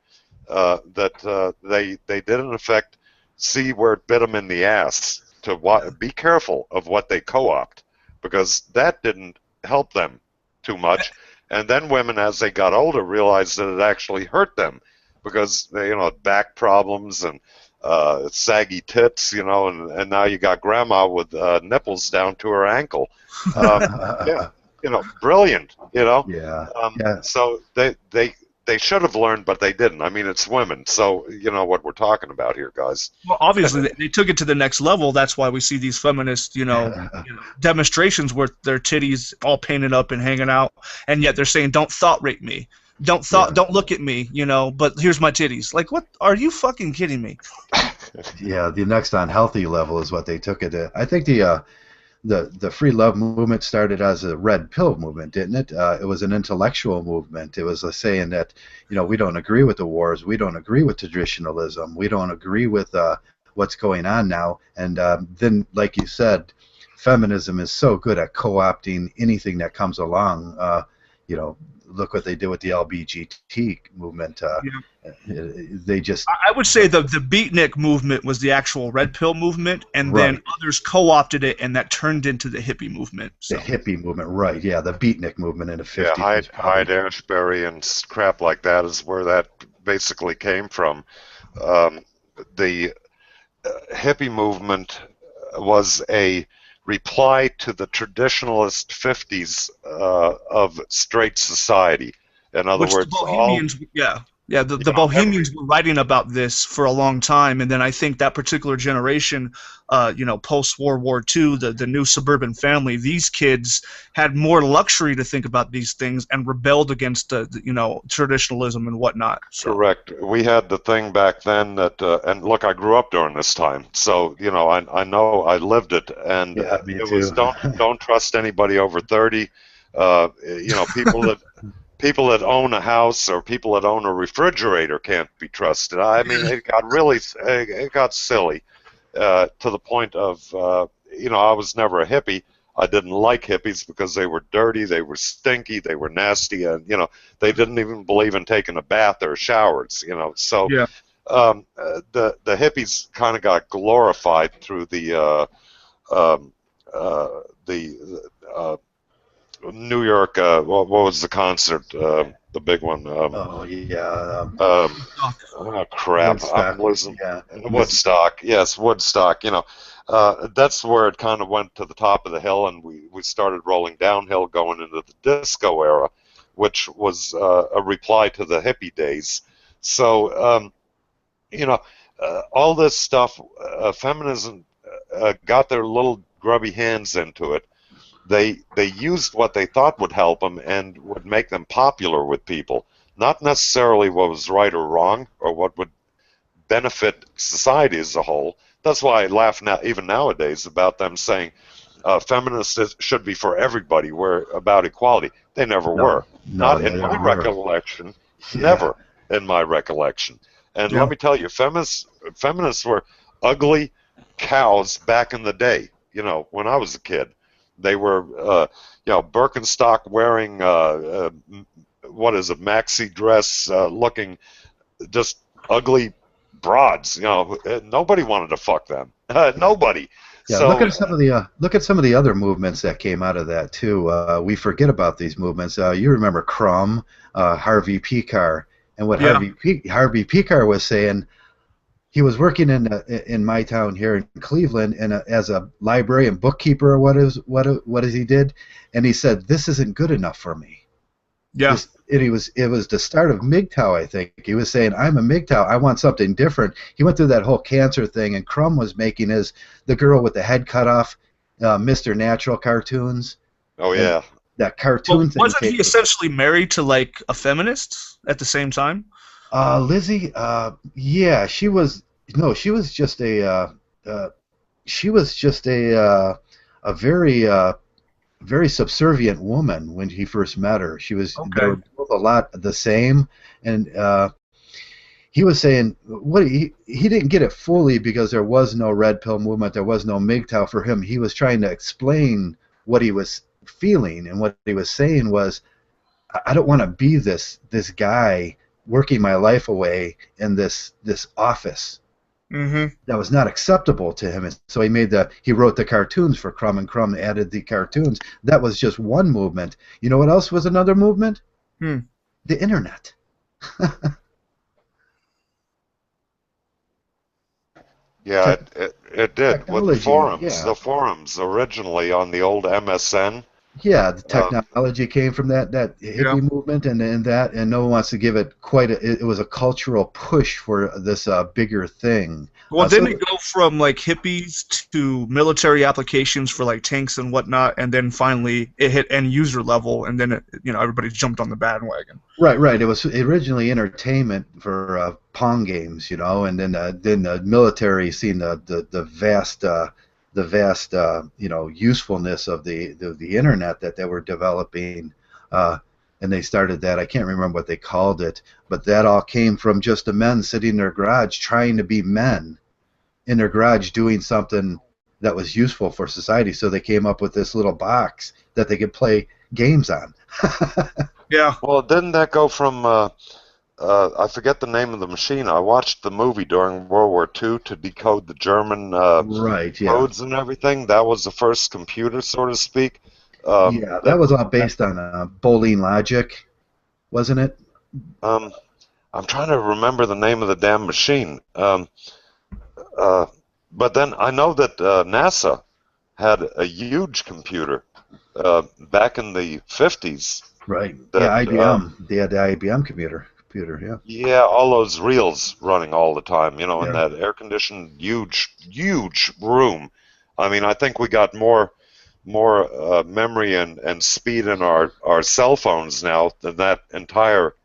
that they did in effect see where it bit them in the ass to be careful of what they co-opt, because that didn't help them too much. And then women, as they got older, realized that it actually hurt them, because they, back problems and saggy tits, and now you got grandma with nipples down to her ankle. Yeah, brilliant, Yeah. Yeah. So they should have learned, but they didn't. I mean, it's women, so you know what we're talking about here, guys. Well, obviously, they took it to the next level. That's why we see these feminist, demonstrations with their titties all painted up and hanging out, and yet they're saying, "Don't thought rape me, don't look at me," But here's my titties. Like, what? Are you fucking kidding me? Yeah, the next unhealthy level is what they took it to. I think the free love movement started as a red pill movement, didn't it? It was an intellectual movement. It was saying that, we don't agree with the wars, we don't agree with traditionalism, we don't agree with what's going on now. And then, like you said, feminism is so good at co-opting anything that comes along. Look what they did with the LGBT movement. They just. I would say the beatnik movement was the actual red pill movement, and then others co-opted it, and that turned into the hippie movement. So. The hippie movement, right? Yeah, the beatnik movement in the 50s. Yeah, Hyde Ashbury and crap like that is where that basically came from. The hippie movement was a reply to the traditionalist 50s of straight society. In other words, the Bohemians, the Bohemians were writing about this for a long time, and then I think that particular generation, post-World War II, the new suburban family, these kids had more luxury to think about these things and rebelled against traditionalism and whatnot. So. Correct. We had the thing back then that, and look, I grew up during this time, so I know I lived it, and it was don't trust anybody over 30. People that own a house or people that own a refrigerator can't be trusted. I mean, it got silly to the point of, I was never a hippie. I didn't like hippies because they were dirty, they were stinky, they were nasty, and, they didn't even believe in taking a bath or showers, So the hippies kind of got glorified through the New York, what was the concert? The big one. Crap. Woodstock. I'm losing. Yeah. Woodstock. Yes, Woodstock. That's where it kind of went to the top of the hill, and we started rolling downhill going into the disco era, which was a reply to the hippie days. So, all this stuff, feminism got their little grubby hands into it. They used what they thought would help them and would make them popular with people, not necessarily what was right or wrong or what would benefit society as a whole. That's why I laugh now, even nowadays, about them saying feminists should be for everybody. We're about equality. They never were. Not in my recollection. Never in my recollection. And let me tell you, feminists were ugly cows back in the day. When I was a kid. They were, Birkenstock wearing, maxi dress looking just ugly broads. Nobody wanted to fuck them. Nobody. Yeah, so, look at some of the other movements that came out of that too. We forget about these movements. You remember Crumb, Harvey Pekar, and what Harvey Pekar was saying. He was working in my town here in Cleveland, and as a librarian bookkeeper, or what is he did, and he said, "This isn't good enough for me." Yeah. It was the start of Mgtow, I think. He was saying, "I'm a Mgtow. I want something different." He went through that whole cancer thing, and Crumb was making the girl with the head cut off, Mr. Natural cartoons. Oh yeah. And that cartoon thing. Wasn't he essentially married to like a feminist at the same time? Lizzie, yeah, she was. No, she was just a very subservient woman when he first met her. They were both a lot the same, and he was saying he didn't get it fully because there was no red pill movement, there was no Mgtow for him. He was trying to explain what he was feeling, and what he was saying was, I don't want to be this guy working my life away in this office. Mm-hmm. That was not acceptable to him, and so he wrote the cartoons for Crumb, and Crumb added the cartoons. That was just one movement. You know what else was another movement? The internet. Yeah, it did with the technology. forums. Yeah, The forums originally on the old MSN. yeah, the Uh, technology came from that Yeah. hippie movement, and no one wants to give it it was a cultural push for this bigger thing. Well, So didn't it go from like hippies to military applications for like tanks and whatnot, and then finally it hit end user level, and then everybody jumped on the bandwagon. right. It was originally entertainment for Pong games, and then the military seen the vast usefulness of the internet that they were developing, and they started that. I can't remember what they called it, but that all came from just the men sitting in their garage trying to be men in their garage doing something that was useful for society. So they came up with this little box that they could play games on. Yeah. well, didn't that go from I forget the name of the machine. I watched the movie during World War II to decode the German Right, yeah. codes and everything. That was the first computer, so to speak. Yeah, that was all based on bowling logic, wasn't it? I'm trying to remember the name of the damn machine. But then I know that NASA had a huge computer back in the 50s. Right. That, Yeah, IBM. They had the IBM computer, yeah. Yeah, all those reels running all the time, in Yeah. that air-conditioned, huge room. I mean, I think we got more memory and speed in our cell phones now than that entire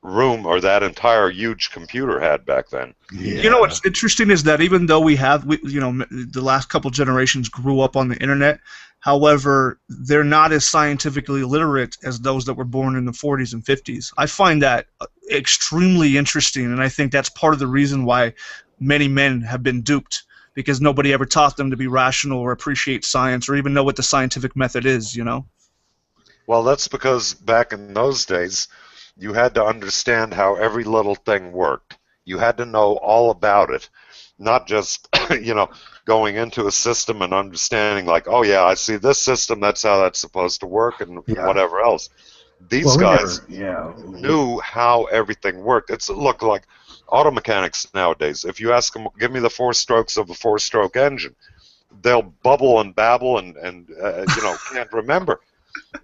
room or that entire huge computer had back then. Yeah. What's interesting is that even though the last couple generations grew up on the internet, however, they're not as scientifically literate as those that were born in the 40s and 50s. I find that extremely interesting, and I think that's part of the reason why many men have been duped, because nobody ever taught them to be rational or appreciate science or even know what the scientific method is, Well, that's because back in those days, you had to understand how every little thing worked. You had to know all about it, not just, going into a system and understanding like, oh yeah, I see this system, that's how that's supposed to work, and Yeah. whatever else. These Well, guys yeah. knew how everything worked. It's look like auto mechanics nowadays. If you ask them, give me the 4 strokes of a 4-stroke engine, they'll bubble and babble and can't remember.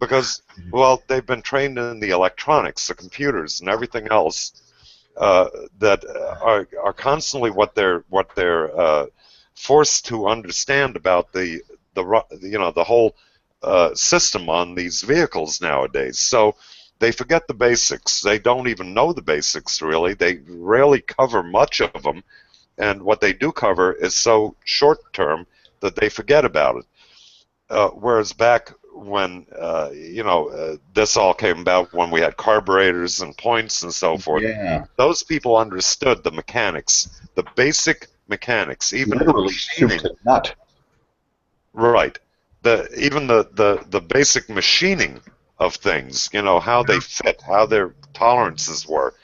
Because, well, they've been trained in the electronics, the computers, and everything else that are constantly what they're forced to understand about the whole system on these vehicles nowadays. So they forget the basics. They don't even know the basics really. They rarely cover much of them, and what they do cover is so short term that they forget about it. Whereas back when this all came about, when we had carburetors and points and so forth, Yeah. those people understood the mechanics, the basic mechanics, even Literally the soup machining. to nut. Right. Even the basic machining of things, how they fit, how their tolerances were,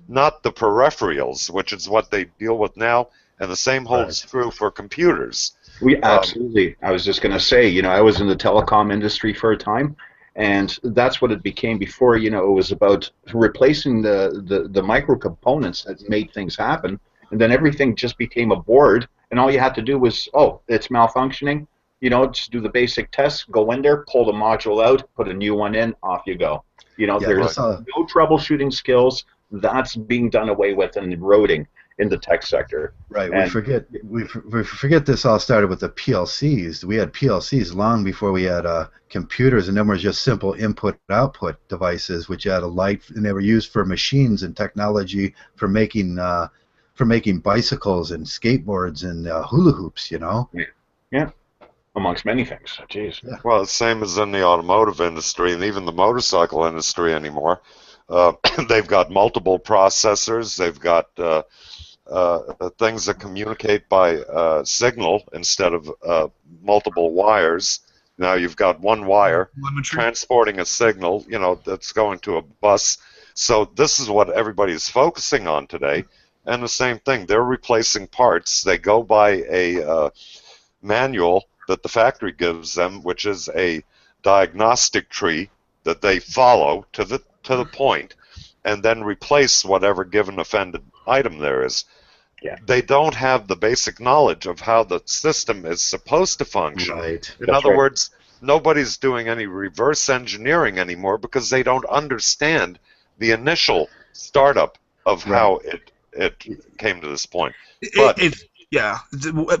not the peripherals, which is what they deal with now, and the same holds true for computers. We absolutely. I was just going to say, I was in the telecom industry for a time, and that's what it became before. It was about replacing the micro components that made things happen, and then everything just became a board, and all you had to do was, oh, it's malfunctioning. Just do the basic tests, go in there, pull the module out, put a new one in, off you go. There's no troubleshooting skills. That's being done away with and eroding in the tech sector. Right. And We forget this all started with the PLCs. We had PLCs long before we had computers, and then were just simple input-output devices, which had a light, and they were used for machines and technology for making bicycles and skateboards and hula hoops. Yeah. Amongst many things. Jeez. Yeah. Well, it's the same as in the automotive industry and even the motorcycle industry anymore. They've got multiple processors. They've got things that communicate by signal instead of multiple wires. Now you've got one wire transporting a signal, that's going to a bus. So this is what everybody is focusing on today. And the same thing, they're replacing parts. They go by a manual that the factory gives them, which is a diagnostic tree that they follow to the point, and then replace whatever given offended item there is. they don't have the basic knowledge of how the system is supposed to function. Right. In other words, nobody's doing any reverse engineering anymore because they don't understand the initial startup of how it came to this point. But yeah,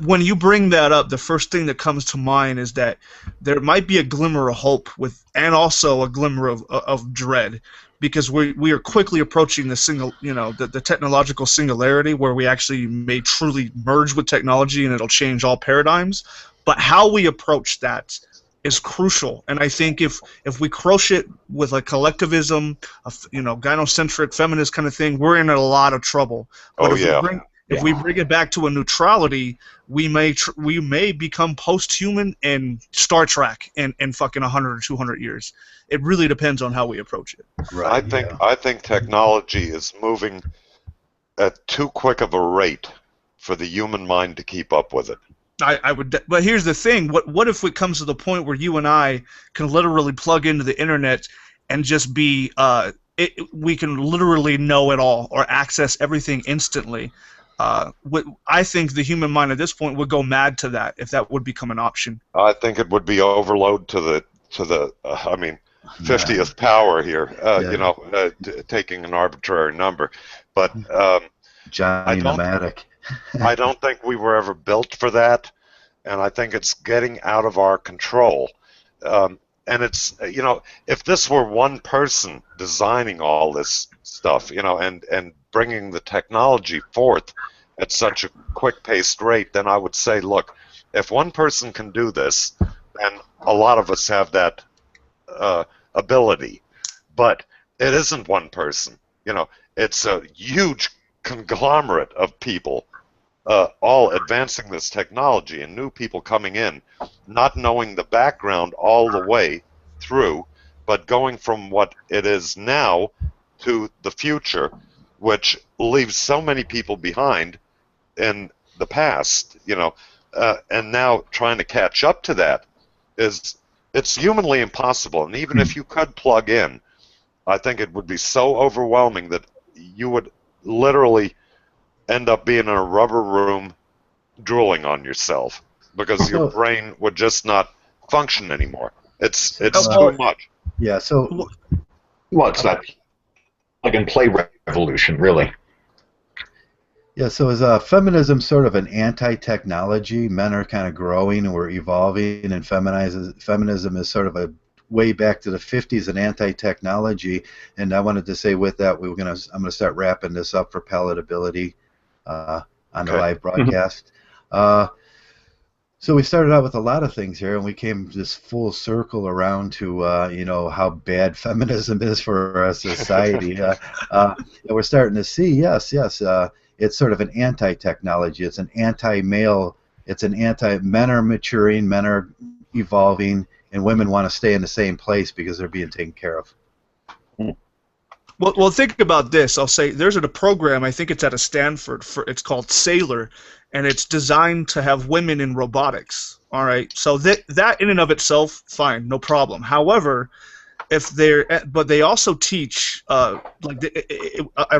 when you bring that up, the first thing that comes to mind is that there might be a glimmer of hope and also a glimmer of dread, because we are quickly approaching the technological singularity where we actually may truly merge with technology and it'll change all paradigms. But how we approach that is crucial, and I think if we crush it with a collectivism, gynocentric feminist kind of thing, we're in a lot of trouble. But if we bring it back to a neutrality, we may become post-human and Star Trek in fucking 100 or 200 years. It really depends on how we approach it. Right, I think technology is moving at too quick of a rate for the human mind to keep up with it. I would, but here's the thing: what if it comes to the point where you and I can literally plug into the internet and just be we can literally know it all or access everything instantly? I think the human mind at this point would go mad to that if that would become an option. I think it would be overload to the 50th power here. Taking an arbitrary number, but Johnny Nomadic. I don't think we were ever built for that, and I think it's getting out of our control. And it's, if this were one person designing all this stuff, and bringing the technology forth at such a quick-paced rate, then I would say, look, if one person can do this, then a lot of us have that ability. But it isn't one person. It's a huge conglomerate of people all advancing this technology, and new people coming in, not knowing the background all the way through, but going from what it is now to the future, which leaves so many people behind in the past, and now trying to catch up to that it's humanly impossible. And even if you could plug in, I think it would be so overwhelming that you would literally end up being in a rubber room drooling on yourself because your brain would just not function anymore. It's too much. Yeah, so... Well, it's not plug and play revolution, really. Yeah, so is feminism sort of an anti-technology? Men are kind of growing and we're evolving, and feminism is sort of a way back to the 50s and anti-technology. And I wanted to say with that, I'm gonna start wrapping this up for palatability on the live broadcast. So we started out with a lot of things here, and we came this full circle around to how bad feminism is for our society. And we're starting to see, yes, it's sort of an anti-technology. It's an anti-male. It's an men are maturing, men are evolving, and women want to stay in the same place because they're being taken care of. Well, think about this. I'll say there's a program, I think it's out of Stanford, it's called Sailor, and it's designed to have women in robotics. All right, so that in and of itself, fine, no problem. However, but they also teach, I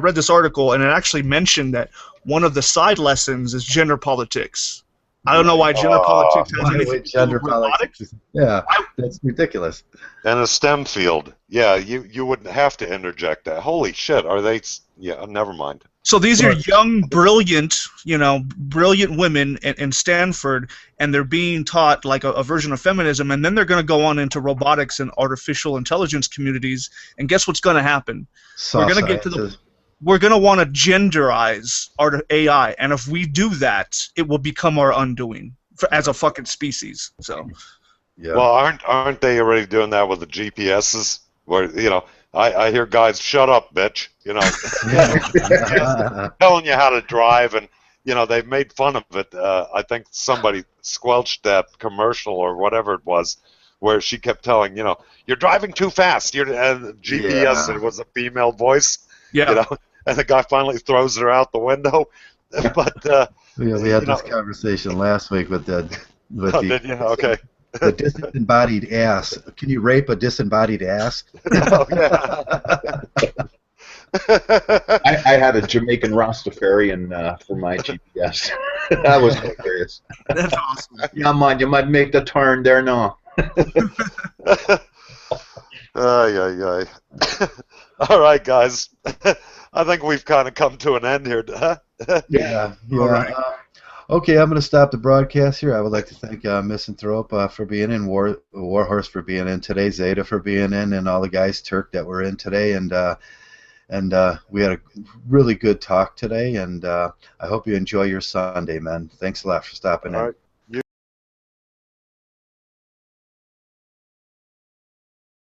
read this article, and it actually mentioned that one of the side lessons is gender politics. I don't know why gender politics has anything to do with robotics. Yeah, that's ridiculous. And a STEM field. Yeah, you would have to interject that. Holy shit, are they... Yeah, never mind. So these are young, brilliant women in Stanford, and they're being taught like a version of feminism, and then they're going to go on into robotics and artificial intelligence communities, and guess what's going to happen? We're going to get to we're going to want to genderize our AI, and if we do that, it will become our undoing as a fucking species. So, yeah. Well, aren't they already doing that with the GPSs? Where I hear guys, shut up, bitch. Telling you how to drive, and they've made fun of it. I think somebody squelched that commercial or whatever it was, where she kept telling, you're driving too fast. GPS, it was a female voice. Yeah. And the guy finally throws her out the window. But we had this conversation last week with the did you? Okay. The disembodied ass. Can you rape a disembodied ass? Oh, yeah. I had a Jamaican Rastafarian for my GPS. That was hilarious. That's awesome. Yeah, man, you might make the turn there now. Ay. All right, guys. I think we've kind of come to an end here. Huh? Yeah. All right. Okay, I'm going to stop the broadcast here. I would like to thank Misanthrope for being in, Warhorse for being in today, Zeta for being in, and all the guys, Turk, that were in today. And we had a really good talk today, and I hope you enjoy your Sunday, man. Thanks a lot for stopping in. All right.